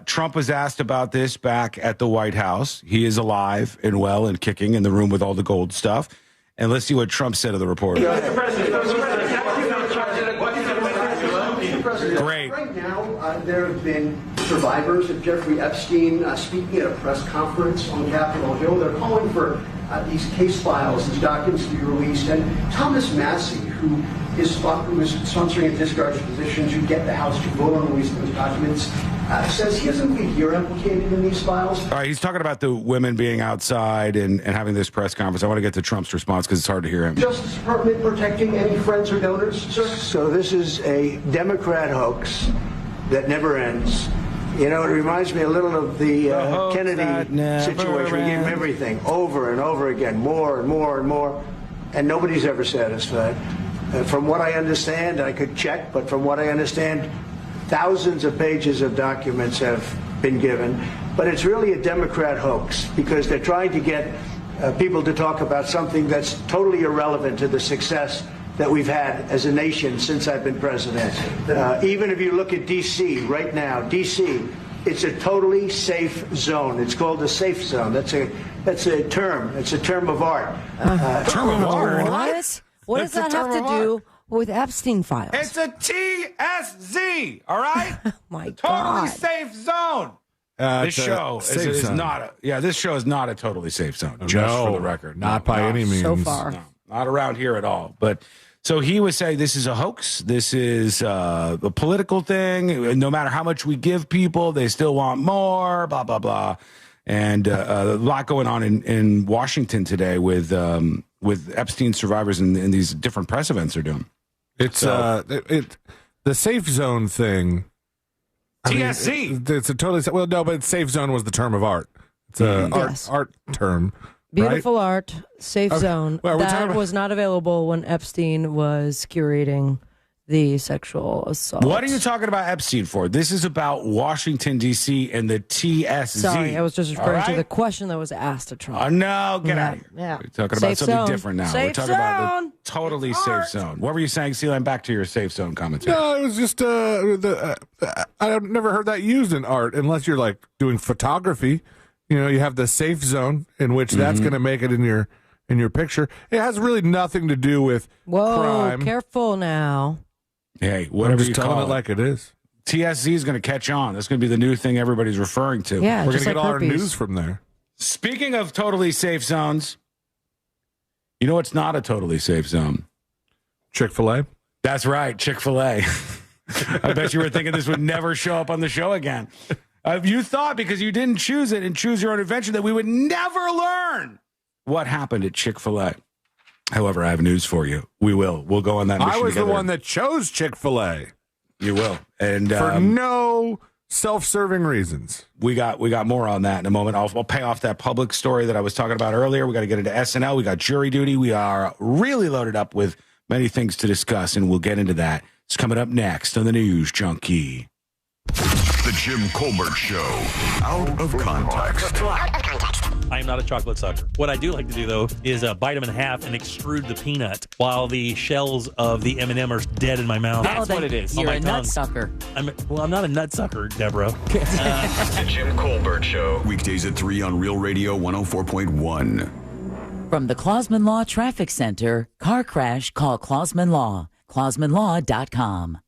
Trump was asked about this back at the White House. He is alive and well and kicking in the room with all the gold stuff. And let's see what Trump said to the reporter. Great. Right now, there have been survivors of Jeffrey Epstein speaking at a press conference on Capitol Hill. They're calling for these case files, these documents to be released. And Thomas Massey, who is sponsoring a discharge position to get the House to vote on releasing those documents, says he doesn't believe you're implicated in these files. All right, he's talking about the women being outside and having this press conference. I want to get to Trump's response because it's hard to hear him. Justice Department protecting any friends or donors, sir? So this is a Democrat hoax that never ends. You know, it reminds me a little of the Kennedy situation. We gave him everything over and over again, more and more and more, and nobody's ever satisfied. From what I understand, I could check, but from what I understand, thousands of pages of documents have been given. But it's really a Democrat hoax because they're trying to get people to talk about something that's totally irrelevant to the success that we've had as a nation since I've been president. Even if you look at D.C. right now, D.C., it's a totally safe zone. It's called a safe zone. That's a term. It's a term of art. Term of art? What does that have to do with Epstein files? It's a TSZ, all right? Oh my totally God. safe zone. This show is not a totally safe zone, just for the record. Not by any means. So far. No, not around here at all. But so he was saying this is a hoax. This is a political thing. No matter how much we give people, they still want more, blah, blah, blah. And a lot going on in Washington today with Epstein survivors and these different press events they're doing. It's the safe zone thing. TSC. It's a totally well, no, but safe zone was the term of art. It's a art term. Beautiful right? art, safe zone. Well, that was not available when Epstein was curating the sexual assault. What are you talking about Epstein for? This is about Washington, D.C. and the TSZ. Sorry, I was just referring to the question that was asked to Trump. No, get out of here. Yeah. We're talking Safe about something zone. different now. Safe We're talking about the totally safe zone. What were you saying, Celine? Back to your safe zone commentary. No, it was just I've never heard that used in art unless you're like doing photography. You know, you have the safe zone in which that's going to make it in your picture. It has really nothing to do with crime. Careful now. Hey, whatever I'm just you telling call it like it is. TSZ is going to catch on. That's going to be the new thing everybody's referring to. Yeah, we're going to get all our news from there. Speaking of totally safe zones, you know what's not a totally safe zone? Chick-fil-A. That's right, Chick-fil-A. I bet you were thinking this would never show up on the show again. You thought because you didn't choose it and choose your own adventure that we would never learn what happened at Chick-fil-A. However, I have news for you. We will. We'll go on that mission I was together. the one that chose Chick-fil-A. You will. And for no self-serving reasons. We got more on that in a moment. I'll pay off that public story that I was talking about earlier. We got to get into SNL. We got jury duty. We are really loaded up with many things to discuss, and we'll get into that. It's coming up next on the News Junkie. The The Jim Colbert Show. Out of context. I am not a chocolate sucker. What I do like to do, though, is bite them in half and extrude the peanut while the shells of the M&M are dead in my mouth. That's what it is. You're a nut sucker. I'm not a nut sucker, Deborah. The Jim Colbert Show. Weekdays at 3 on Real Radio 104.1. From the Clausman Law Traffic Center, car crash, call Clausman Law. ClausmanLaw.com.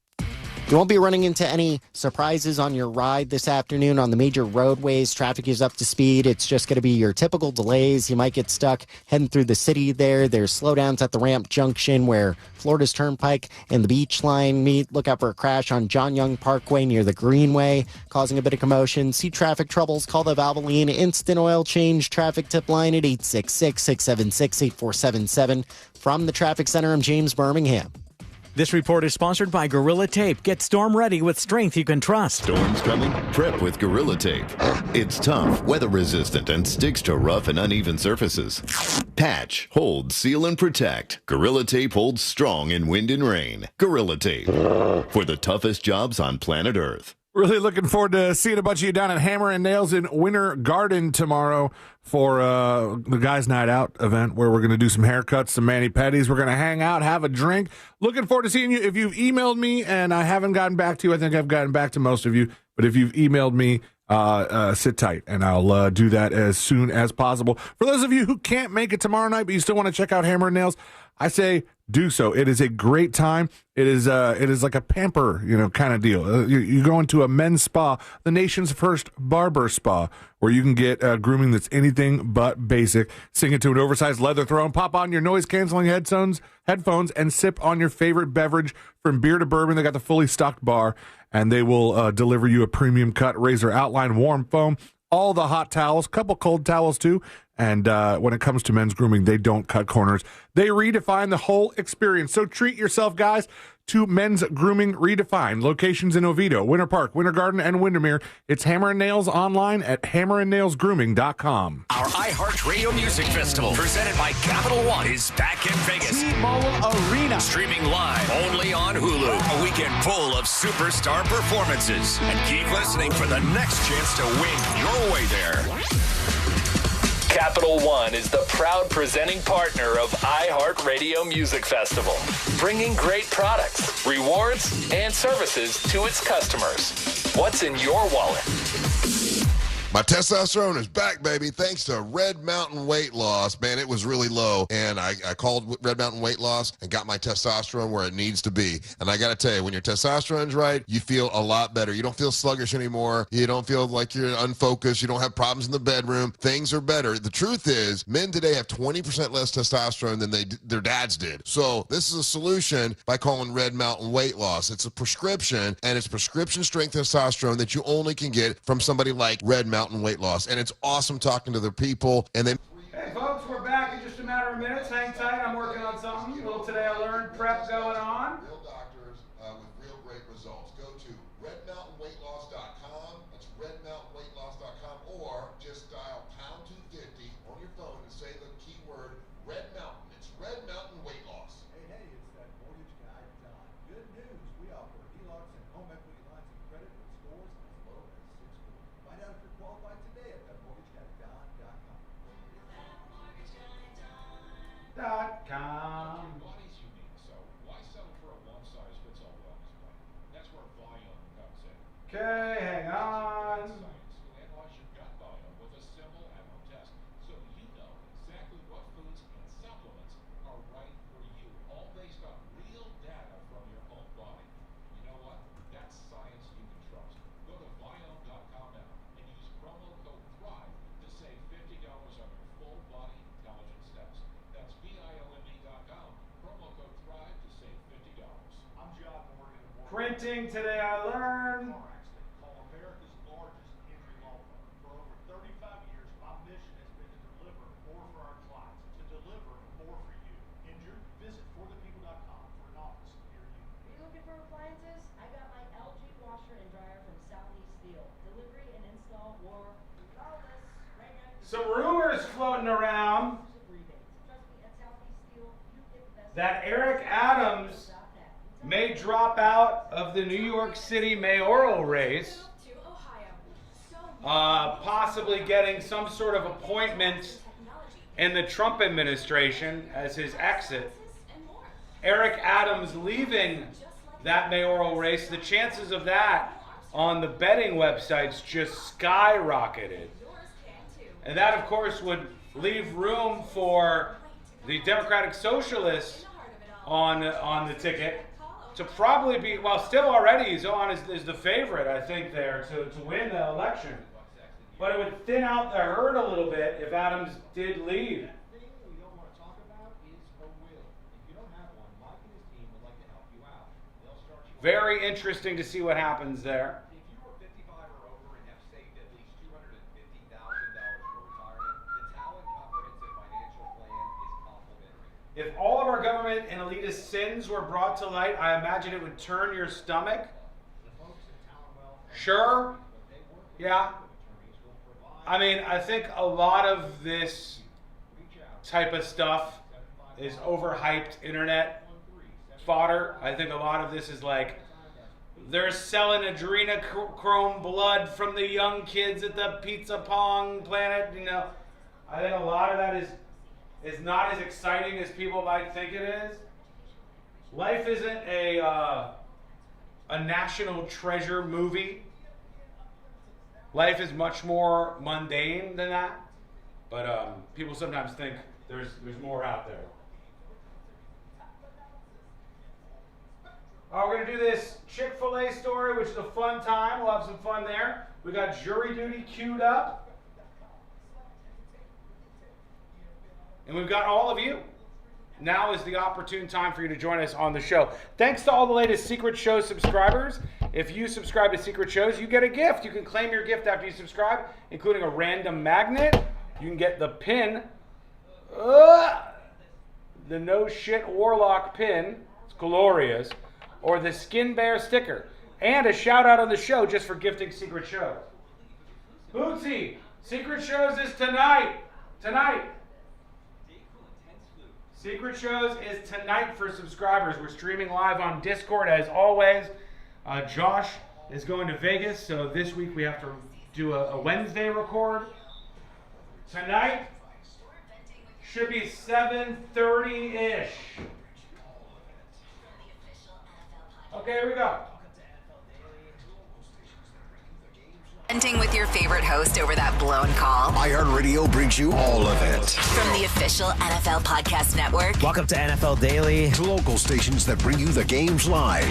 You won't be running into any surprises on your ride this afternoon on the major roadways. Traffic is up to speed. It's just going to be your typical delays. You might get stuck heading through the city there. There's slowdowns at the ramp junction where Florida's Turnpike and the Beach Line meet. Look out for a crash on John Young Parkway near the Greenway, causing a bit of commotion. See traffic troubles, call the Valvoline Instant Oil Change traffic tip line at 866-676-8477. From the Traffic Center, I'm James Birmingham. This report is sponsored by Gorilla Tape. Get storm ready with strength you can trust. Storms coming? Prep with Gorilla Tape. It's tough, weather resistant, and sticks to rough and uneven surfaces. Patch, hold, seal, and protect. Gorilla Tape holds strong in wind and rain. Gorilla Tape. For the toughest jobs on planet Earth. Really looking forward to seeing a bunch of you down at Hammer and Nails in Winter Garden tomorrow for the Guys Night Out event where we're going to do some haircuts, some mani-pedis. We're going to hang out, have a drink. Looking forward to seeing you. If you've emailed me and I haven't gotten back to you, I think I've gotten back to most of you. But if you've emailed me, sit tight, and I'll do that as soon as possible. For those of you who can't make it tomorrow night, but you still want to check out Hammer and Nails, I say do so. It is a great time. It is like a pamper, kind of deal. You go into a men's spa, the nation's first barber spa, where you can get grooming that's anything but basic. Sink into an oversized leather throne, pop on your noise-canceling headphones, and sip on your favorite beverage. From beer to bourbon, they got the fully stocked bar, and they will deliver you a premium cut razor outline, warm foam, all the hot towels, couple cold towels too. And when it comes to men's grooming, they don't cut corners. They redefine the whole experience. So treat yourself, guys, to Men's Grooming Redefined. Locations in Oviedo, Winter Park, Winter Garden, and Windermere. It's Hammer and Nails online at hammerandnailsgrooming.com. Our iHeartRadio Music Festival, presented by Capital One, is back in Vegas. T-Mobile Arena. Streaming live only on Hulu. A weekend full of superstar performances. And keep listening for the next chance to win your way there. Capital One is the proud presenting partner of iHeartRadio Music Festival, bringing great products, rewards, and services to its customers. What's in your wallet? My testosterone is back, baby, thanks to Red Mountain Weight Loss. Man, it was really low, and I called Red Mountain Weight Loss and got my testosterone where it needs to be. And I got to tell you, when your testosterone's right, you feel a lot better. You don't feel sluggish anymore. You don't feel like you're unfocused. You don't have problems in the bedroom. Things are better. The truth is, men today have 20% less testosterone than their dads did. So this is a solution by calling Red Mountain Weight Loss. It's a prescription, and it's prescription strength testosterone that you only can get from somebody like Red Mountain Weight Loss. And it's awesome talking to their people. And then, hey folks, we're back in just a matter of minutes. Hang tight, I'm working on something. A little Today I Learned prep going on. Real doctors with real great results. Go to redmountainweightloss.com. That's redmountainweightloss.com, or just dial pound 250 on your phone and say the keyword Red Mountain. It's Red Mountain Weight Loss. Hey, it's that mortgage guy, Don. Good news. We offer HELOCs and home equity lines of credit with scores as low as 640. Find out if you're qualified today at thatmortgagguydon.com. .com. Body's unique, so why settle for a one-size-fits-all wellness plan? That's where Viome comes in. Okay, hang on. Science to analyze your gut biome with a simple at-home test, so you know exactly what foods and supplements are right for you, all based on real data from your own body. You know what? That's science you can trust. Go to Viome.com now and use promo code THRIVE to save $50 on your full body intelligence test. That's VIOME.com. Promo code THRIVE to save $50. I'm John Morgan. Printing Today I Learned. Call America's largest injury law firm. For over 35 years, my mission has been to deliver more for our clients, to deliver more for you. Injured? Visit forthepeople.com for an office near you. Are you looking for appliances? I got my LG washer and dryer from Southeast Steel. Delivery and install or regardless. Right now. Some rumors floating around that Eric Adams may drop out of the New York City mayoral race. possibly getting some sort of appointment in the Trump administration as his exit. Eric Adams leaving that mayoral race, the chances of that on the betting websites just skyrocketed. And that, of course, would leave room for the Democratic Socialists on the ticket to probably be, well, still already he's on is the favorite, I think, there to win the election. But it would thin out the herd a little bit if Adams did leave. Very interesting to see what happens there. If all of our government and elitist sins were brought to light, I imagine it would turn your stomach. Sure. Yeah. I mean, I think a lot of this type of stuff is overhyped internet fodder. I think a lot of this is like, they're selling adrenochrome blood from the young kids at the Pizza Pong Planet. You know, I think a lot of that is not as exciting as people might think it is. Life isn't a national treasure movie. Life is much more mundane than that. But people sometimes think there's more out there. We're going to do this Chick-fil-A story, which is a fun time. We'll have some fun there. We got jury duty queued up. And we've got all of you. Now is the opportune time for you to join us on the show. Thanks to all the latest Secret Show subscribers. If you subscribe to Secret Shows, you get a gift. You can claim your gift after you subscribe, including a random magnet. You can get the pin. The No Shit Warlock pin. It's glorious. Or the Skin Bear sticker. And a shout out on the show just for gifting Secret Shows. Bootsy, Secret Shows is tonight. Tonight. Secret Shows is tonight for subscribers. We're streaming live on Discord as always. Josh is going to Vegas, so this week we have to do a Wednesday record. Tonight should be 7:30-ish. Okay, here we go. Venting with your favorite host over that blown call. iHeartRadio brings you all of it. From the official NFL Podcast Network. Welcome to NFL Daily. To local stations that bring you the games live.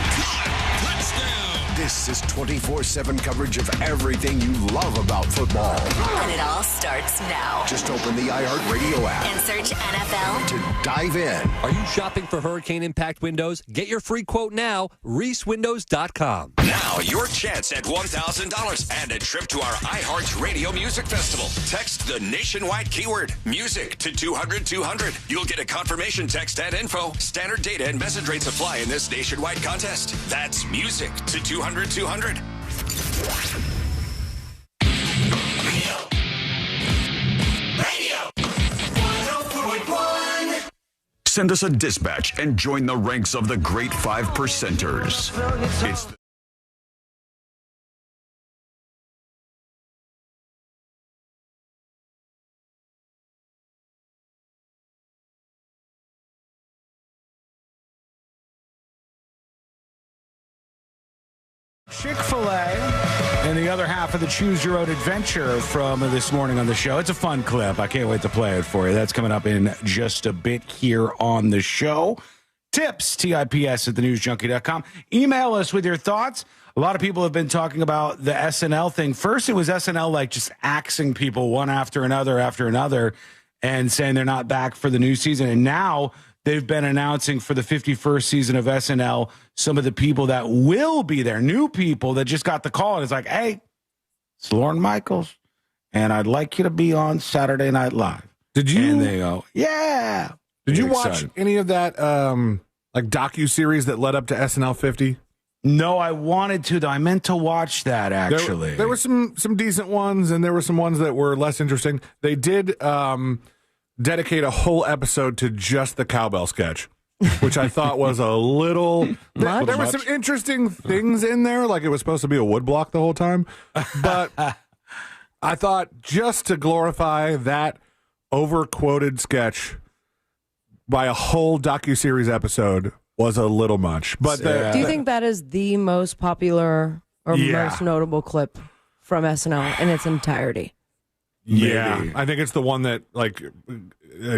This is 24/7 coverage of everything you love about football. And it all starts now. Just open the iHeartRadio app and search NFL to dive in. Are you shopping for hurricane impact windows? Get your free quote now, reeswindows.com. Now, your chance at $1,000 and a trip to our iHeartRadio Music Festival. Text the nationwide keyword, music, to 200-200. You'll get a confirmation text and info. Standard data and message rates apply in this nationwide contest. That's music to 200-200. Send us a dispatch and join the ranks of the great 5%ers. It's Chick-fil-A and the other half of the Choose Your Own Adventure from this morning on the show. It's a fun clip. I can't wait to play it for you. That's coming up in just a bit here on the show. Tips, TIPS at thenewsjunkie.com. Email us with your thoughts. A lot of people have been talking about the SNL thing. First, it was SNL like just axing people one after another and saying they're not back for the new season. And now they've been announcing for the 51st season of SNL some of the people that will be there, new people that just got the call. And it's like, hey, it's Lorne Michaels, and I'd like you to be on Saturday Night Live. Did you? And they go, yeah. Did you watch any of that like docu-series that led up to SNL 50? No, I wanted to, though. I meant to watch that, actually. There were some decent ones, and there were some ones that were less interesting. They did dedicate a whole episode to just the cowbell sketch, which I thought was a little... There were some interesting things in there, like it was supposed to be a woodblock the whole time, but I thought just to glorify that over-quoted sketch by a whole docuseries episode was a little much. But do you think that is the most popular or most notable clip from SNL in its entirety? Yeah, maybe. I think it's the one that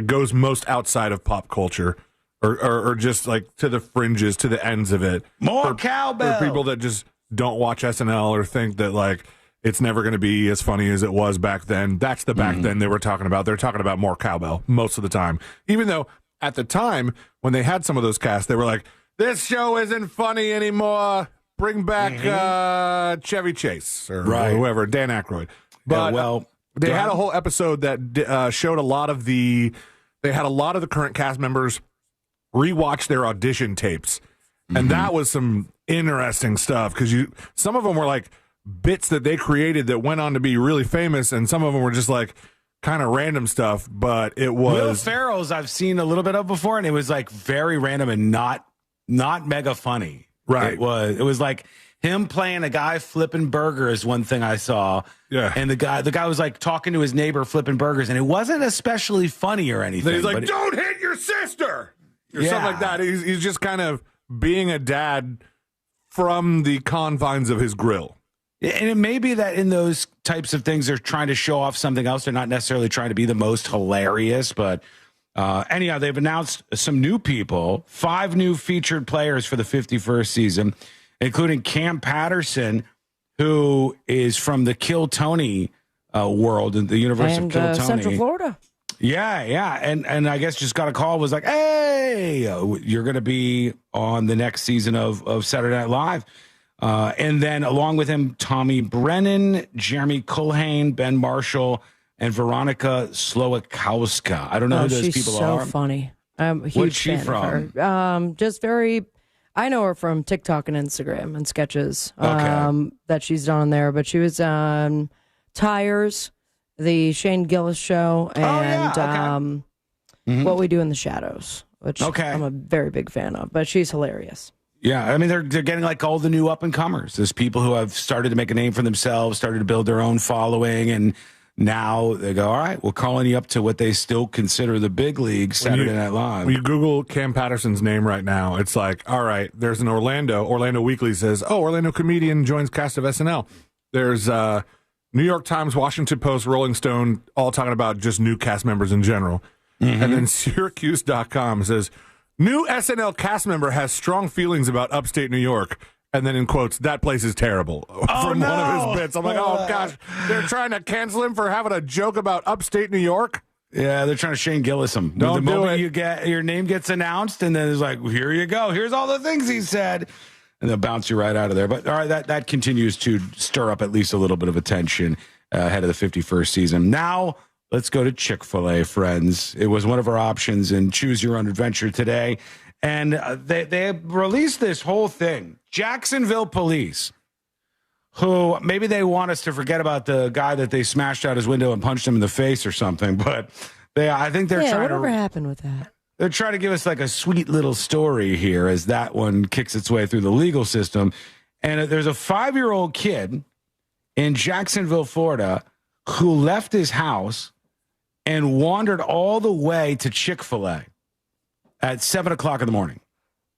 goes most outside of pop culture, or just like to the fringes, to the ends of it. More cowbell for people that just don't watch SNL or think that it's never going to be as funny as it was back then. That's the back then they were talking about. They're talking about more cowbell most of the time, even though at the time when they had some of those casts, they were like, "This show isn't funny anymore. Bring back Chevy Chase or whoever, Dan Aykroyd." But they had a whole episode that showed a lot of the current cast members rewatch their audition tapes, and that was some interesting stuff because some of them were like bits that they created that went on to be really famous, and some of them were just like kind of random stuff. But it was Will Ferrell's I've seen a little bit of before, and it was like very random and not mega funny. Right? It was like him playing a guy flipping burgers. One thing I saw, and the guy was like talking to his neighbor flipping burgers, and it wasn't especially funny or anything. He's like, "Don't hit your sister," or something like that. He's just kind of being a dad from the confines of his grill. And it may be that in those types of things, they're trying to show off something else. They're not necessarily trying to be the most hilarious, but anyhow, they've announced some new people, 5 new featured players for the 51st season, including Cam Patterson, who is from the Kill Tony world in the universe of Kill Tony. Central Florida. Yeah. And I guess just got a call, was like, "Hey, you're going to be on the next season of Saturday Night Live." And then along with him, Tommy Brennan, Jeremy Culhane, Ben Marshall, and Veronica Slowakowska. I don't know who those people are. She's so funny. I'm a huge What's she fan of her. Just very... I know her from TikTok and Instagram and sketches that she's done on there, but she was on Tires, the Shane Gillis show, and What We Do in the Shadows, which I'm a very big fan of, but she's hilarious. Yeah, I mean, they're getting like all the new up-and-comers. There's people who have started to make a name for themselves, started to build their own following, and now they go, "All right, we're calling you up to what they still consider the big league, Saturday Night Live." When you Google Cam Patterson's name right now, it's like, all right, there's an Orlando Weekly says, Orlando comedian joins cast of SNL. There's New York Times, Washington Post, Rolling Stone, all talking about just new cast members in general. And then Syracuse.com says, "New SNL cast member has strong feelings about upstate New York." And then in quotes, "That place is terrible." From one of his bits. I'm like, oh gosh, they're trying to cancel him for having a joke about upstate New York. Yeah, they're trying to Shane Gillis him. Don't the do moment it. you get your name gets announced, and then it's like, "Here you go. Here's all the things he said," and they'll bounce you right out of there. But all right, that continues to stir up at least a little bit of attention ahead of the 51st season. Now let's go to Chick-fil-A, friends. It was one of our options in Choose Your Own Adventure today. And they released this whole thing. Jacksonville police, who maybe they want us to forget about the guy that they smashed out his window and punched him in the face or something, but I think they're trying whatever happened with that? They're trying to give us like a sweet little story here as that one kicks its way through the legal system. And there's a 5-year-old kid in Jacksonville, Florida, who left his house and wandered all the way to Chick-fil-A at 7:00 in the morning.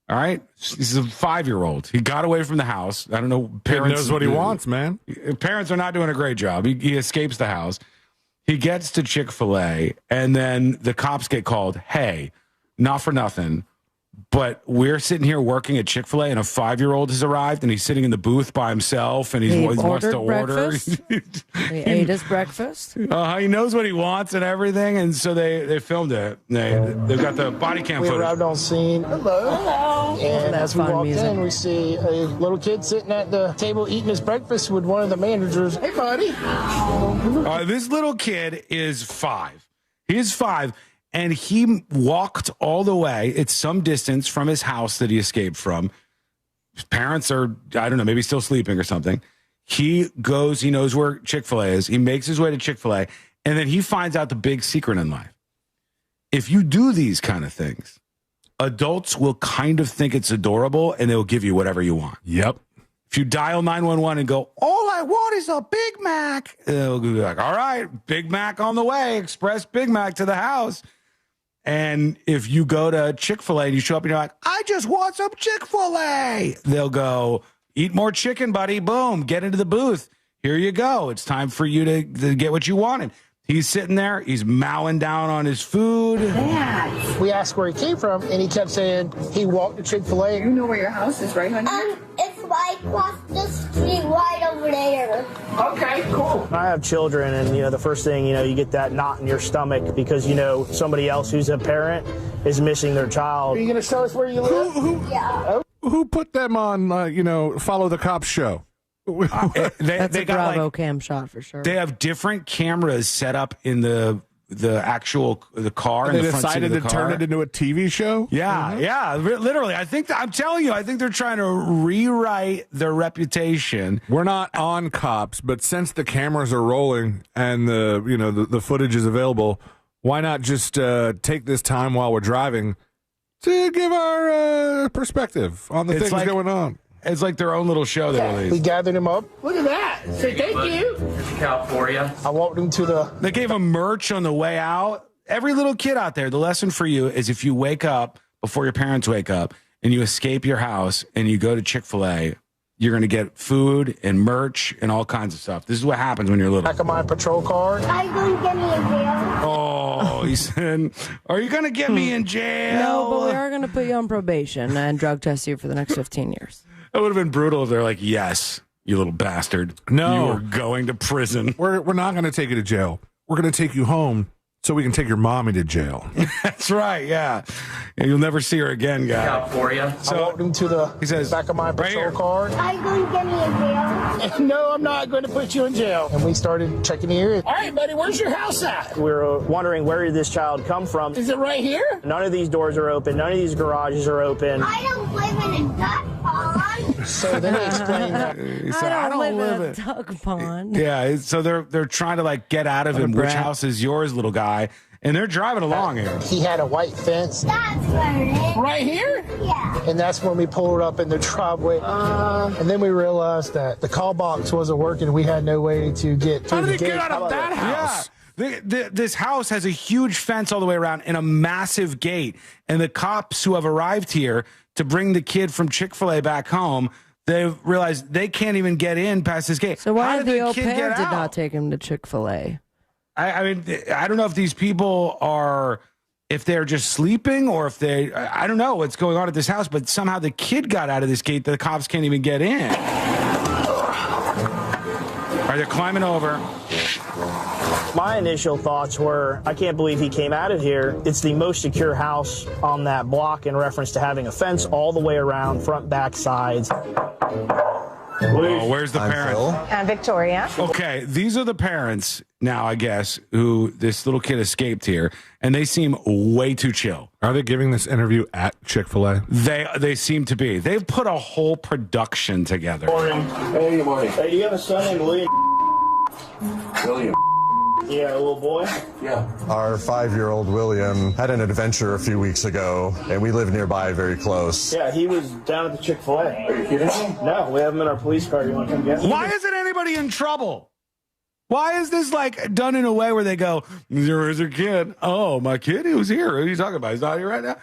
All right. He's a 5-year-old. He got away from the house. I don't know. Parents knows what he wants, man. Parents are not doing a great job. He escapes the house. He gets to Chick-fil-A, and then the cops get called. "Hey, not for nothing, but we're sitting here working at Chick-fil-A, and a 5-year-old has arrived, and he's sitting in the booth by himself, and he wants to order." He ate his breakfast. He knows what he wants and everything, and so they filmed it. They've got the body cam We footage. arrived on scene. Hello. And That's as we fun walked music. in, we see a little kid sitting at the table eating his breakfast with one of the managers. "Hey, buddy." This little kid is 5. He is 5, and he walked all the way. It's some distance from his house that he escaped from. His parents are, I don't know, maybe still sleeping or something. He goes, he knows where Chick-fil-A is. He makes his way to Chick-fil-A, and then he finds out the big secret in life. If you do these kind of things, adults will kind of think it's adorable, and they'll give you whatever you want. Yep. If you dial 911 and go, all I want is a Big Mac, they'll be like, all right, Big Mac on the way, express Big Mac to the house. And if you go to Chick-fil-A and you show up and you're like, I just want some Chick-fil-A, they'll go, eat more chicken, buddy. Boom, get into the booth. Here you go. It's time for you to get what you wanted. He's sitting there. He's mowing down on his food. We asked where he came from, and he kept saying he walked to Chick-fil-A. You know where your house is, right, honey? It's right across the street, right over there. Okay, cool. I have children, and, the first thing, you get that knot in your stomach because, somebody else who's a parent is missing their child. Are you going to show us where you live? Yeah. Who put them on, Follow the Cops show? That's they a got Bravo cam shot for sure. They have different cameras set up in the car. And they the front seat decided of the to car. turn it into a TV show? Yeah, literally. I'm telling you, I think they're trying to rewrite their reputation. We're not on Cops, but since the cameras are rolling and the footage is available, why not just take this time while we're driving to give our perspective on the things going on? It's like their own little show they released. We gathered him up. Look at that. Say thank you. Here's a cow for you. I walked him to the... They gave him merch on the way out. Every little kid out there, the lesson for you is if you wake up before your parents wake up and you escape your house and you go to Chick-fil-A, you're going to get food and merch and all kinds of stuff. This is what happens when you're little. Back of my patrol car. Are you going to get me in jail? Oh, he said, are you going to get me in jail? No, but we are going to put you on probation and drug test you for the next 15 years. It would have been brutal if they're like, yes, you little bastard. No. You are going to prison. We're not going to take you to jail. We're going to take you home so we can take your mommy to jail. That's right, yeah. And you'll never see her again, guy. Cow for you. So I walked him to the back of my patrol car. Are you going to get me in jail? No, I'm not going to put you in jail. And we started checking the area. All right, buddy, where's your house at? We were wondering where did this child come from. Is it right here? None of these doors are open. None of these garages are open. I don't live in a duck pond. So then he explained that. He said, I don't live in a duck pond. Yeah, so they're trying to get out of him. Which house is yours, little guy? And they're driving along here. He had a white fence. That's where it is. Right here? Yeah. And that's when we pulled up in the driveway. And then we realized that the call box wasn't working. We had no way to get through How the did he gate. get out of that house? Yeah. This house has a huge fence all the way around and a massive gate. And the cops who have arrived here to bring the kid from Chick-fil-A back home, they've realized they can't even get in past this gate. So why How did did the au kid pair get did out? not take him to Chick-fil-A? I mean, I don't know if these people are, if they're just sleeping or if I don't know what's going on at this house, but somehow the kid got out of this gate that the cops can't even get in. All right, they're climbing over. My initial thoughts were, I can't believe he came out of here. It's the most secure house on that block in reference to having a fence all the way around, front, back, sides. Oh, where's the parent? I'm Victoria. Okay, these are the parents now, I guess, who this little kid escaped here, and they seem way too chill. Are they giving this interview at Chick-fil-A? They seem to be. They've put a whole production together. Morning. Hey, good morning. Hey, do you have a son named William? William. Yeah, a little boy? Yeah. Our 5-year-old William had an adventure a few weeks ago, and we live nearby very close. Yeah, he was down at the Chick-fil-A. Are you kidding me? No, we have him in our police car. You want to come get him? Why isn't anybody in trouble? Why is this done in a way where they go, there's your kid. Oh, my kid, he was here. What are you talking about? He's not here right now.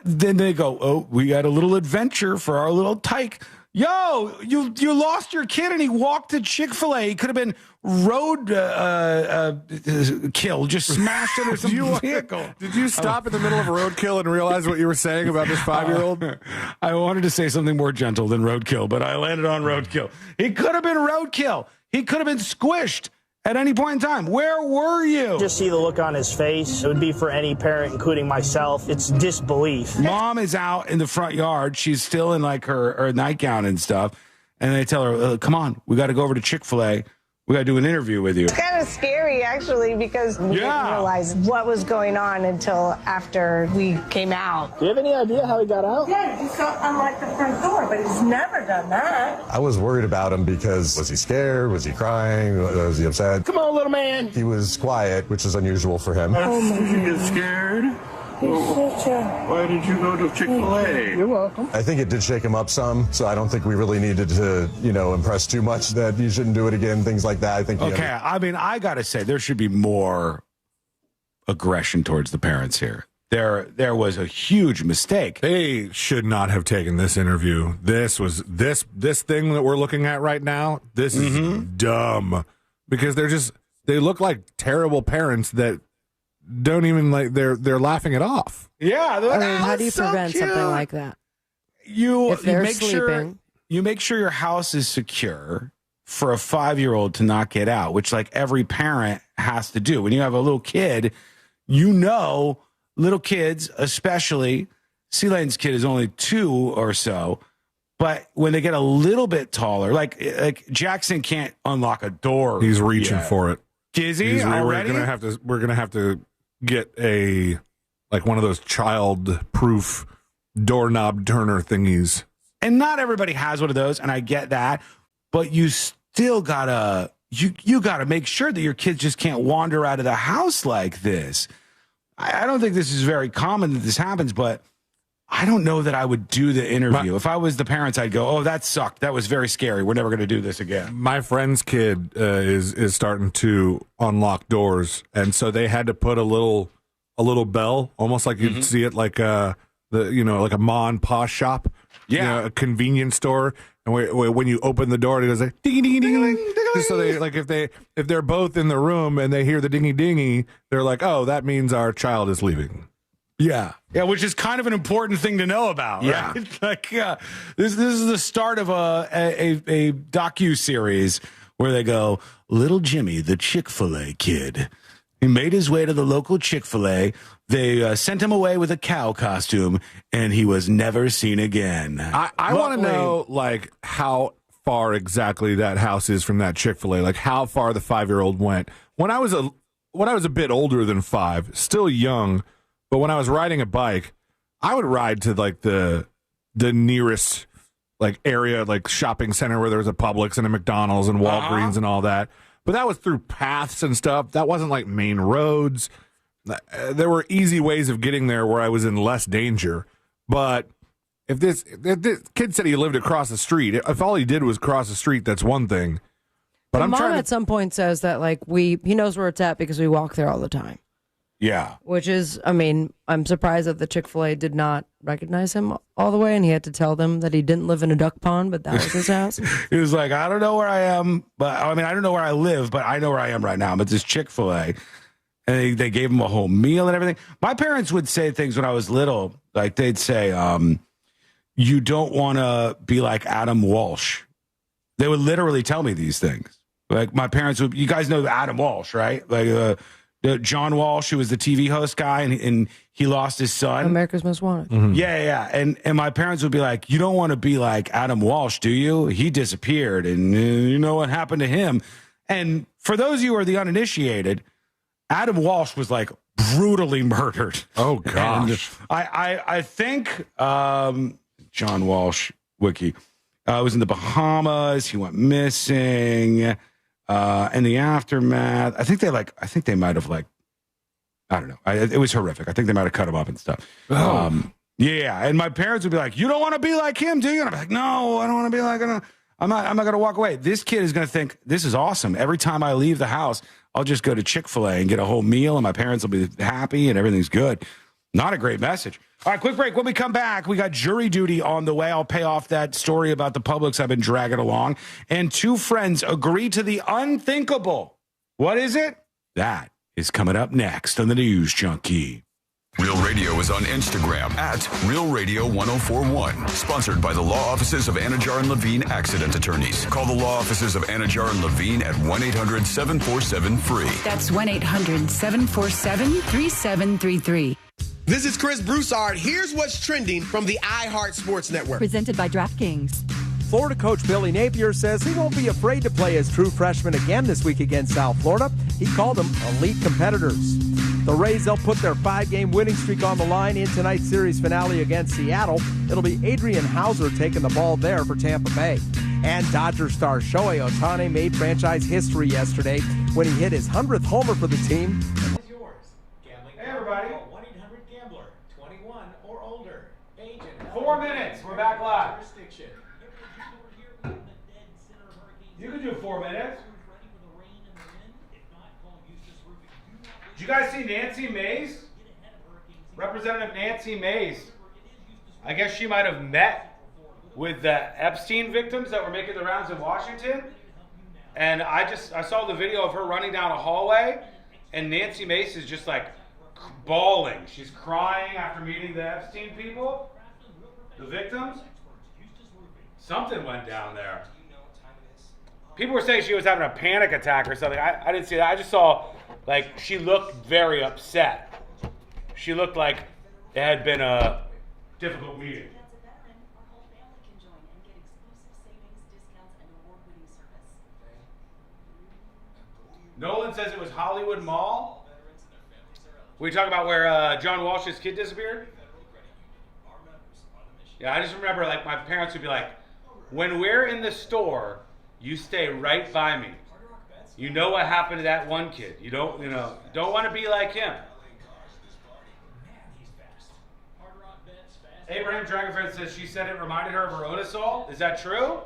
Then they go, oh, we got a little adventure for our little tyke. Yo, you lost your kid and he walked to Chick-fil-A. He could have been road kill, just smashed into some vehicle. Did you stop in the middle of roadkill and realize what you were saying about this 5-year-old? I wanted to say something more gentle than roadkill, but I landed on roadkill. He could have been roadkill. He could have been squished at any point in time. Where were you? Just see the look on his face. It would be for any parent, including myself. It's disbelief. Mom is out in the front yard. She's still in her nightgown and stuff. And they tell her, come on, we got to go over to Chick-fil-A. We got to do an interview with you. It's kind of scary, actually, because we didn't realize what was going on until after we came out. Do you have any idea how he got out? Yeah, he felt unlike the front door, but he's never done that. I was worried about him because was he scared? Was he crying? Was he upset? Come on, little man. He was quiet, which is unusual for him. Oh, my God. scared? Why did you go to Chick-fil-A? You're welcome. I think it did shake him up some, so I don't think we really needed to, impress too much that you shouldn't do it again, things like that. I think. Okay, I mean, I got to say, there should be more aggression towards the parents here. There was a huge mistake. They should not have taken this interview. This thing that we're looking at right now. This is dumb because they look like terrible parents that don't even they're laughing it off. Yeah, I mean, how do you prevent something like that? If they're sleeping. You make sure your house is secure for a 5-year-old to not get out, which like every parent has to do. When you have a little kid, little kids, especially, C-Lane's kid is only 2 or so, but when they get a little bit taller, like Jackson can't unlock a door. He's reaching for it. Is he already? We're gonna have to get one of those child-proof doorknob turner thingies. And not everybody has one of those, and I get that, but you still gotta you gotta make sure that your kids just can't wander out of the house like this. I don't think this is very common that this happens, but I don't know that I would do the interview. If I was the parents, I'd go, "Oh, that sucked. That was very scary. We're never going to do this again." My friend's kid is starting to unlock doors, and so they had to put a little bell, almost like you'd see it like like a ma and pa shop, a convenience store. And when you open the door, it goes like ding ding ding ding. So they if they're both in the room and they hear the dingy dingy, they're like, "Oh, that means our child is leaving." Yeah, which is kind of an important thing to know about. Yeah, right? This is the start of a docu-series where they go, little Jimmy, the Chick-fil-A kid. He made his way to the local Chick-fil-A. They sent him away with a cow costume, and he was never seen again. I want to know how far exactly that house is from that Chick-fil-A. Like how far the 5-year-old went. When I was a bit older than 5, still young. But when I was riding a bike, I would ride to the nearest area, shopping center where there was a Publix and a McDonald's and Walgreens and all that. But that was through paths and stuff. That wasn't main roads. There were easy ways of getting there where I was in less danger. But if this kid said he lived across the street, if all he did was cross the street, that's one thing. But Mom at some point says that he knows where it's at because we walk there all the time. Yeah. Which is, I mean, I'm surprised that the Chick-fil-A did not recognize him all the way, and he had to tell them that he didn't live in a duck pond, but that was his house. He was like, I don't know where I am, but I don't know where I live, but I know where I am right now. I'm at this Chick-fil-A. And they gave him a whole meal and everything. My parents would say things when I was little, they'd say, you don't want to be like Adam Walsh. They would literally tell me these things. My parents would, you guys know Adam Walsh, right? John Walsh, who was the TV host guy, and he lost his son. America's Most Wanted. Mm-hmm. Yeah. And my parents would be like, you don't want to be like Adam Walsh, do you? He disappeared, and you know what happened to him. And for those of you who are the uninitiated, Adam Walsh was brutally murdered. Oh, gosh. I think John Walsh, wiki, was in the Bahamas. He went missing. And the aftermath, I think they might have I don't know. It was horrific. I think they might have cut him up and stuff. Oh. Yeah. And my parents would be like, you don't want to be like him, do you? And I'd be like, no, I don't want to be like him. I'm not going to walk away. This kid is going to think this is awesome. Every time I leave the house, I'll just go to Chick-fil-A and get a whole meal and my parents will be happy and everything's good. Not a great message. All right, quick break. When we come back, we got jury duty on the way. I'll pay off that story about the Publix I've been dragging along. And 2 friends agree to the unthinkable. What is it? That is coming up next on the News Junkie. Real Radio is on Instagram at Real Radio 1041. Sponsored by the law offices of Anajar and Levine Accident Attorneys. Call the law offices of Anajar and Levine at 1-800-747-FREE. That's 1-800-747-3733. This is Chris Broussard. Here's what's trending from the iHeart Sports Network. Presented by DraftKings. Florida coach Billy Napier says he won't be afraid to play as true freshman again this week against South Florida. He called them elite competitors. The Rays, they'll put their 5-game winning streak on the line in tonight's series finale against Seattle. It'll be Adrian Hauser taking the ball there for Tampa Bay. And Dodger star Shohei Ohtani made franchise history yesterday when he hit his 100th homer for the team. Hey everybody, 1-800-GAMBLER. Yeah. You can do 4 minutes. Did you guys see Nancy Mace? Representative Nancy Mace. I guess she might have met with the Epstein victims that were making the rounds in Washington. And I saw the video of her running down a hallway, and Nancy Mace is just like bawling. She's crying after meeting the Epstein people, the victims. Something went down there. People were saying she was having a panic attack or something. I didn't see that. I just saw, like, she looked very upset. She looked like it had been a difficult meeting. Nolan says it was Hollywood Mall. We talk about where John Walsh's kid disappeared? Yeah, I just remember, like, my parents would be like, when we're in the store, you stay right by me. You know what happened to that one kid. You don't want to be like him. Abraham Dragonfriend says she said it reminded her of her own assault. Is that true?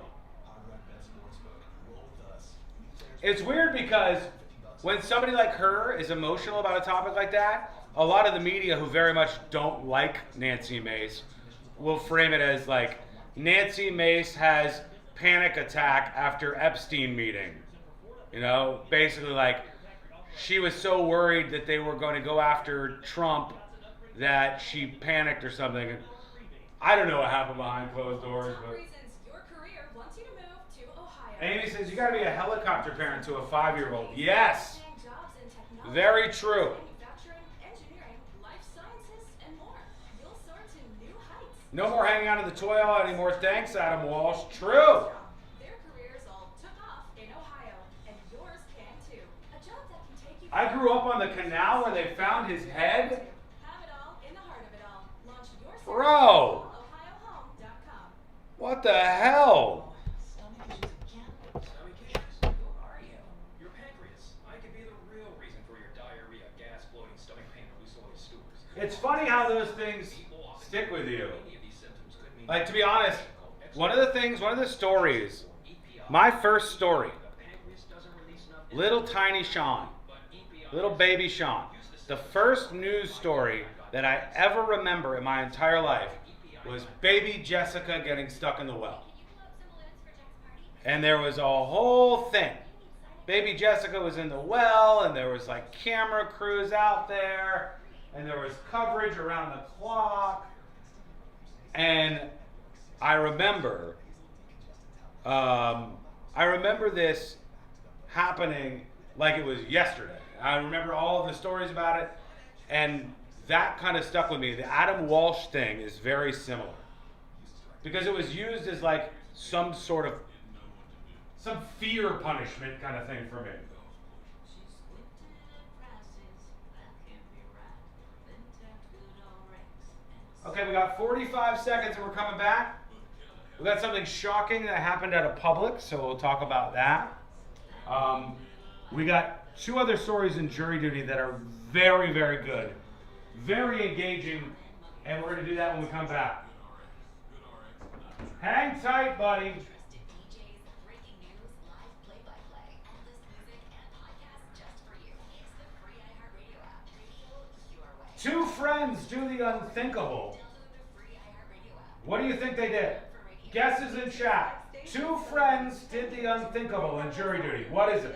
It's weird because when somebody like her is emotional about a topic like that, a lot of the media who very much don't like Nancy Mace will frame it as like, Nancy Mace has panic attack after Epstein meeting. You know, basically like she was so worried that they were going to go after Trump that she panicked or something. I don't know what happened behind closed doors, but Amy says you got to be a helicopter parent to a 5-year-old. Yes, very true. No more hanging out in the toilet anymore. Thanks, Adam Walsh. True. I grew up on the canal where they found his head. Bro. What the hell? It's funny how those things stick with you. Like, to be honest, one of the stories, my first story, little tiny Sean, little baby Sean, the first news story that I ever remember in my entire life was baby Jessica getting stuck in the well. And there was a whole thing. Baby Jessica was in the well, and there was like camera crews out there, and there was coverage around the clock. And I remember this happening like it was yesterday. I remember all of the stories about it, and that kind of stuck with me. The Adam Walsh thing is very similar because it was used as like some fear punishment kind of thing for me. Okay, we got 45 seconds and we're coming back. We got something shocking that happened at a Publix, so we'll talk about that. We got 2 other stories in jury duty that are very, very good, very engaging, and we're going to do that when we come back. Hang tight, buddy. Two friends do the unthinkable. What do you think they did? Guesses in chat. 2 friends did the unthinkable in jury duty. What is it?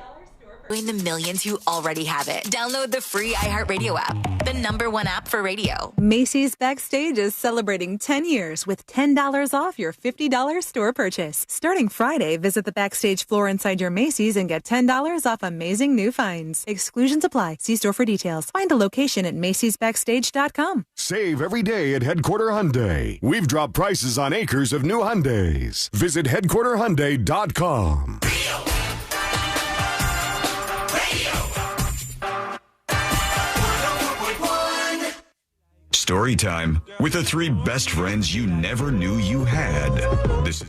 Join the millions who already have it. Download the free iHeartRadio app, the #1 app for radio. Macy's Backstage is celebrating 10 years with $10 off your $50 store purchase. Starting Friday, visit the Backstage floor inside your Macy's and get $10 off amazing new finds. Exclusions apply. See store for details. Find a location at macysbackstage.com. Save every day at Headquarter Hyundai. We've dropped prices on acres of new Hyundais. Visit headquarterhyundai.com. Story time with the 3 best friends you never knew you had. This is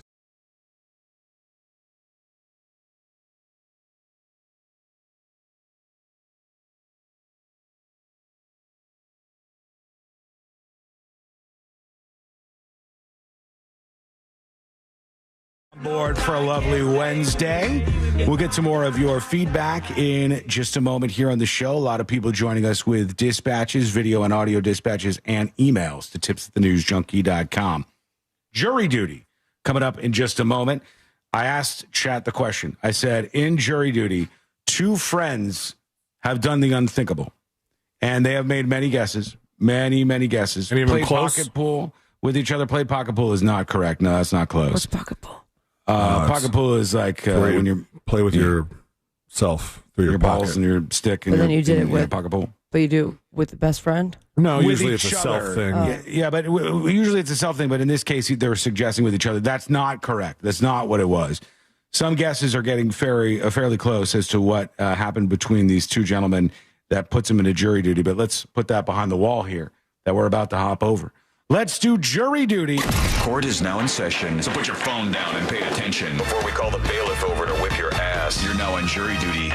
Board for a lovely Wednesday. We'll get to more of your feedback in just a moment here on the show. A lot of people joining us with dispatches, video and audio dispatches, and emails to tips@thenewsjunkie.com. Jury duty coming up in just a moment. I asked chat the question. I said, in jury duty, 2 friends have done the unthinkable, and they have made many guesses, many guesses. Any of them Played close? pocket pool with each other. Played pocket pool is not correct. No, that's not close. What's pocket pool? Pocket pool is like when you play with yourself through your balls pocket. and your stick. And But then you did it with pocket pool. But you do with the best friend? No, With usually each it's a other. self thing. Yeah, but usually it's a self thing. But in this case, they were suggesting with each other. That's not correct. That's not what it was. Some guesses are getting fairly close as to what happened between these 2 gentlemen that puts them into jury duty. But let's put that behind the wall here that we're about to hop over. Let's do jury duty. Court is now in session, so put your phone down and pay attention. Before we call the bailiff over to whip your ass, you're now on jury duty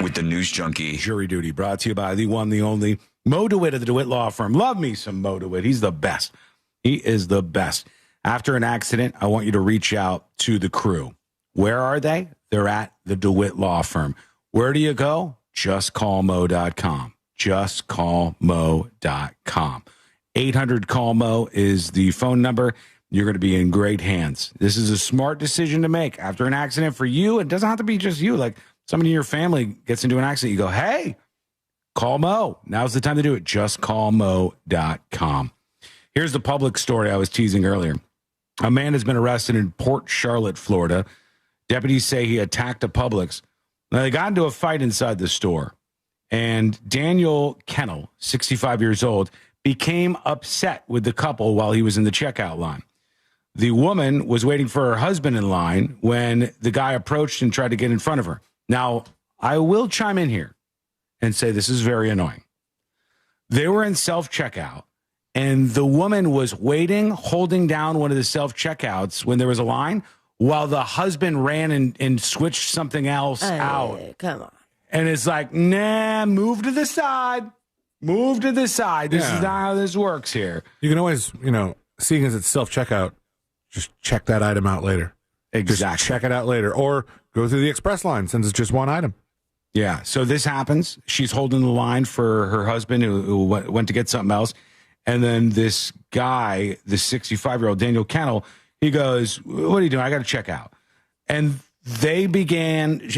with the News Junkie. Jury duty brought to you by the one, the only Mo DeWitt of the DeWitt Law Firm. Love me some Mo DeWitt. He's the best. He is the best. After an accident, I want you to reach out to the crew. Where are they? They're at the DeWitt Law Firm. Where do you go? JustCallMo.com. JustCallMo.com. 800-CALL-MO is the phone number. You're going to be in great hands. This is a smart decision to make. After an accident for you, it doesn't have to be just you. Like somebody in your family gets into an accident, you go, hey, call Mo. Now's the time to do it. JustCallMo.com. Here's the public story I was teasing earlier. A man has been arrested in Port Charlotte, Florida. Deputies say he attacked a Publix. Now, they got into a fight inside the store. And Daniel Kennel, 65 years old, became upset with the couple while he was in the checkout line. The woman was waiting for her husband in line when the guy approached and tried to get in front of her. Now, I will chime in here and say this is very annoying. They were in self-checkout, and the woman was waiting, holding down one of the self-checkouts when there was a line, while the husband ran and switched something else out. Come on. And it's like, nah, move to the side. Move to the side. This is not how this works here. You can always, seeing as it's self-checkout, just check that item out later. Exactly. Just check it out later. Or go through the express line since it's just one item. Yeah. So this happens. She's holding the line for her husband who went to get something else. And then this guy, the 65-year-old Daniel Kennel, he goes, what are you doing? I got to check out. And they began,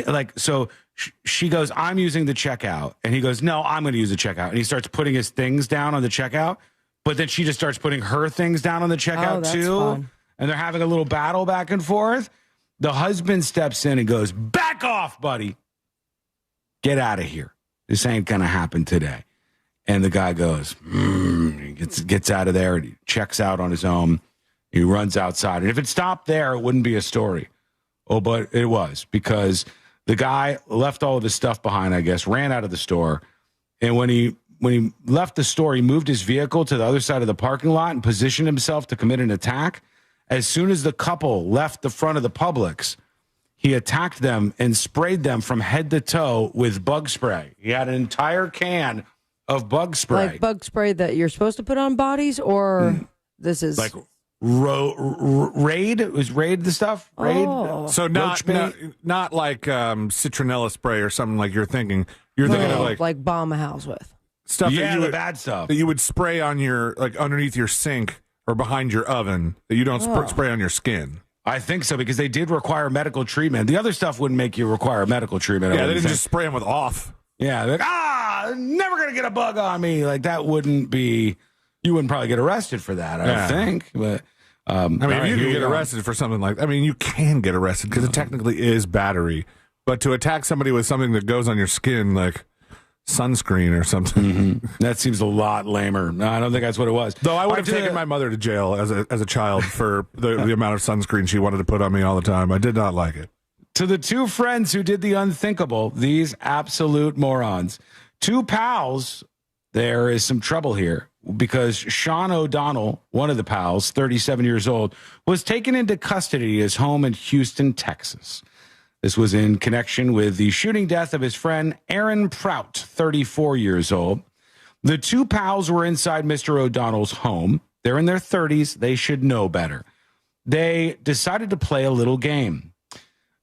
she goes, I'm using the checkout. And he goes, no, I'm going to use the checkout. And he starts putting his things down on the checkout. But then she just starts putting her things down on the checkout too. Fun. And they're having a little battle back and forth. The husband steps in and goes, back off, buddy. Get out of here. This ain't going to happen today. And the guy goes, he gets out of there and he checks out on his own. He runs outside. And if it stopped there, it wouldn't be a story. Oh, but it was, because the guy left all of his stuff behind, I guess, ran out of the store. And when he left the store, he moved his vehicle to the other side of the parking lot and positioned himself to commit an attack. As soon as the couple left the front of the Publix, he attacked them and sprayed them from head to toe with bug spray. He had an entire can of bug spray. Like bug spray that you're supposed to put on bodies, or this is... Like Raid? Was Raid the stuff? Raid? Oh. So not like citronella spray or something like you're thinking. You're thinking of like bomb a house with stuff. Yeah, that you the would, bad stuff that you would spray on your underneath your sink or behind your oven that you don't spray on your skin. I think so, because they did require medical treatment. The other stuff wouldn't make you require medical treatment. Yeah, they didn't just spray them with off. Yeah, like, never gonna get a bug on me. Like that wouldn't be. You wouldn't probably get arrested for that, I don't think. But if you could get arrested for something like, you can get arrested because it technically is battery. But to attack somebody with something that goes on your skin, like sunscreen or something, that seems a lot lamer. No, I don't think that's what it was. Though I would have taken my mother to jail as a child for the amount of sunscreen she wanted to put on me all the time. I did not like it. To the 2 friends who did the unthinkable, these absolute morons, 2 pals, there is some trouble here. Because Sean O'Donnell, one of the pals, 37 years old, was taken into custody at his home in Houston, Texas. This was in connection with the shooting death of his friend Aaron Prout, 34 years old. The 2 pals were inside Mr. O'Donnell's home. They're in their 30s. They should know better. they decided to play a little game.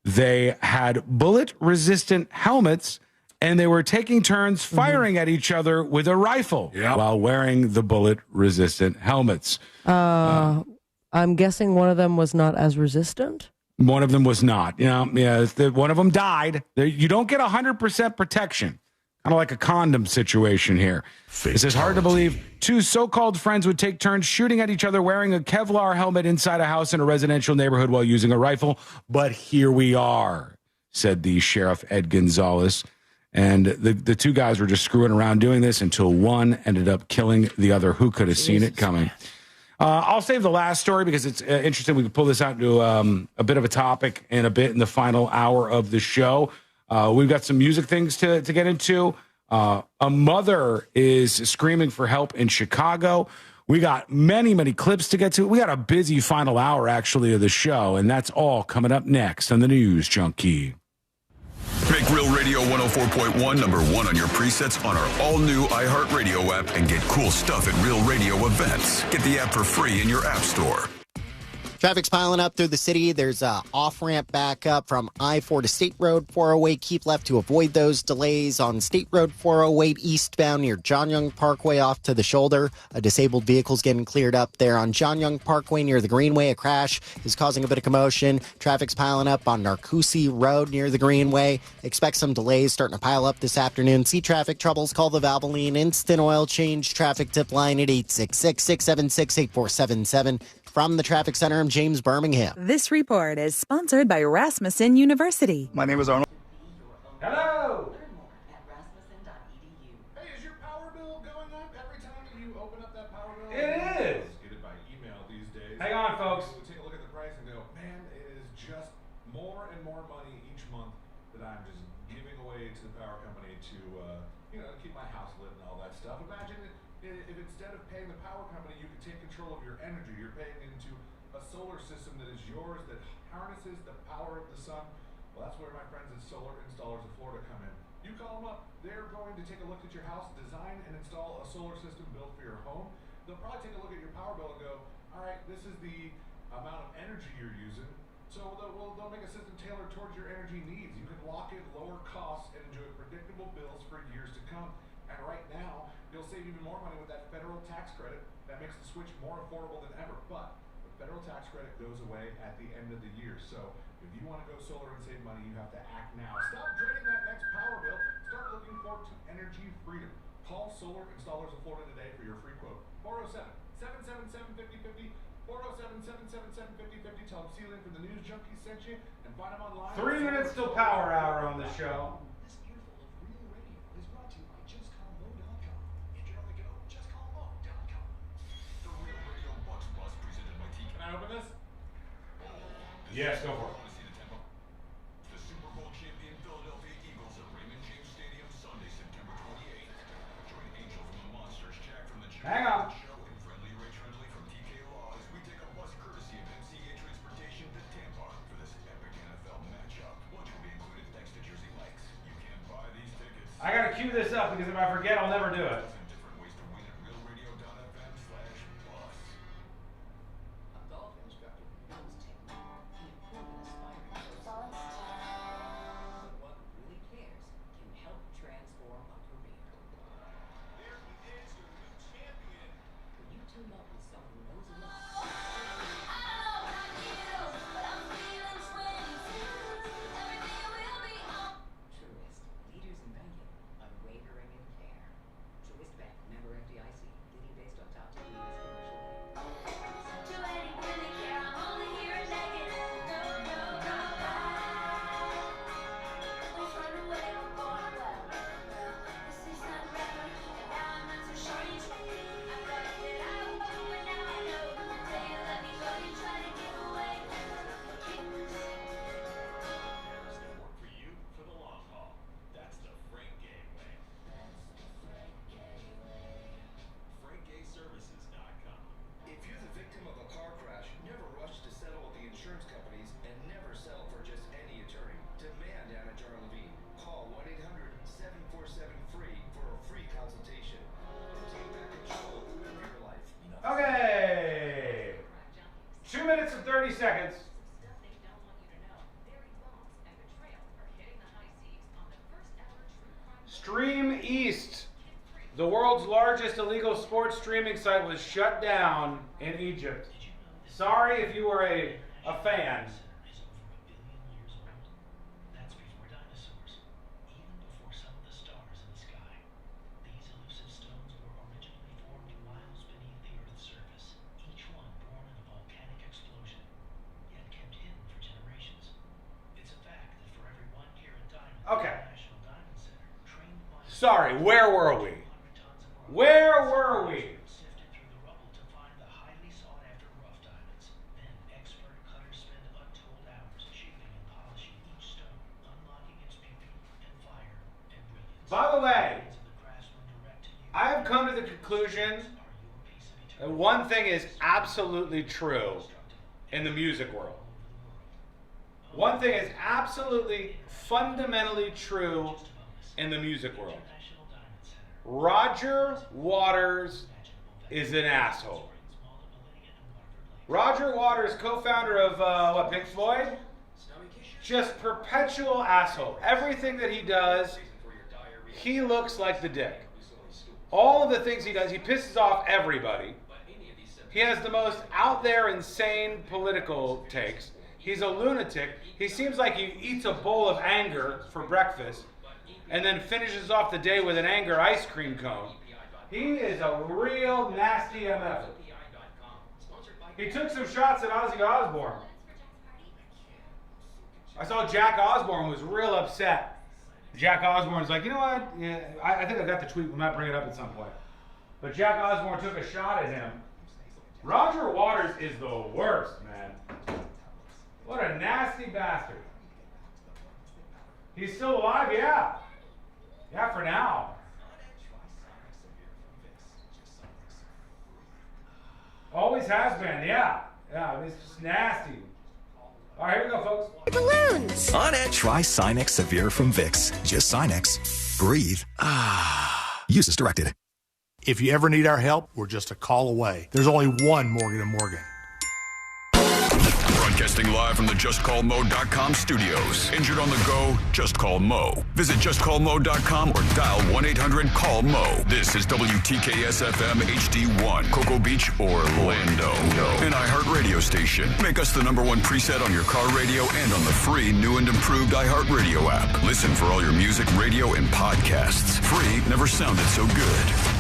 They had bullet-resistant helmets, and they were taking turns firing at each other with a rifle while wearing the bullet-resistant helmets. I'm guessing one of them was not as resistant. One of them was not. One of them died. You don't get 100% protection. Kind of like a condom situation here. It says, hard to believe two so-called friends would take turns shooting at each other wearing a Kevlar helmet inside a house in a residential neighborhood while using a rifle. But here we are, said the Sheriff Ed Gonzalez. And the two guys were just screwing around doing this until one ended up killing the other. Who could have seen it coming? I'll save the last story because it's interesting. We can pull this out into a bit of a topic in a bit in the final hour of the show. We've got some music things to get into. A mother is screaming for help in Chicago. We got many, many clips to get to. We got a busy final hour, actually, of the show, and that's all coming up next on the News Junkie. Make Real Radio 104.1 #1 on your presets on our all-new iHeartRadio app and get cool stuff at Real Radio events. Get the app for free in your app store. Traffic's piling up through the city. There's a off-ramp backup from I-4 to State Road 408. Keep left to avoid those delays on State Road 408 eastbound near John Young Parkway off to the shoulder. A disabled vehicle's getting cleared up there on John Young Parkway near the Greenway. A crash is causing a bit of commotion. Traffic's piling up on Narcoossee Road near the Greenway. Expect some delays starting to pile up this afternoon. See traffic troubles, call the Valvoline Instant Oil Change traffic tip line at 866-676-8477. From the Traffic Center, I'm James Birmingham. This report is sponsored by Rasmussen University. My name is Arnold. Hello. Hey, is your power bill going up every time you open up that power bill? It is. Get it by email these days. Hang on, folks. Take a look at the price and go, man, it is just more and more money each month that I'm just giving away to the power company to, keep my house lit and all that stuff. Imagine if instead of paying the power company, you could take control of your energy. You're paying into a solar system that is yours, that harnesses the power of the sun. Well, that's where my friends at Solar Installers of Florida come in. You call them up. They're going to take a look at your house, design and install a solar system built for your home. They'll probably take a look at your power bill and go, all right, this is the amount of energy you're using. So they'll make a system tailored towards your energy needs. You can lock in lower costs and enjoy predictable bills for years to come. And right now, you'll save even more money with that federal tax credit that makes the switch more affordable than ever. But the federal tax credit goes away at the end of the year. So if you want to go solar and save money, you have to act now. Stop dreading that next power bill. Start looking forward to energy freedom. Call Solar Installers of Florida today for your free quote. 407-777-5050. 407-777-5050. Tell them Ceiling from the News Junkie sent you and find them online. 3 minutes till power hour on the show. This earful of Real Radio is brought to you by JustCallMo.com. If you don't go, JustCallMo.com. The Real Radio Bucks Bus presented by TK. Can I open this? Yes, go for it. The Super Bowl champion Philadelphia Eagles at Raymond James Stadium Sunday, September 28th. Join Angel from the Monsters, Jack from the Hang on. Show, and Friendly Ray Trendley from TK Law as we take a bus courtesy of MCA Transportation to Tampa for this epic NFL matchup. Lunch will be included thanks to Jersey Likes. You can buy these tickets. I gotta cue this up because if I forget, I'll never do it. Different ways to win at realradio.fm/bus. A golf instructor knows technique. He and proven aspiring person. The one who really cares can help transform a career. There he is, your new champion. When you team up with someone who knows a lot. Truist, leaders in banking, unwavering in care. Truist Stream East, the world's largest illegal sports streaming site, was shut down in Egypt. Sorry if you were a fan. That's before dinosaurs, even before some of the stars in the sky. These elusive stones were originally formed miles beneath the Earth's surface, each one born in a volcanic explosion, yet kept hidden for generations. It's a fact that for every 1 carat diamond, Okay. the National Diamond Center trained miners Sorry, where were we? Where were we? sifted through the rubble to find the highly sought after rough diamonds. Then expert cutters spend untold hours shaping and polishing each stone, unlocking its beauty and fire and brilliance. By the way, I have come to the conclusion that one thing is absolutely true in the music world. One thing is absolutely fundamentally true in the music world. Roger Waters is an asshole. Roger Waters, co-founder of Pink Floyd, just perpetual asshole. Everything that he does, he looks like the dick. All of the things he does, he pisses off everybody. He has the most out there insane political takes. He's a lunatic. He seems like he eats a bowl of anger for breakfast and then finishes off the day with an anger ice cream cone. He is a real nasty MF. He took some shots at Ozzy Osbourne. I saw Jack Osbourne was real upset. Jack Osbourne's like, you know what? Yeah, I think I got the tweet. We might bring it up at some point. But Jack Osbourne took a shot at him. Roger Waters is the worst, man. What a nasty bastard. He's still alive? Yeah. Yeah, for now. Always has been, yeah. Yeah, it's just nasty. All right, here we go, folks. Balloons. On it. Try Sinex Severe from Vicks. Just Sinex. Breathe. Use as directed. If you ever need our help, we're just a call away. There's only one Morgan & Morgan. Broadcasting live from the JustCallMo.com studios. Injured on the go? Just call Mo. Visit JustCallMo.com or dial 1-800-CALL-MO. This is WTKS-FM HD1, Cocoa Beach, Orlando. An iHeart radio station. Make us the #1 preset on your car radio and on the free new and improved iHeart Radio app. Listen for all your music, radio, and podcasts. Free never sounded so good.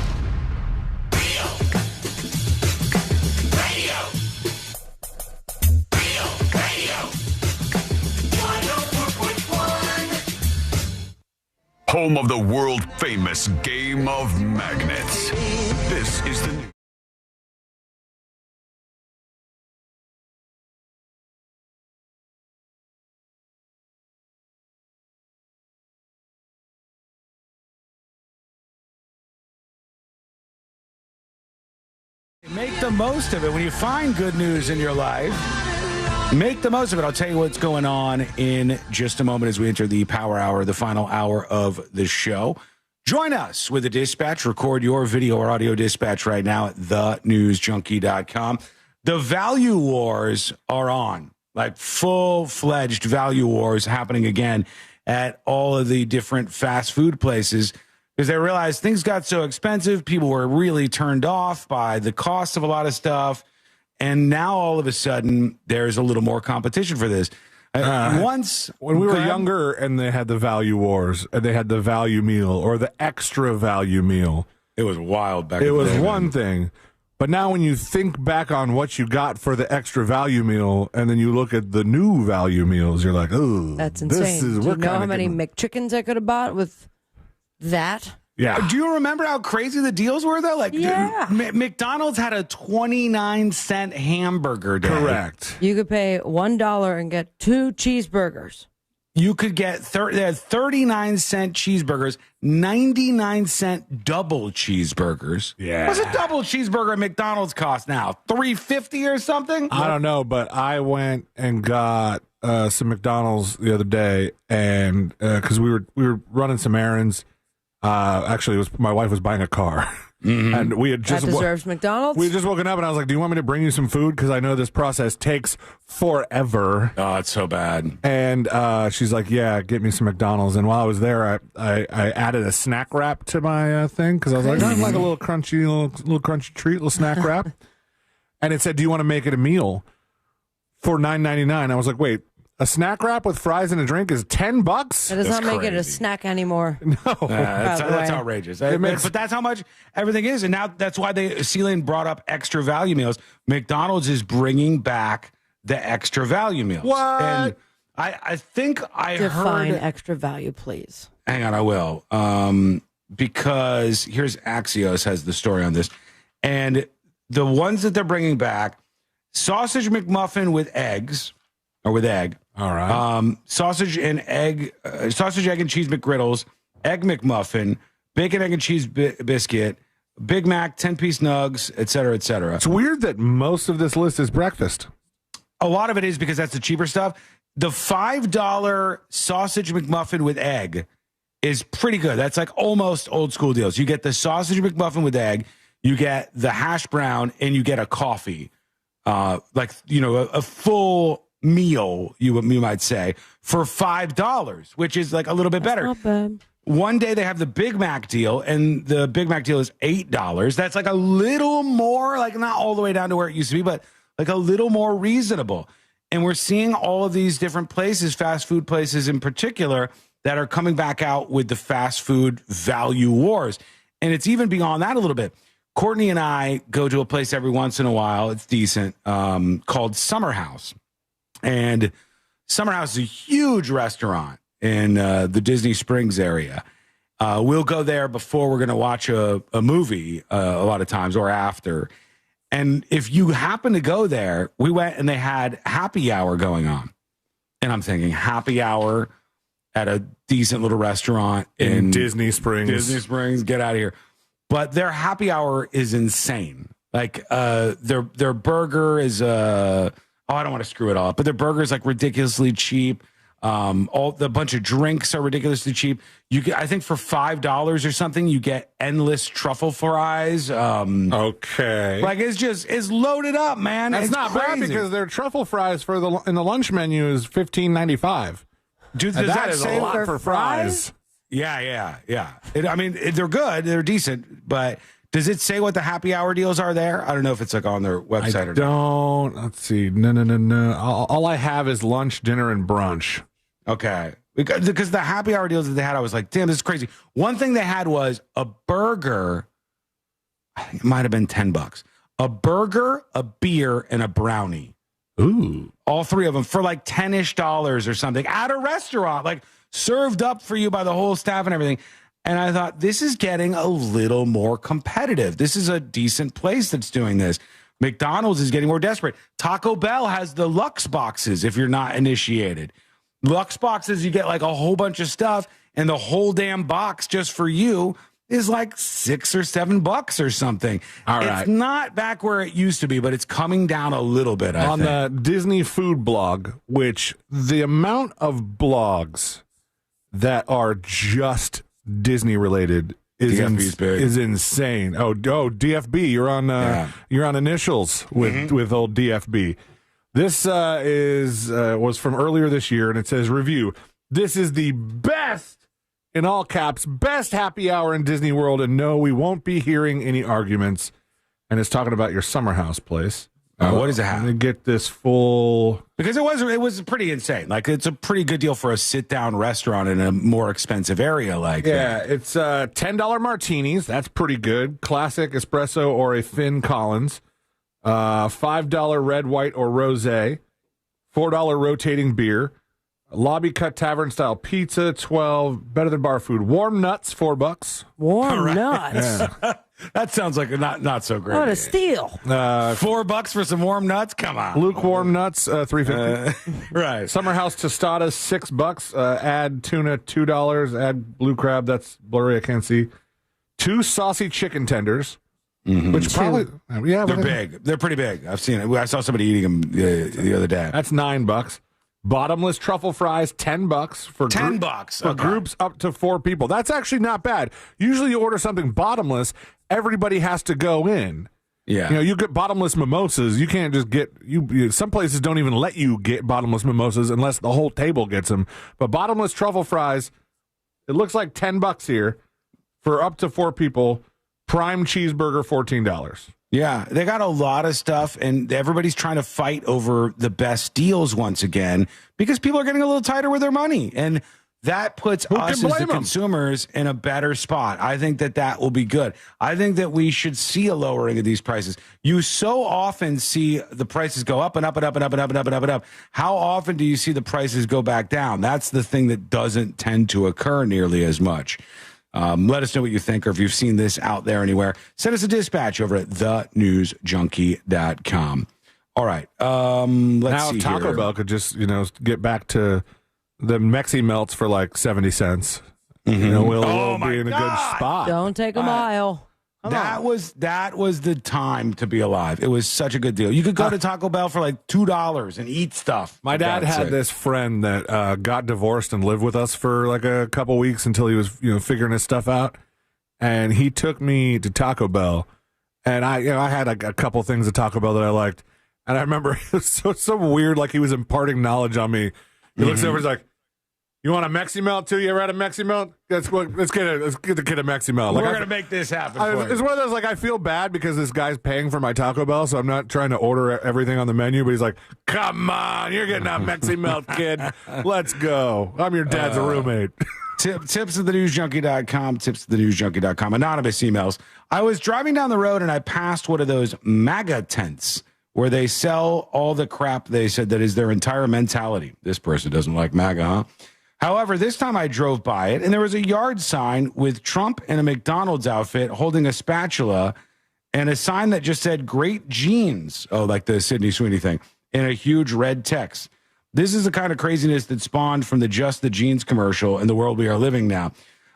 Home of the world-famous Game of Magnets. This is the new. Make the most of it. When you find good news in your life, make the most of it. I'll tell you what's going on in just a moment as we enter the power hour, the final hour of the show. Join us with a dispatch. Record your video or audio dispatch right now at thenewsjunkie.com. The value wars are on, like full-fledged value wars happening again at all of the different fast food places because they realized things got so expensive. People were really turned off by the cost of a lot of stuff. And now all of a sudden, there's a little more competition for this. Once when we were younger and they had the value wars and they had the value meal or the extra value meal, it was wild back. It in the was day, one man. thing, but now when you think back on what you got for the extra value meal and then you look at the new value meals, you're like, oh, That's insane. Do you know how many McChickens I could have bought with that? Yeah. Do you remember how crazy the deals were though? Like, Yeah. McDonald's had a 29-cent hamburger day. Correct. You could pay $1 and get 2 cheeseburgers. You could get 39-cent cheeseburgers, 99-cent double cheeseburgers. Yeah. What's a double cheeseburger at McDonald's cost now? $3.50 or something? I don't know, but I went and got some McDonald's the other day, and because we were running some errands. Actually, it was my wife was buying a car. And we had just That deserves McDonald's. We had just woken up, and I was like, "Do you want me to bring you some food? Because I know this process takes forever." Oh, it's so bad. And she's like, "Yeah, get me some McDonald's." And while I was there, I added a snack wrap to my thing because I was like, "I'd like a little crunchy treat, little snack wrap." And it said, "Do you want to make it a meal for $9.99?" I was like, "Wait, a snack wrap with fries and a drink is $10?" That does not make it a snack anymore. No, that's outrageous. But that's how much everything is, and now that's why Celine brought up extra value meals. McDonald's is bringing back the extra value meals. What? And I think I Define heard. extra value, please. Hang on, I will. Because here's Axios has the story on this, and the ones that they're bringing back: sausage McMuffin with eggs. Or with egg. All right. Sausage, egg, and cheese McGriddles, egg McMuffin, bacon, egg, and cheese biscuit, Big Mac, 10-piece nugs, et cetera, et cetera. It's weird that most of this list is breakfast. A lot of it is because that's the cheaper stuff. The $5 sausage McMuffin with egg is pretty good. That's like almost old school deals. You get the sausage McMuffin with egg, you get the hash brown, and you get a coffee. A full meal, you might say, for $5, which is like a little bit better. Not bad. One day they have the Big Mac deal, and the Big Mac deal is $8. That's like a little more, like not all the way down to where it used to be, but like a little more reasonable. And we're seeing all of these different places, fast food places in particular, that are coming back out with the fast food value wars. And it's even beyond that a little bit. Courtney and I go to a place every once in a while, it's decent, called Summer House. And Summer House is a huge restaurant in the Disney Springs area. We'll go there before we're going to watch a movie a lot of times or after. And if you happen to go there, we went and they had happy hour going on. And I'm thinking happy hour at a decent little restaurant in Disney Springs. Disney Springs, get out of here. But their happy hour is insane. Like their burger is I don't want to screw it all up, but their burger is like ridiculously cheap. The bunch of drinks are ridiculously cheap. I think for $5 or something, you get endless truffle fries. Okay, like it's loaded up, man. That's it's not crazy. bad because their truffle fries in the lunch menu is $15.95. Dude, that's a lot for fries. Yeah. They're good, they're decent, but. Does it say what the happy hour deals are there? I don't know if it's like on their website or not. Let's see. No. All I have is lunch, dinner, and brunch. Okay. Because the happy hour deals that they had, I was like, damn, this is crazy. One thing they had was a burger. I think it might have been $10. A burger, a beer, and a brownie. Ooh. All three of them for like $10-ish or something at a restaurant, like served up for you by the whole staff and everything. And I thought, this is getting a little more competitive. This is a decent place that's doing this. McDonald's is getting more desperate. Taco Bell has the Lux boxes if you're not initiated. Lux boxes, you get like a whole bunch of stuff, and the whole damn box just for you is like $6 or $7 or something. All right. It's not back where it used to be, but it's coming down a little bit, I think. On the Disney food blog, which the amount of blogs that are just Disney related is insane. Oh, DFB, you're on initials with old DFB. This was from earlier this year, and it says review. This is the best, in all caps, best happy hour in Disney World, and no, we won't be hearing any arguments. And it's talking about your Summer House place. What does it have? I'm gonna get this full, because it was pretty insane. Like, it's a pretty good deal for a sit down restaurant in a more expensive area. Like, it's $10 martinis. That's pretty good. Classic espresso or a thin Collins. $5 red, white, or rosé. $4 rotating beer. Lobby cut tavern style pizza. $12. Better than bar food. Warm nuts. $4. Warm nuts. Yeah. That sounds like not so great. What a steal. $4 for some warm nuts? Come on. Lukewarm nuts, $3.50. Right. Summer House tostadas, $6. Add tuna, $2. Add blue crab, that's blurry, I can't see. 2 saucy chicken tenders, which probably, they're big. They're pretty big. I've seen it. I saw somebody eating them the other day. That's $9. Bottomless truffle fries, $10 for $10 for groups up to 4 people. That's actually not bad. Usually, you order something bottomless, everybody has to go in. Yeah, you know, you get bottomless mimosas. You can't just get you. Some places don't even let you get bottomless mimosas unless the whole table gets them. But bottomless truffle fries, it looks like $10 here for up to 4 people. Prime cheeseburger, $14. Yeah, they got a lot of stuff, and everybody's trying to fight over the best deals once again because people are getting a little tighter with their money, and that puts us as the consumers in a better spot. I think that will be good. I think that we should see a lowering of these prices. You so often see the prices go up and up and up and up and up and up and up and up. How often do you see the prices go back down? That's the thing that doesn't tend to occur nearly as much. Let us know what you think, or if you've seen this out there anywhere. Send us a dispatch over at thenewsjunkie.com. All right. Let's see Taco here. Bell could just, get back to the Mexi melts for like 70 cents. Mm-hmm. We'll be in a good spot. Don't take a mile. That was the time to be alive. It was such a good deal. You could go to Taco Bell for like $2 and eat stuff. My dad had this friend that got divorced and lived with us for like a couple weeks until he was, figuring his stuff out. And he took me to Taco Bell, and I had a couple things at Taco Bell that I liked. And I remember it was so weird, like he was imparting knowledge on me. He looks over, he's like, "You want a Mexi melt too? You ever had a Mexi melt? Let's get the kid a Mexi melt." We're gonna make this happen. For it's one of those, like, I feel bad because this guy's paying for my Taco Bell, so I'm not trying to order everything on the menu. But he's like, "Come on, you're getting a Mexi melt, kid. Let's go. I'm your dad's roommate." Tips at thenewsjunkie.com. Tips at thenewsjunkie.com. Anonymous emails. I was driving down the road and I passed one of those MAGA tents where they sell all the crap they said that is their entire mentality. This person doesn't like MAGA, huh? However, this time I drove by it, and there was a yard sign with Trump in a McDonald's outfit holding a spatula and a sign that just said "Great Jeans." Oh, like the Sydney Sweeney thing, in a huge red text. This is the kind of craziness that spawned from the Just the Jeans commercial in the world we are living now.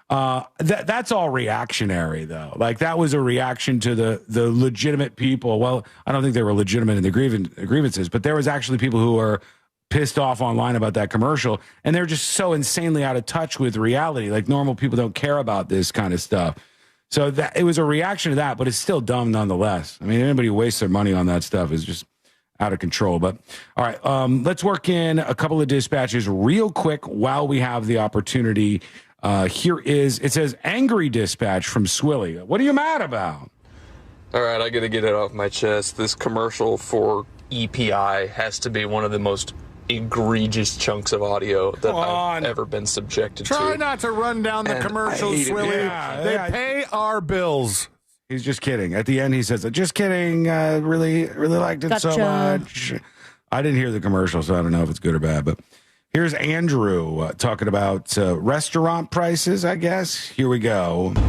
That's all reactionary, though. Like, that was a reaction to the legitimate people. Well, I don't think they were legitimate in the grievances, but there was actually people who were pissed off online about that commercial, and they're just so insanely out of touch with reality. Like, normal people don't care about this kind of stuff. So it was a reaction to that, but it's still dumb nonetheless. I mean, anybody who wastes their money on that stuff is just out of control. But all right, let's work in a couple of dispatches real quick while we have the opportunity. It says angry dispatch from Swilly. What are you mad about? All right, I got to get it off my chest. This commercial for EPI has to be one of the most egregious chunks of audio that I've ever been subjected to. Try not to run down the commercials, Swilly. They pay our bills. He's just kidding. At the end, he says, "Just kidding. Really liked it so much." I didn't hear the commercial, so I don't know if it's good or bad. But here's Andrew talking about restaurant prices, I guess. Here we go. All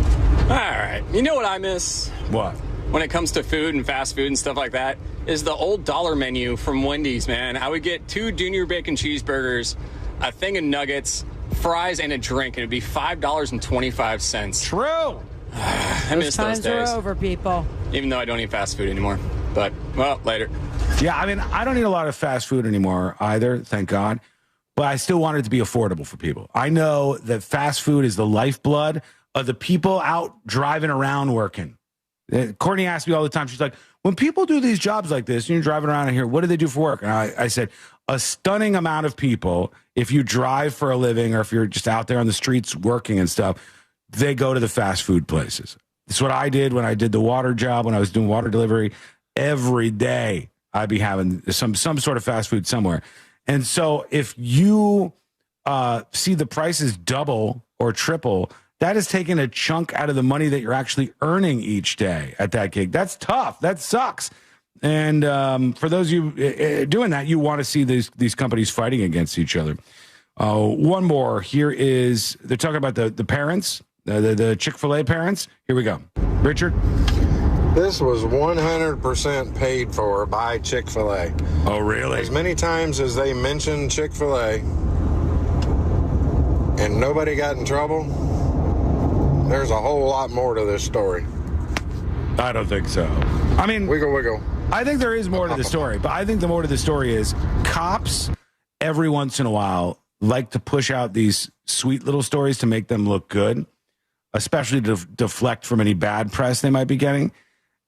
right. You know what I miss? What? When it comes to food and fast food and stuff like that, is the old dollar menu from Wendy's, man. I would get 2 junior bacon cheeseburgers, a thing of nuggets, fries, and a drink, and it'd be $5.25. True. I miss those days. Are over, people. Even though I don't eat fast food anymore. But, well, later. Yeah, I mean, I don't eat a lot of fast food anymore either, thank God. But I still want it to be affordable for people. I know that fast food is the lifeblood of the people out driving around working. Courtney asks me all the time, she's like, when people do these jobs like this, and you're driving around in here, what do they do for work? And I said, a stunning amount of people, if you drive for a living or if you're just out there on the streets working and stuff, they go to the fast food places. That's what I did when I did the water job, when I was doing water delivery. Every day I'd be having some sort of fast food somewhere. And so if you see the prices double or triple, that is taking a chunk out of the money that you're actually earning each day at that gig. That's tough. That sucks. And for those of you doing that, you want to see these companies fighting against each other. One more. Here is, they're talking about the parents, the Chick-fil-A parents. Here we go. Richard? This was 100% paid for by Chick-fil-A. Oh, really? As many times as they mentioned Chick-fil-A and nobody got in trouble, there's a whole lot more to this story. I don't think so. I mean, wiggle. I think there is more to the story, but I think the more to the story is cops every once in a while like to push out these sweet little stories to make them look good, especially to deflect from any bad press they might be getting.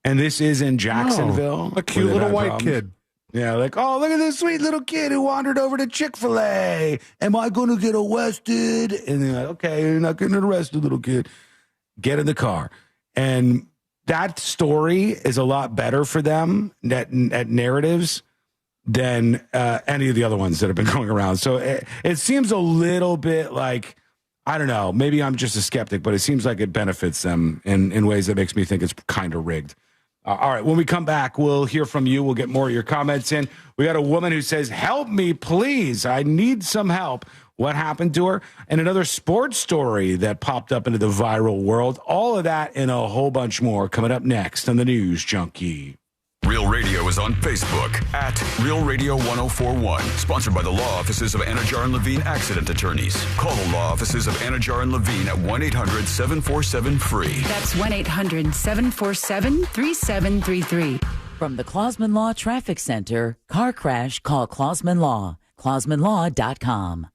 And this is in Jacksonville. A cute little white kid. Yeah, like, oh, look at this sweet little kid who wandered over to Chick-fil-A. Am I going to get arrested? And they're like, okay, you're not getting arrested, little kid. Get in the car. And that story is a lot better for them at narratives than any of the other ones that have been going around. So it seems a little bit like, I don't know, maybe I'm just a skeptic, but it seems like it benefits them in ways that makes me think it's kind of rigged. All right, when we come back, we'll hear from you. We'll get more of your comments in. We got a woman who says, help me, please. I need some help. What happened to her? And another sports story that popped up into the viral world. All of that and a whole bunch more coming up next on the News Junkie. Real Radio is on Facebook at Real Radio 1041. Sponsored by the law offices of Anajar and Levine Accident Attorneys. Call the law offices of Anajar and Levine at 1-800-747-FREE. That's 1-800-747-3733. From the Clausman Law Traffic Center, car crash, call Clausman Law. ClausmanLaw.com.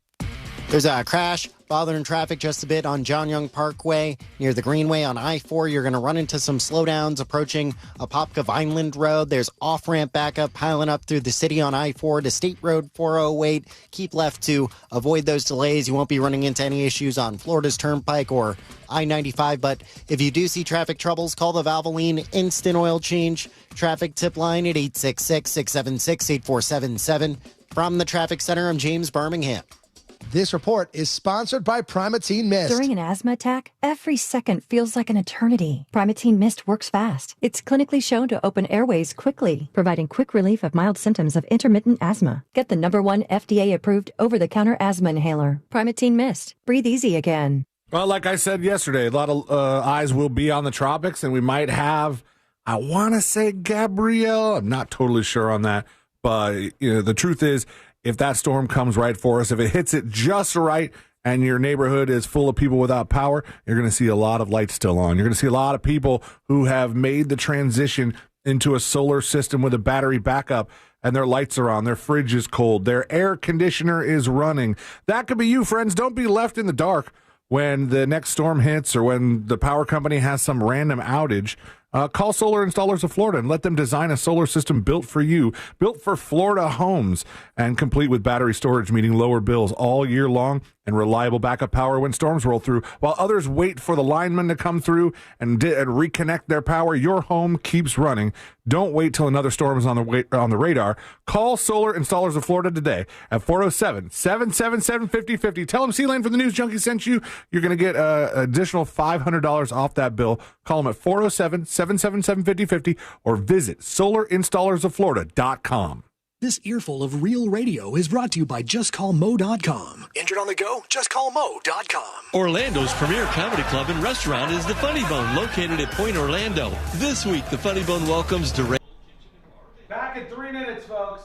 There's a crash bothering traffic just a bit on John Young Parkway near the Greenway on I-4. You're going to run into some slowdowns approaching Apopka Vineland Road. There's off-ramp backup piling up through the city on I-4 to State Road 408. Keep left to avoid those delays. You won't be running into any issues on Florida's Turnpike or I-95. But if you do see traffic troubles, call the Valvoline Instant Oil Change traffic tip line at 866-676-8477. From the Traffic Center, I'm James Birmingham. This report is sponsored by Primatene Mist. During an asthma attack, every second feels like an eternity. Primatene Mist works fast. It's clinically shown to open airways quickly, providing quick relief of mild symptoms of intermittent asthma. Get the #1 FDA-approved over-the-counter asthma inhaler. Primatene Mist. Breathe easy again. Well, like I said yesterday, a lot of eyes will be on the tropics, and we might have, I want to say Gabrielle. I'm not totally sure on that. But the truth is, if that storm comes right for us, if it hits it just right and your neighborhood is full of people without power, you're going to see a lot of lights still on. You're going to see a lot of people who have made the transition into a solar system with a battery backup, and their lights are on, their fridge is cold, their air conditioner is running. That could be you, friends. Don't be left in the dark when the next storm hits or when the power company has some random outage. Call Solar Installers of Florida and let them design a solar system built for you, built for Florida homes, and complete with battery storage, meaning lower bills all year long and reliable backup power when storms roll through. While others wait for the linemen to come through and reconnect their power, your home keeps running. Don't wait till another storm is on the radar. Call Solar Installers of Florida today at 407-777-5050. Tell them C-Lane from the News Junkie sent you. You're going to get additional $500 off that bill. Call them at 407-777-5050 or visit solarinstallersofflorida.com. This earful of Real Radio is brought to you by JustCallMo.com. Injured on the go? JustCallMo.com. Orlando's premier comedy club and restaurant is the Funny Bone, located at Point Orlando. This week, the Funny Bone welcomes Back in 3 minutes, folks.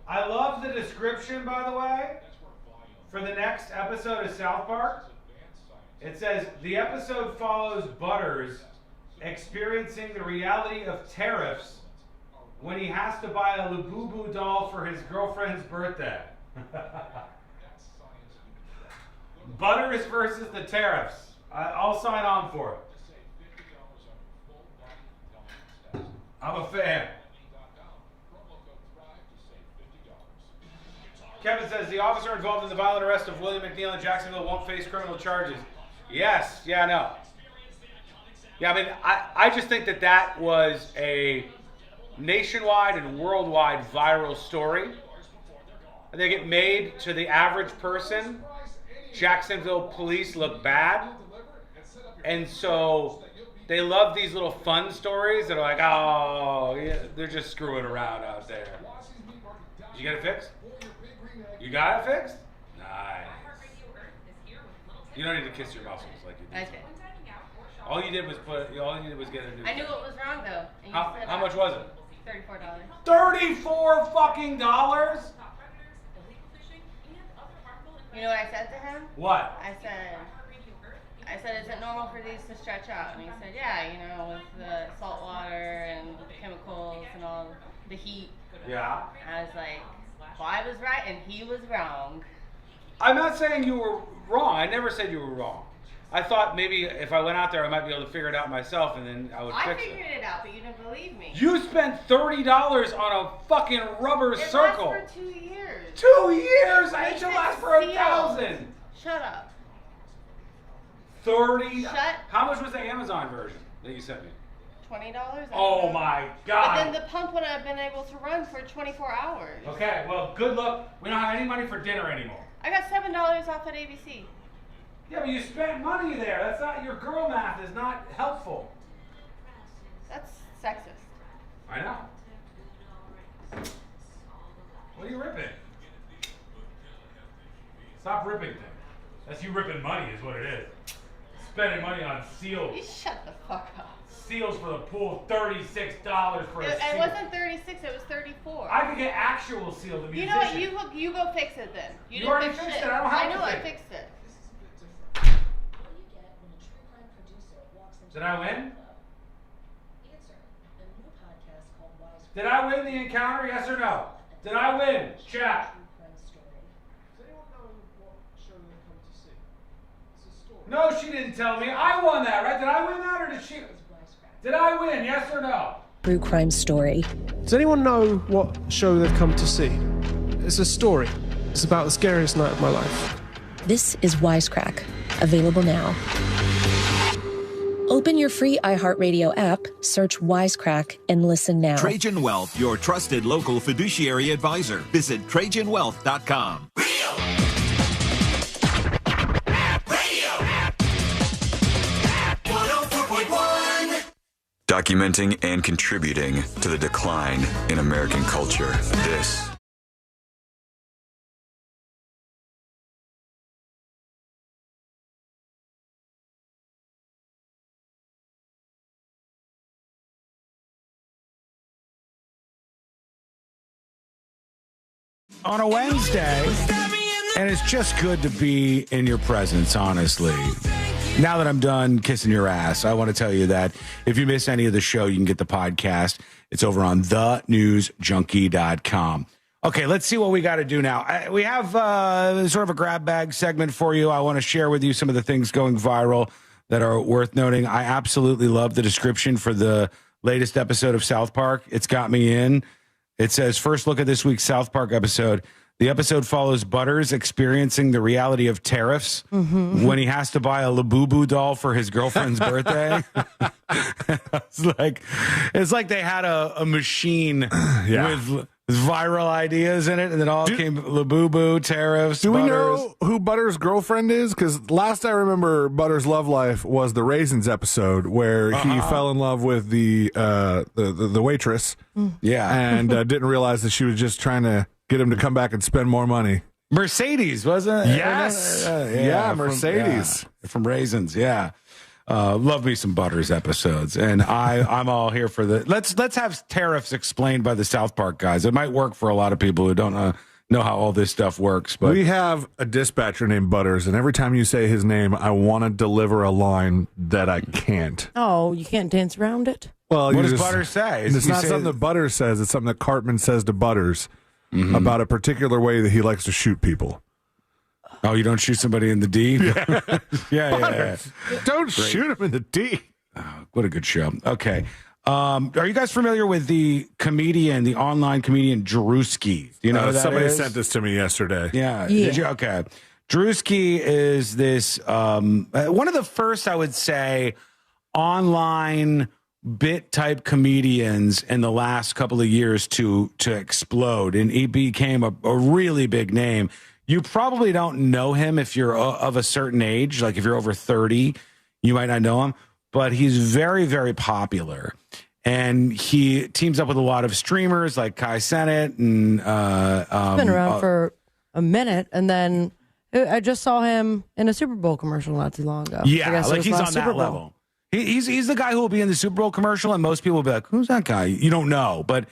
I love the description, by the way, for the next episode of South Park. It says, the episode follows Butters experiencing the reality of tariffs when he has to buy a Labubu doll for his girlfriend's birthday. Butters versus the tariffs. I'll sign on for it. I'm a fan. Kevin says, the officer involved in the violent arrest of William McNeil in Jacksonville won't face criminal charges. Yes. Yeah, no. Yeah, I mean, I just think that was a nationwide and worldwide viral story. I think it made, to the average person, Jacksonville police look bad. And so they love these little fun stories that are like, oh, yeah, they're just screwing around out there. Did you get it fixed? You got it fixed? Nice. You don't need to kiss your muscles like you did. Okay. All you did was get a new. I knew what was wrong though. And How much was it? $34. $34 fucking dollars? You know what I said to him? What? I said, I said, is it normal for these to stretch out? And he said, yeah, you know, with the salt water and the chemicals and all the heat. Yeah. I was like, well, I was right and he was wrong. I'm not saying you were wrong. I never said you were wrong. I thought maybe if I went out there, I might be able to figure it out myself, and then I would fix it. I figured it out, but you didn't believe me. You spent $30 on a fucking rubber circle. It lasts for 2 years. 2 years? It should last for 1,000. Shut up. 30. Shut. How much was the Amazon version that you sent me? $20. Oh my God. But then the pump would have been able to run for 24 hours. Okay, well, good luck. We don't have any money for dinner anymore. I got $7 off at ABC. Yeah, but you spent money there. That's not, your girl math is not helpful. That's sexist. I know. What are you ripping? Stop ripping things. That's you ripping money is what it is. Spending money on seals. You shut the fuck up. Seals for the pool, $36 for a seal. It wasn't 36, it was 34. I could get actual seal to be. You know what? You go fix it then. You already fixed it. I don't have to I fix it. fixed it. Did I win? Did I win the encounter? Yes or no? Did I win? Chat. No, she didn't tell me. I won that, right? Did I win that or did she? Did I win? Yes or no? True crime story. Does anyone know what show they've come to see? It's a story. It's about the scariest night of my life. This is Wisecrack, available now. Open your free iHeartRadio app, search Wisecrack, and listen now. Trajan Wealth, your trusted local fiduciary advisor. Visit TrajanWealth.com. Documenting and contributing to the decline in American culture. This on a Wednesday, and it's just good to be in your presence, honestly. Now that I'm done kissing your ass, I want to tell you that if you miss any of the show, you can get the podcast. It's over on thenewsjunkie.com. Okay, let's see what we got to do now. We have sort of a grab bag segment for you. I want to share with you some of the things going viral that are worth noting. I absolutely love the description for the latest episode of South Park. It's got me in. It says, first look at this week's South Park episode. The episode follows Butters experiencing the reality of tariffs when he has to buy a Labubu doll for his girlfriend's birthday. It's like they had a machine with viral ideas in it, and then all came Labubu, tariffs, Do Butters. we know who Butters' girlfriend is? Because last I remember, Butters' love life was the Raisins episode where he fell in love with the waitress. Yeah. And didn't realize that she was just trying to get him to come back and spend more money. Mercedes, wasn't it? Yes. Yeah, Mercedes. From Raisins, yeah. Love me some Butters episodes. And I'm all here for the... Let's have tariffs explained by the South Park guys. It might work for a lot of people who don't know how all this stuff works. But we have a dispatcher named Butters, and every time you say his name, I want to deliver a line that I can't. Oh, you can't dance around it? Well, what does Butters say? It's not something that Butters says. It's something that Cartman says to Butters about a particular way that he likes to shoot people. Oh, you don't shoot somebody in the D? Yeah. Don't shoot him in the D. Oh, what a good show. Okay. Are you guys familiar with the online comedian Drewski? Do you know who that somebody is? sent this to me yesterday. Yeah. Did you? Okay. Drewski is this one of the first, I would say, online bit type comedians in the last couple of years to explode, and he became a really big name. You probably don't know him if you're of a certain age, like if you're over 30, you might not know him, but he's very, very popular, and he teams up with a lot of streamers like Kai Cenat, and he's been around for a minute, and then I just saw him in a Super Bowl commercial not too long ago. Yeah, like he's on that level. He's the guy who will be in the Super Bowl commercial, and most people will be like, who's that guy? You don't know, but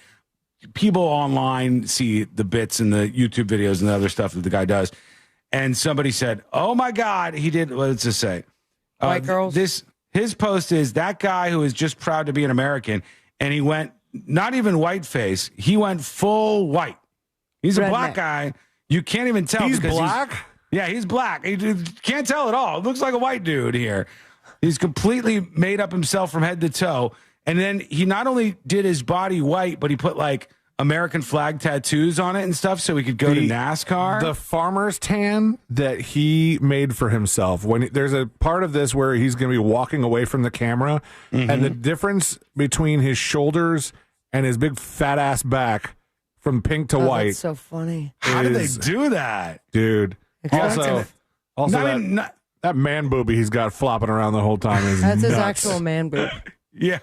people online see the bits and the YouTube videos and the other stuff that the guy does. And somebody said, oh, my God, he did, what does it say? White girls. His post is that guy who is just proud to be an American, and he went not even whiteface, he went full white. He's a black guy. You can't even tell. He's black? He's black. You can't tell at all. It looks like a white dude here. He's completely made up himself from head to toe. And then he not only did his body white, but he put like American flag tattoos on it and stuff so he could go to NASCAR. The farmer's tan that he made for himself. There's a part of this where he's going to be walking away from the camera, and the difference between his shoulders and his big fat ass back from pink to white. That's so funny. How did they do that? Dude. Also, that man boobie he's got flopping around the whole time is That's his nuts. actual man boob. Yeah.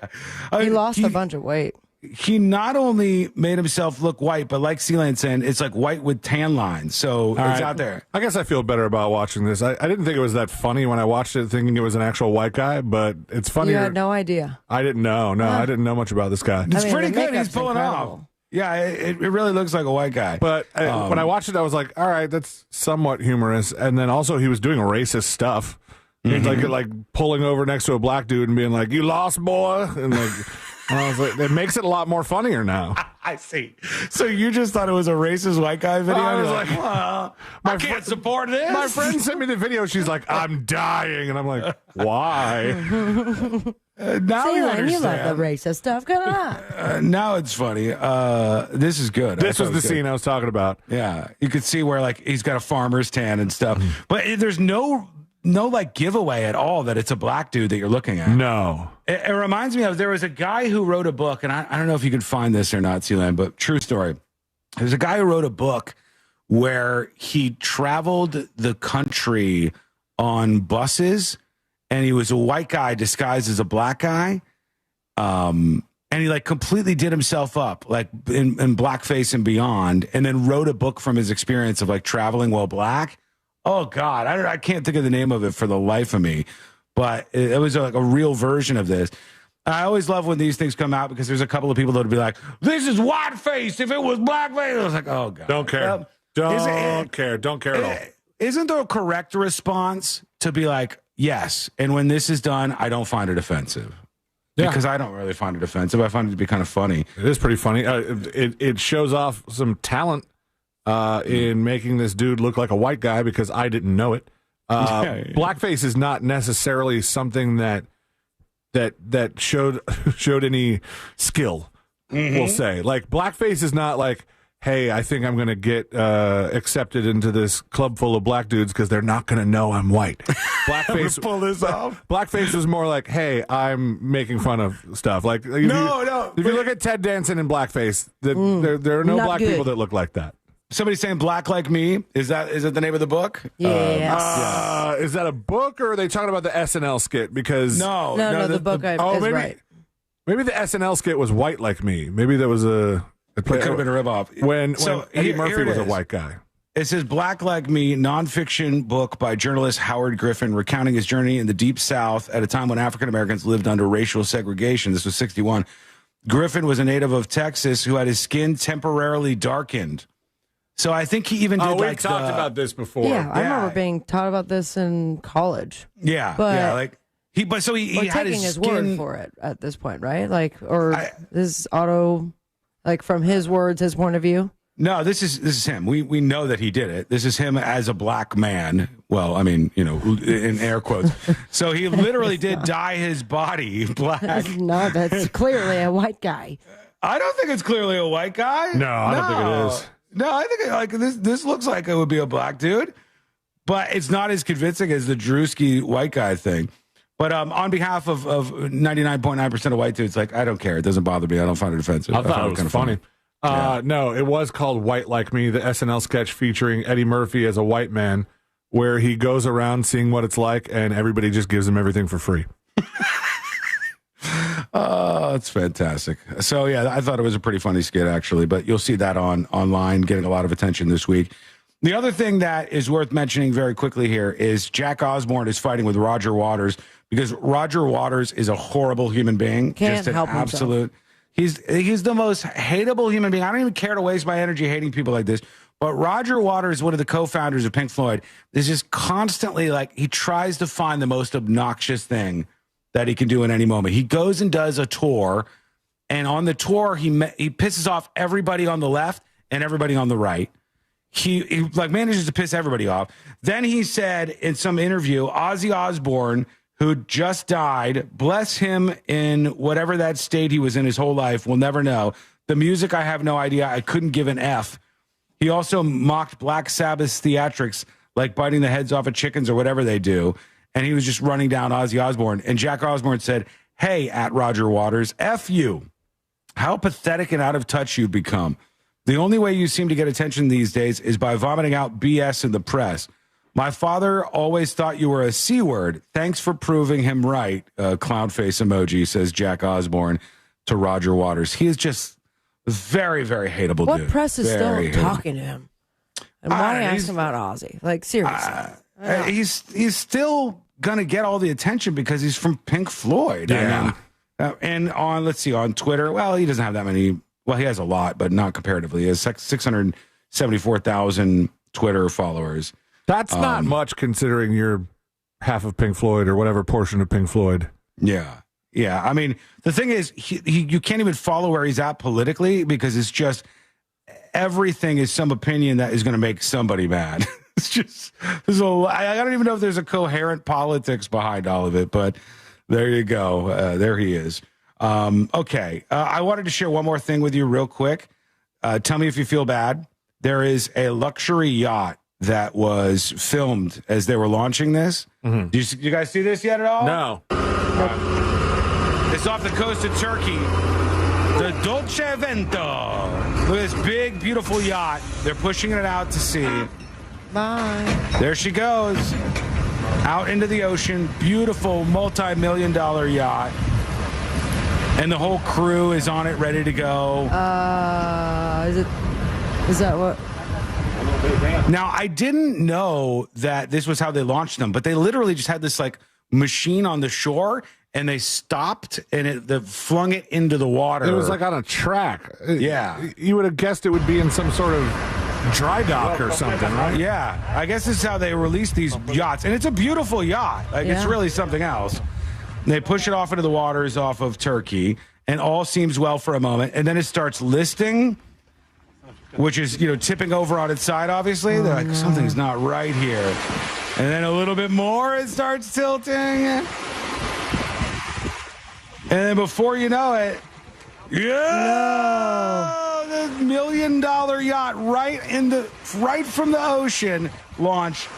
He lost a bunch of weight. He not only made himself look white, but like Sealand saying, it's like white with tan lines. So it's out there. I guess I feel better about watching this. I didn't think it was that funny when I watched it thinking it was an actual white guy, but it's funnier. You had no idea. I didn't know. No, I didn't know much about this guy. It's pretty good. He's pulling off. Yeah, it really looks like a white guy. But when I watched it, I was like, all right, that's somewhat humorous. And then also he was doing racist stuff. He's like pulling over next to a black dude and being like, "You lost, boy," and I was like, it makes it a lot more funnier now. I see. So you just thought it was a racist white guy video? I was like, I can't support this. My friend sent me the video. She's like, "I'm dying," and I'm like, "Why?" Now you understand. You love the racist stuff. Come on. Now it's funny. This is good. This was the scene I was talking about. Yeah, you could see where like he's got a farmer's tan and stuff, but there's no like giveaway at all that it's a black dude that you're looking at. No. It reminds me of, there was a guy who wrote a book, and I don't know if you can find this or not, Sealand, but true story. There's a guy who wrote a book where he traveled the country on buses, and he was a white guy disguised as a black guy. And he like completely did himself up, like in blackface and beyond, and then wrote a book from his experience of like traveling while black. Oh God, I can't think of the name of it for the life of me, but it was like a real version of this. I always love when these things come out because there's a couple of people that would be like, "This is whiteface. If it was blackface," I was like, "Oh God, don't care, don't care at all." Isn't there a correct response to be like, "Yes," and when this is done, I don't find it offensive? Yeah. Because I don't really find it offensive. I find it to be kind of funny. It is pretty funny. It shows off some talent in making this dude look like a white guy because I didn't know it. Blackface is not necessarily something that showed any skill. We'll say, like, blackface is not like, "Hey, I think I'm going to get accepted into this club full of black dudes because they're not going to know I'm white." Blackface pull this off. Blackface was more like, "Hey, I'm making fun of stuff." Like, if you look at Ted Danson in blackface, there are no black people that look like that. Somebody saying "Black Like Me." Is that the name of the book? Yes. Is that a book, or are they talking about the SNL skit? Because no, the book is right. Maybe the SNL skit was "White Like Me." Maybe that was it could have been a ripoff. When Eddie Murphy was a white guy. It says "Black Like Me," nonfiction book by journalist Howard Griffin, recounting his journey in the Deep South at a time when African Americans lived under racial segregation. This was 1961. Griffin was a native of Texas who had his skin temporarily darkened. So I think he even did we talked about this before. Yeah, I remember being taught about this in college. Yeah, but he had taking his word for it at this point, right? Like, or this auto, like from his words, his point of view. No, this is him. We know that he did it. This is him as a black man. Well, I mean, in air quotes. So he literally did dye his body black. No, that's clearly a white guy. I don't think it's clearly a white guy. No, I don't think it is. No, I think like this looks like it would be a black dude, but it's not as convincing as the Drewski white guy thing. But on behalf of 99.9% of white dudes, like, I don't care. It doesn't bother me. I don't find it offensive. I thought it was funny. No, it was called "White Like Me," the SNL sketch featuring Eddie Murphy as a white man, where he goes around seeing what it's like, and everybody just gives him everything for free. Oh, it's fantastic. So, yeah, I thought it was a pretty funny skit, actually, but you'll see that online getting a lot of attention this week. The other thing that is worth mentioning very quickly here is Jack Osborne is fighting with Roger Waters because Roger Waters is a horrible human being. Can't help himself. He's the most hateable human being. I don't even care to waste my energy hating people like this, But Roger Waters, one of the co-founders of Pink Floyd, is just constantly like, he tries to find the most obnoxious thing that he can do in any moment. He goes and does a tour, and on the tour, he pisses off everybody on the left and everybody on the right. He like manages to piss everybody off. Then he said in some interview, Ozzy Osbourne, who just died, bless him in whatever that state he was in his whole life, we'll never know. The music, I have no idea. I couldn't give an F. He also mocked Black Sabbath's theatrics, like biting the heads off of chickens or whatever they do. And he was just running down Ozzy Osbourne. And Jack Osbourne said, hey, at Roger Waters, F you. How pathetic and out of touch you've become. The only way you seem to get attention these days is by vomiting out BS in the press. My father always thought you were a C word. Thanks for proving him right. Clown face emoji, says Jack Osbourne to Roger Waters. He is just very, very hateable dude. What press is very still talking to him? And why ask him about Ozzy? Like, seriously. He's still going to get all the attention because he's from Pink Floyd. Yeah. I mean, and on Twitter, well, he doesn't have that many. Well, he has a lot, but not comparatively. He has 674,000 Twitter followers. That's not much considering you're half of Pink Floyd or whatever portion of Pink Floyd. Yeah. Yeah. I mean, the thing is, you can't even follow where he's at politically because it's just everything is some opinion that is going to make somebody mad. It's just, I don't even know if there's a coherent politics behind all of it, but there you go. There he is. Okay. I wanted to share one more thing with you real quick. Tell me if you feel bad. There is a luxury yacht that was filmed as they were launching this. Mm-hmm. Do you guys see this yet at all? No. It's off the coast of Turkey. The Dolce Vento. Look at this big, beautiful yacht. They're pushing it out to sea. Bye. There she goes. Out into the ocean. Beautiful, multi-million-dollar yacht. And the whole crew is on it, ready to go. Is that what? Now, I didn't know that this was how they launched them, but they literally just had this like machine on the shore, and they stopped and they flung it into the water. It was like on a track. Yeah. You would have guessed it would be in some sort of dry dock or something, right? Yeah. I guess this is how they release these yachts. And it's a beautiful yacht. Like, it's really something else. They push it off into the waters off of Turkey, and all seems well for a moment. And then it starts listing, which is, tipping over on its side, obviously. They're like, something's not right here. And then a little bit more, it starts tilting. And then before you know it, the $1 million yacht right from the ocean launch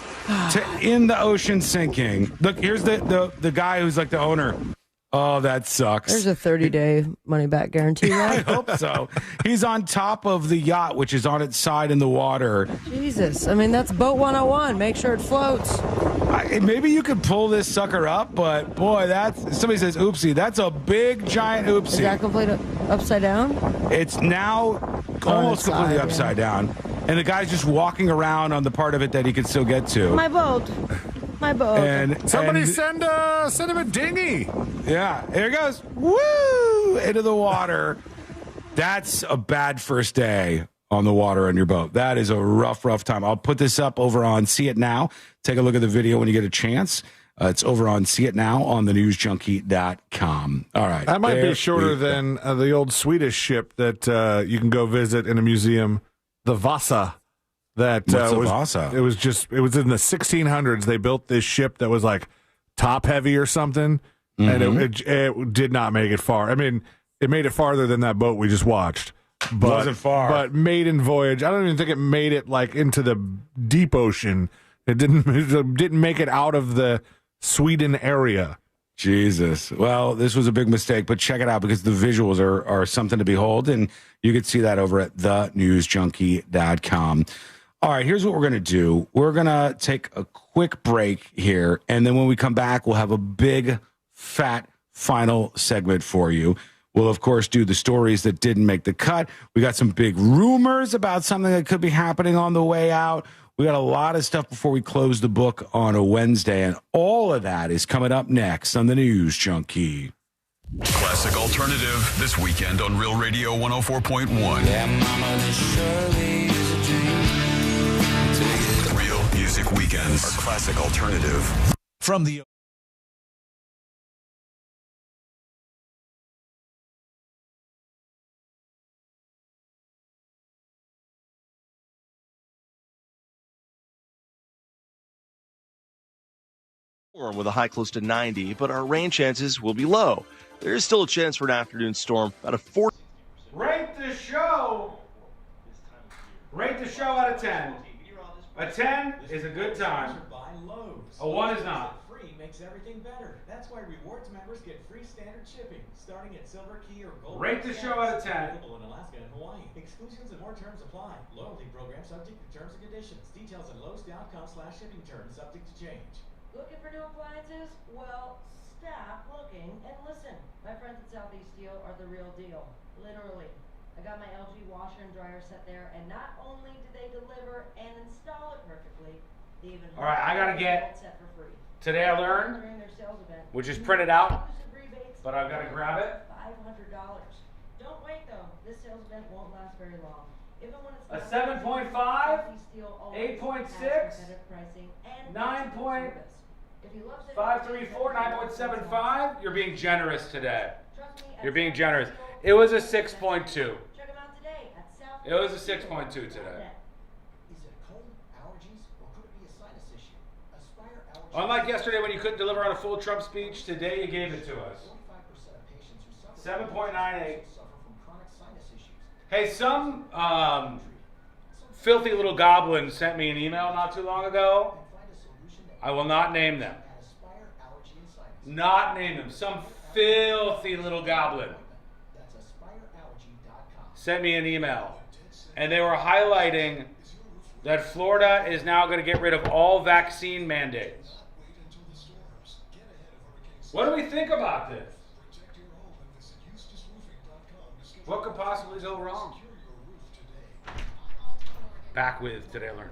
to in the ocean sinking. Look, here's the guy who's like the owner. Oh, that sucks. There's a 30-day money-back guarantee, right? I hope so. He's on top of the yacht, which is on its side in the water. Jesus. I mean, that's Boat 101. Make sure it floats. Maybe you could pull this sucker up, but boy, somebody says oopsie. That's a big, giant oopsie. Is that completely upside down? It's now almost completely upside down. And the guy's just walking around on the part of it that he can still get to. My boat. And somebody send him a dinghy. Yeah, here it goes. Woo! Into the water. That's a bad first day on the water on your boat. That is a rough time. I'll put this up over on See It Now. Take a look at the video when you get a chance. It's over on See It Now on thenewsjunkie.com. All right. That might be shorter than the old Swedish ship that you can go visit in a museum, the Vasa. It was in the 1600s. They built this ship that was like top heavy or something, and it did not make it far. I mean, it made it farther than that boat we just watched. But, wasn't far. But maiden voyage, I don't even think it made it like into the deep ocean. It didn't make it out of the Sweden area. Jesus. Well, this was a big mistake, but check it out because the visuals are something to behold, and you can see that over at thenewsjunkie.com. All right, here's what we're going to do. We're going to take a quick break here, and then when we come back, we'll have a big, fat final segment for you. We'll, of course, do the stories that didn't make the cut. We got some big rumors about something that could be happening on the way out. We got a lot of stuff before we close the book on a Wednesday, and all of that is coming up next on the News Junkie. Classic Alternative this weekend on Real Radio 104.1. Yeah, mama, this surely is a dream. Music Weekends are classic alternative. From the with a high close to 90, but our rain chances will be low. There is still a chance for an afternoon storm, about a 40. Rate the show. Rate the show out of 10. A 10 is a good time. A 1 is not. Free makes everything better. That's why rewards members get free standard shipping, starting at Silver Key or Gold. Rate the show out of 10. Available in Alaska and Hawaii. Exclusions and more terms apply. Loyalty program subject to terms and conditions. Details at Lowe's.com/shipping terms subject to change. Looking for new appliances? Well, stop looking and listen. My friends at Southeast Steel are the real deal. Literally. I got my LG washer and dryer set there, and not only do they deliver and install it perfectly, they even All right, I gotta get set for free. Today I Learned, During their sales event, which is printed out, but I've got to grab it. $500. Don't wait though. This sales event won't last very long. Even when it's A not 7.5, Southeast Steel always 8.6, has competitive pricing and 9.534, If you love saving 9.75. You're being generous today. You're being generous. It was a 6.2. Check them out today at South. It was a 6.2 today. Is it cold, allergies, or could it be a sinus issue? Aspire Allergies. Unlike yesterday when you couldn't deliver on a full Trump speech, today you gave it to us. 45% of patients who suffer 7.98. suffer from chronic sinus issues. Hey, some filthy little goblin sent me an email not too long ago. I will not name them. Not name them. Some filthy little goblin sent me an email. And they were highlighting that Florida is now going to get rid of all vaccine mandates. What do we think about this? What could possibly go wrong? Back with Today I Learned.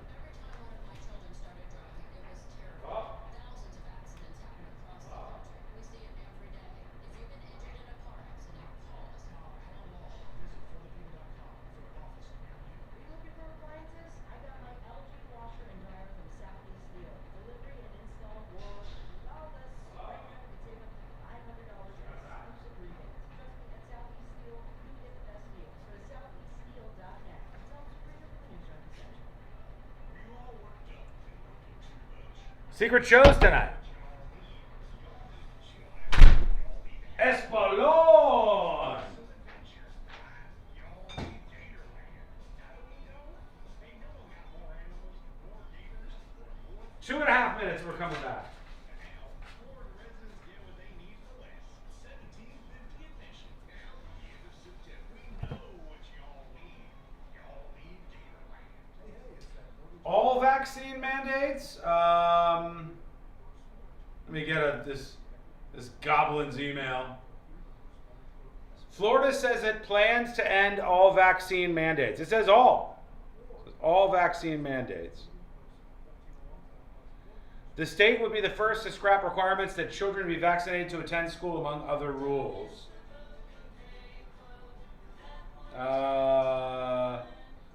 Secret shows tonight. Espolón. Two and a half minutes, we're coming back. All vaccine mandates. Let me get this goblin's email. Florida says it plans to end all vaccine mandates. It says all. It says all vaccine mandates. The state would be the first to scrap requirements that children be vaccinated to attend school, among other rules.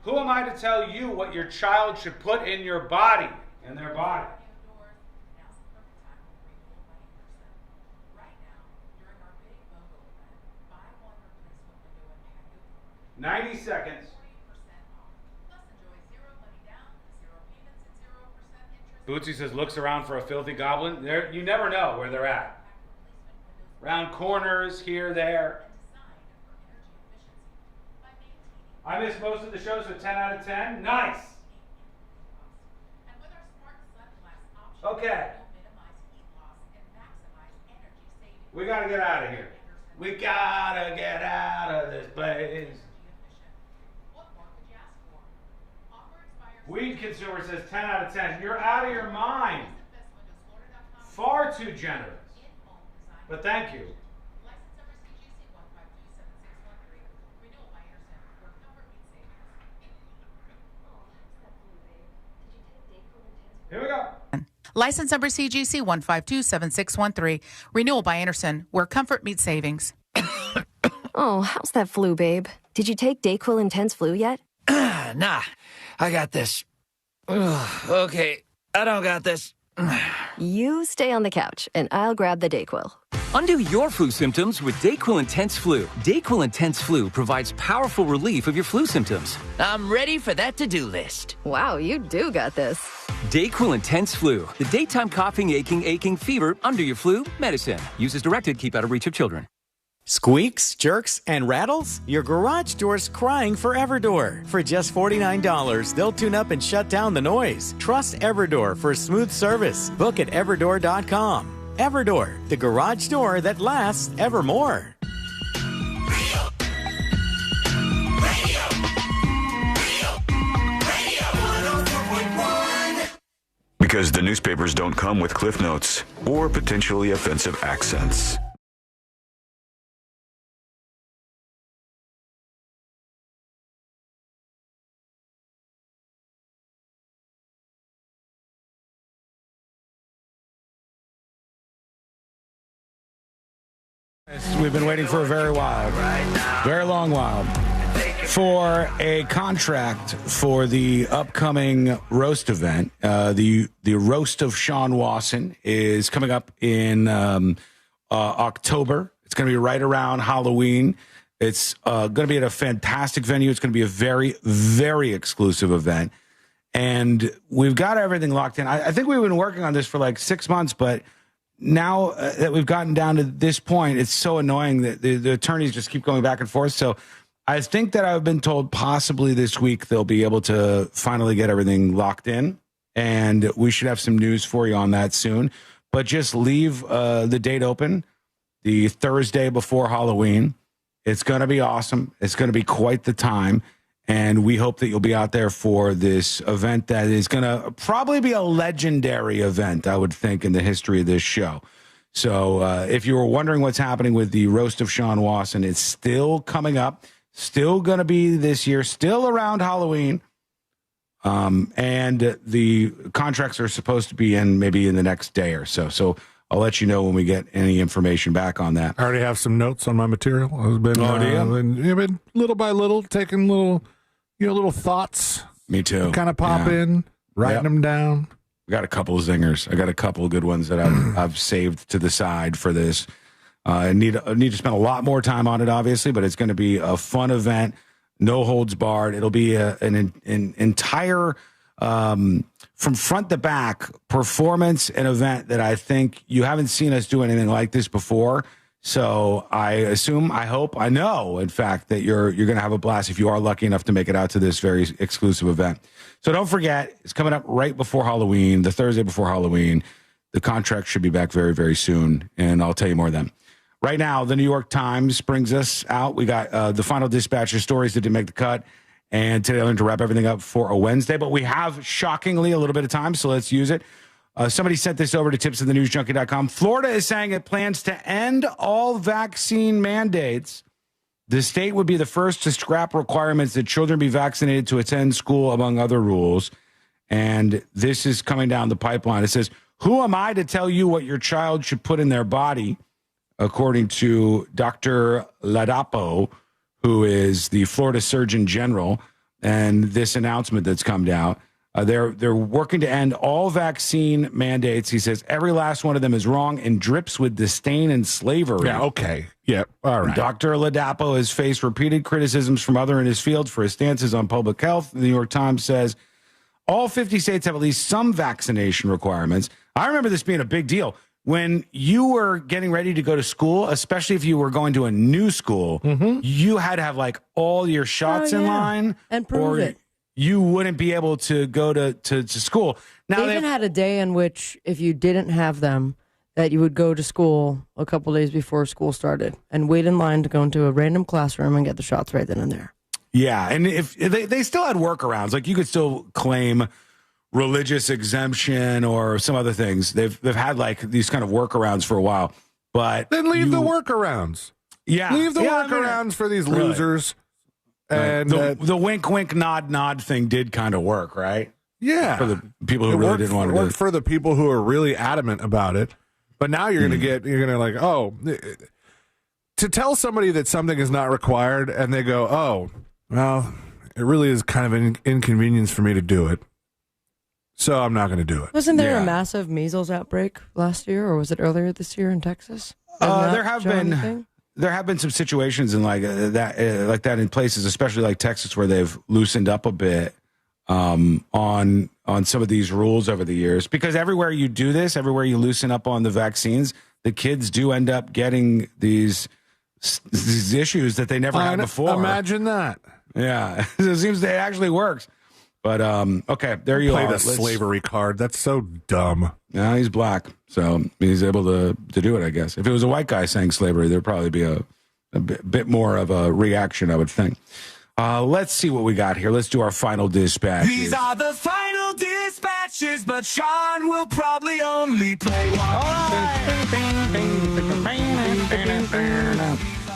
Who am I to tell you what your child should put in your body, in their body? 90 seconds. Bootsy says looks around for a filthy goblin. You never know where they're at. Round corners, here, there. I missed most of the shows with 10 out of 10. Nice. Okay. We got to get out of here. We got to get out of this place. Weed consumer says 10 out of 10. You're out of your mind. Far too generous. But thank you. Here we go. License number CGC 1527613. Renewal by Anderson, where comfort meets savings. Oh, how's that flu, babe? Did you take Dayquil Intense Flu yet? Nah, I got this. Ugh, okay, I don't got this. You stay on the couch, and I'll grab the Dayquil. Undo your flu symptoms with Dayquil Intense Flu. Dayquil Intense Flu provides powerful relief of your flu symptoms. I'm ready for that to-do list. Wow, you do got this. Dayquil Intense Flu. The daytime coughing, aching, fever, under your flu medicine. Use as directed. Keep out of reach of children. Squeaks, jerks, and rattles? Your garage door's crying for Everdoor. For just $49, they'll tune up and shut down the noise. Trust Everdoor for smooth service. Book at everdoor.com. Everdoor, the garage door that lasts evermore. Because the newspapers don't come with cliff notes or potentially offensive accents. We've been waiting for a very long while, for a contract for the upcoming roast event. The roast of Sean Wasson is coming up in October. It's going to be right around Halloween. It's going to be at a fantastic venue. It's going to be a very, very exclusive event. And we've got everything locked in. I think we've been working on this for like 6 months, but now that we've gotten down to this point, it's so annoying that the attorneys just keep going back and forth. So I think that I've been told possibly this week they'll be able to finally get everything locked in, and we should have some news for you on that soon. But just leave the date open, the Thursday before Halloween. It's going to be awesome. It's going to be quite the time. And we hope that you'll be out there for this event that is going to probably be a legendary event, I would think, in the history of this show. So if you were wondering what's happening with the Roast of Sean Wasson, it's still coming up, still going to be this year, still around Halloween. And the contracts are supposed to be in maybe in the next day or so. So I'll let you know when we get any information back on that. I already have some notes on my material. I've been, been little by little taking little thoughts. Me too. Kind of pop in, writing them down. We got a couple of zingers. I got a couple of good ones that I've saved to the side for this. I need to spend a lot more time on it, obviously, but it's going to be a fun event. No holds barred. It'll be an entire from front to back performance and event that I think you haven't seen us do anything like this before. So I assume, I hope, I know, in fact, that you're going to have a blast if you are lucky enough to make it out to this very exclusive event. So don't forget, it's coming up right before Halloween, the Thursday before Halloween. The contract should be back very, very soon, and I'll tell you more then. Right now, the New York Times brings us out. We got the final dispatch of stories that didn't make the cut. And today I learned to wrap everything up for a Wednesday, but we have, shockingly, a little bit of time, so let's use it. Somebody sent this over to tipsofthenewsjunkie.com. Florida is saying it plans to end all vaccine mandates. The state would be the first to scrap requirements that children be vaccinated to attend school, among other rules. And this is coming down the pipeline. It says, who am I to tell you what your child should put in their body? According to Dr. Ladapo, who is the Florida Surgeon General, and this announcement that's come down. They're working to end all vaccine mandates. He says every last one of them is wrong and drips with disdain and slavery. Yeah, okay. Yeah, all right. Dr. Ladapo has faced repeated criticisms from others in his field for his stances on public health. The New York Times says all 50 states have at least some vaccination requirements. I remember this being a big deal. When you were getting ready to go to school, especially if you were going to a new school, you had to have like all your shots in line and prove it. You wouldn't be able to go to school. Now they even had a day in which if you didn't have them, that you would go to school a couple days before school started and wait in line to go into a random classroom and get the shots right then and there. Yeah, and if they still had workarounds, like you could still claim religious exemption or some other things. They've had like these kind of workarounds for a while, but then leave the workarounds. Yeah, leave the workarounds for these losers. And the wink, wink, nod, nod thing did kind of work, right? Yeah, for the people who really didn't want to do it. For the people who are really adamant about it. But now you're gonna like, oh, to tell somebody that something is not required, and they go, oh, well, it really is kind of an inconvenience for me to do it. so I'm not going to do it. Wasn't there a massive measles outbreak last year, or was it earlier this year in Texas? There have been some situations in like that in places, especially like Texas, where they've loosened up a bit on some of these rules over the years. Because everywhere you do this, everywhere you loosen up on the vaccines, the kids do end up getting these issues that they never had before. Imagine that. Yeah, it seems that it actually works. But okay, there you Play are. the slavery card. That's so dumb. Yeah, he's black, so he's able to do it, I guess. If it was a white guy saying slavery, there'd probably be a bit more of a reaction, I would think. Let's see what we got here. Let's do our final dispatches. These are the final dispatches, but Sean will probably only play one.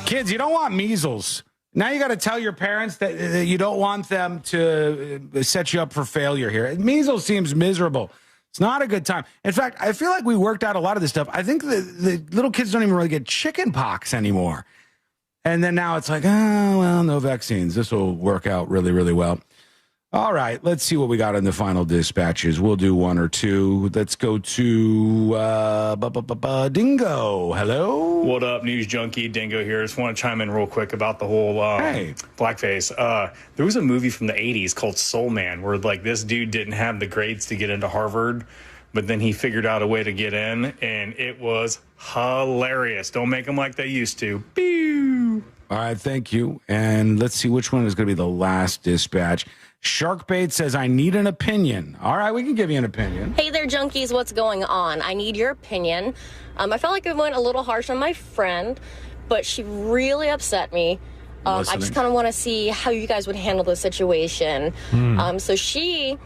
Kids, you don't want measles. Now you got to tell your parents that you don't want them to set you up for failure here. Measles seems miserable. It's not a good time. In fact, I feel like we worked out a lot of this stuff. I think the little kids don't even really get chicken pox anymore. And then now it's like, oh, well, no vaccines. This will work out really, really well. All right, let's see what we got in the final dispatches. We'll do one or two. Let's go to Dingo. Hello? What up, News Junkie? Dingo here. Just want to chime in real quick about the whole blackface. There was a movie from the 80s called Soul Man where like this dude didn't have the grades to get into Harvard, but then he figured out a way to get in, and it was hilarious. Don't make them like they used to. Pew! All right, thank you. And let's see which one is going to be the last dispatch. Sharkbait says, I need an opinion. All right, we can give you an opinion. Hey there, junkies. What's going on? I need your opinion. I felt like I went a little harsh on my friend, but she really upset me. I just kind of want to see how you guys would handle the situation. So she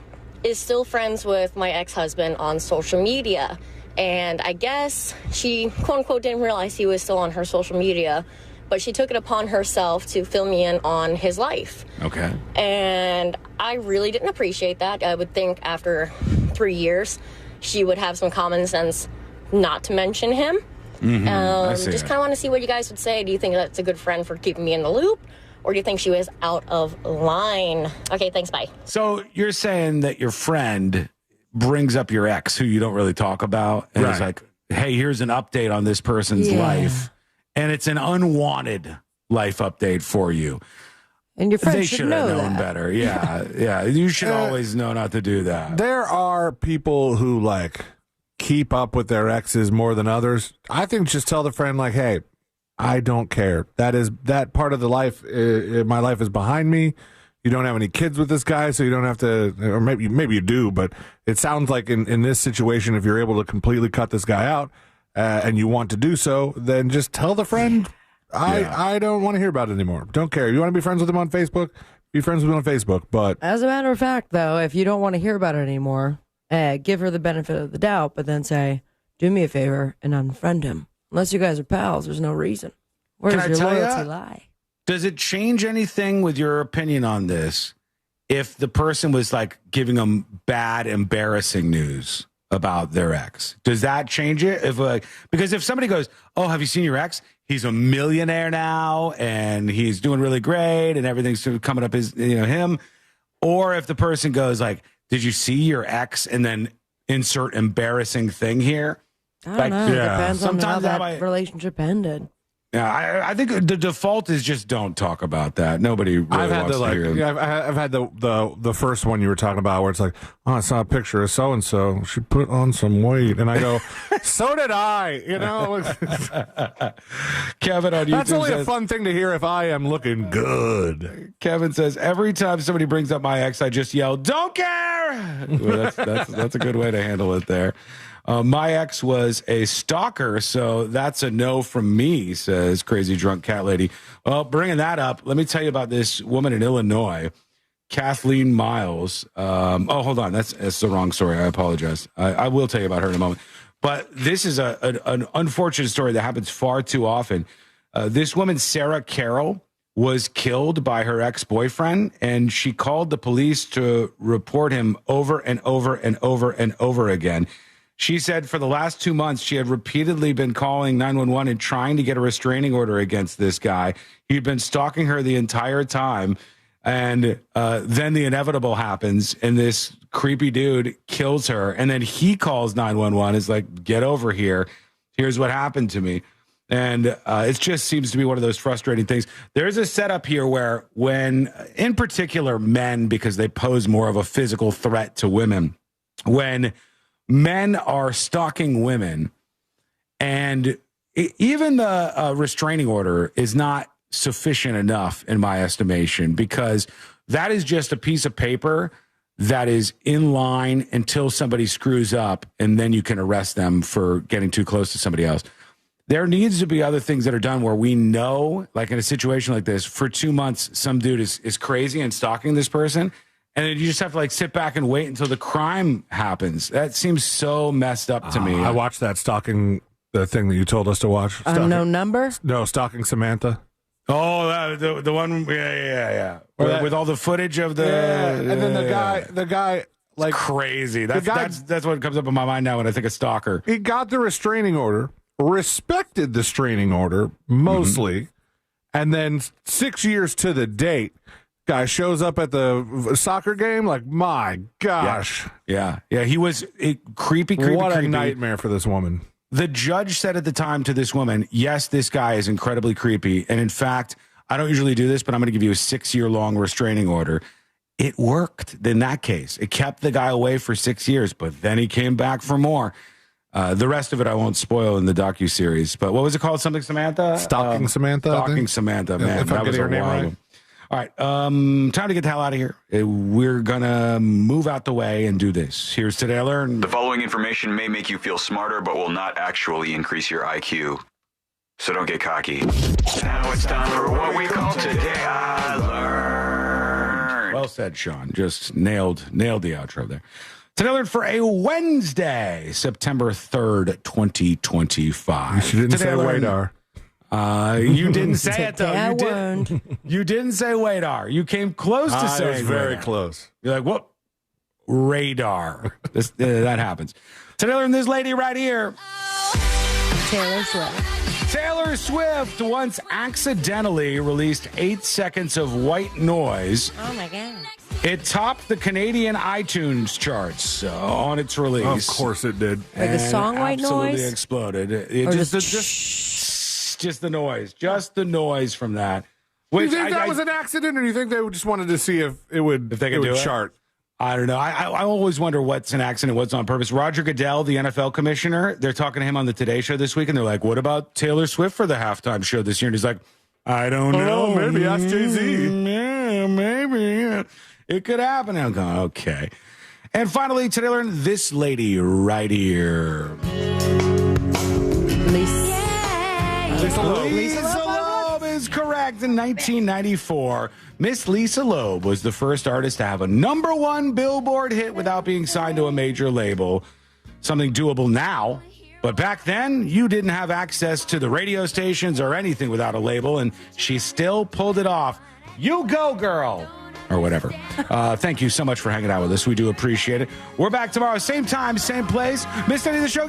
is still friends with my ex-husband on social media. And I guess she, quote unquote, didn't realize he was still on her social media. But she took it upon herself to fill me in on his life. Okay. And I really didn't appreciate that. I would think after 3 years, she would have some common sense not to mention him. Just kind of want to see what you guys would say. Do you think that's a good friend for keeping me in the loop? Or do you think she was out of line? Okay, thanks, bye. So you're saying that your friend brings up your ex, who you don't really talk about, and is like, hey, here's an update on this person's life. And it's an unwanted life update for you. And your friend they should know have known that. better. Yeah. You should always know not to do that. There are people who like keep up with their exes more than others. I think just tell the friend like, hey, I don't care. That part of the life, my life is behind me. You don't have any kids with this guy, so you don't have to, or maybe you do, but it sounds like in this situation, if you're able to completely cut this guy out, and you want to do so, then just tell the friend, I don't want to hear about it anymore. Don't care. You want to be friends with him on Facebook? Be friends with him on Facebook. But as a matter of fact, though, if you don't want to hear about it anymore, give her the benefit of the doubt, but then say, do me a favor and unfriend him. Unless you guys are pals, there's no reason. Where does your loyalty lie? Does it change anything with your opinion on this if the person was like giving them bad, embarrassing news about their ex? Does that change it? Because if somebody goes, oh, have you seen your ex? He's a millionaire now and he's doing really great and everything's coming up as him. Or if the person goes like, did you see your ex? And then insert embarrassing thing here. I don't know. It depends on how that relationship ended. Yeah, I think the default is just don't talk about that. Nobody really wants to hear it. I've had the first one you were talking about where it's like, oh, I saw a picture of so and so. She put on some weight, and I go, so did I. Kevin on YouTube that's only a fun thing to hear if I am looking good. Kevin says every time somebody brings up my ex, I just yell, "Don't care." Well, that's a good way to handle it there. My ex was a stalker, so that's a no from me, says Crazy Drunk Cat Lady. Well, bringing that up, let me tell you about this woman in Illinois, Kathleen Miles. Hold on. That's the wrong story. I apologize. I will tell you about her in a moment. But this is an unfortunate story that happens far too often. This woman, Sarah Carroll, was killed by her ex-boyfriend, and she called the police to report him over and over and over and over again. She said for the last 2 months, she had repeatedly been calling 911 and trying to get a restraining order against this guy. He'd been stalking her the entire time. And then the inevitable happens, and this creepy dude kills her. And then he calls 911. Is like, get over here. Here's what happened to me. And it just seems to be one of those frustrating things. There's a setup here where when, in particular, men, because they pose more of a physical threat to women, when men are stalking women, and even the restraining order is not sufficient enough, in my estimation, because that is just a piece of paper that is in line until somebody screws up, and then you can arrest them for getting too close to somebody else. There needs to be other things that are done where we know, like in a situation like this, for 2 months, some dude is crazy and stalking this person, and then you just have to like sit back and wait until the crime happens. That seems so messed up to me. I watched that stalking, the thing that you told us to watch. Unknown number? No, stalking Samantha. Oh, the one, yeah. With all the footage of the, and then the guy, like, it's crazy. That's what comes up in my mind now when I think of stalker. He got the restraining order, respected the restraining order mostly, and then 6 years to the date, guy shows up at the soccer game. Like, my gosh, yeah. He was creepy. What a nightmare for this woman. The judge said at the time to this woman, yes, this guy is incredibly creepy. And in fact, I don't usually do this, but I'm going to give you a 6-year-long restraining order. It worked in that case. It kept the guy away for 6 years, but then he came back for more. The rest of it I won't spoil in the docuseries. But what was it called? Something Samantha? Stalking Samantha? Stalking Samantha, man. If I'm getting her name right. All right, time to get the hell out of here. We're going to move out the way and do this. Here's Today I Learned. The following information may make you feel smarter, but will not actually increase your IQ. So don't get cocky. Now it's time for what we call Today I Learned. Well said, Sean. Just nailed the outro there. Today I Learned for a Wednesday, September 3rd, 2025. She didn't say radar. You didn't say it, though. You didn't say radar. You came close to saying it was very radar. close. You're like, what? Radar. That happens. Today I Learned this lady right here. Taylor Swift. Taylor Swift once accidentally released 8 seconds of white noise. Oh, my God. It topped the Canadian iTunes charts on its release. Of course it did. Like the song white noise? Absolutely exploded. Just the noise. Just the noise from that. Do you think that was an accident, or do you think they just wanted to see if it would chart? I don't know. I always wonder what's an accident, what's on purpose. Roger Goodell, the NFL commissioner, they're talking to him on the Today Show this week, and they're like, what about Taylor Swift for the halftime show this year? And he's like, I don't know. Maybe ask Jay-Z. Yeah, maybe. It could happen. I'm going, okay. And finally, today I learned this lady right here. Lisa Loeb is correct. In 1994, Miss Lisa Loeb was the first artist to have a #1 Billboard hit without being signed to a major label. Something doable now. But back then, you didn't have access to the radio stations or anything without a label, and she still pulled it off. You go, girl. Or whatever. Thank you so much for hanging out with us. We do appreciate it. We're back tomorrow, same time, same place. Missed any of the show?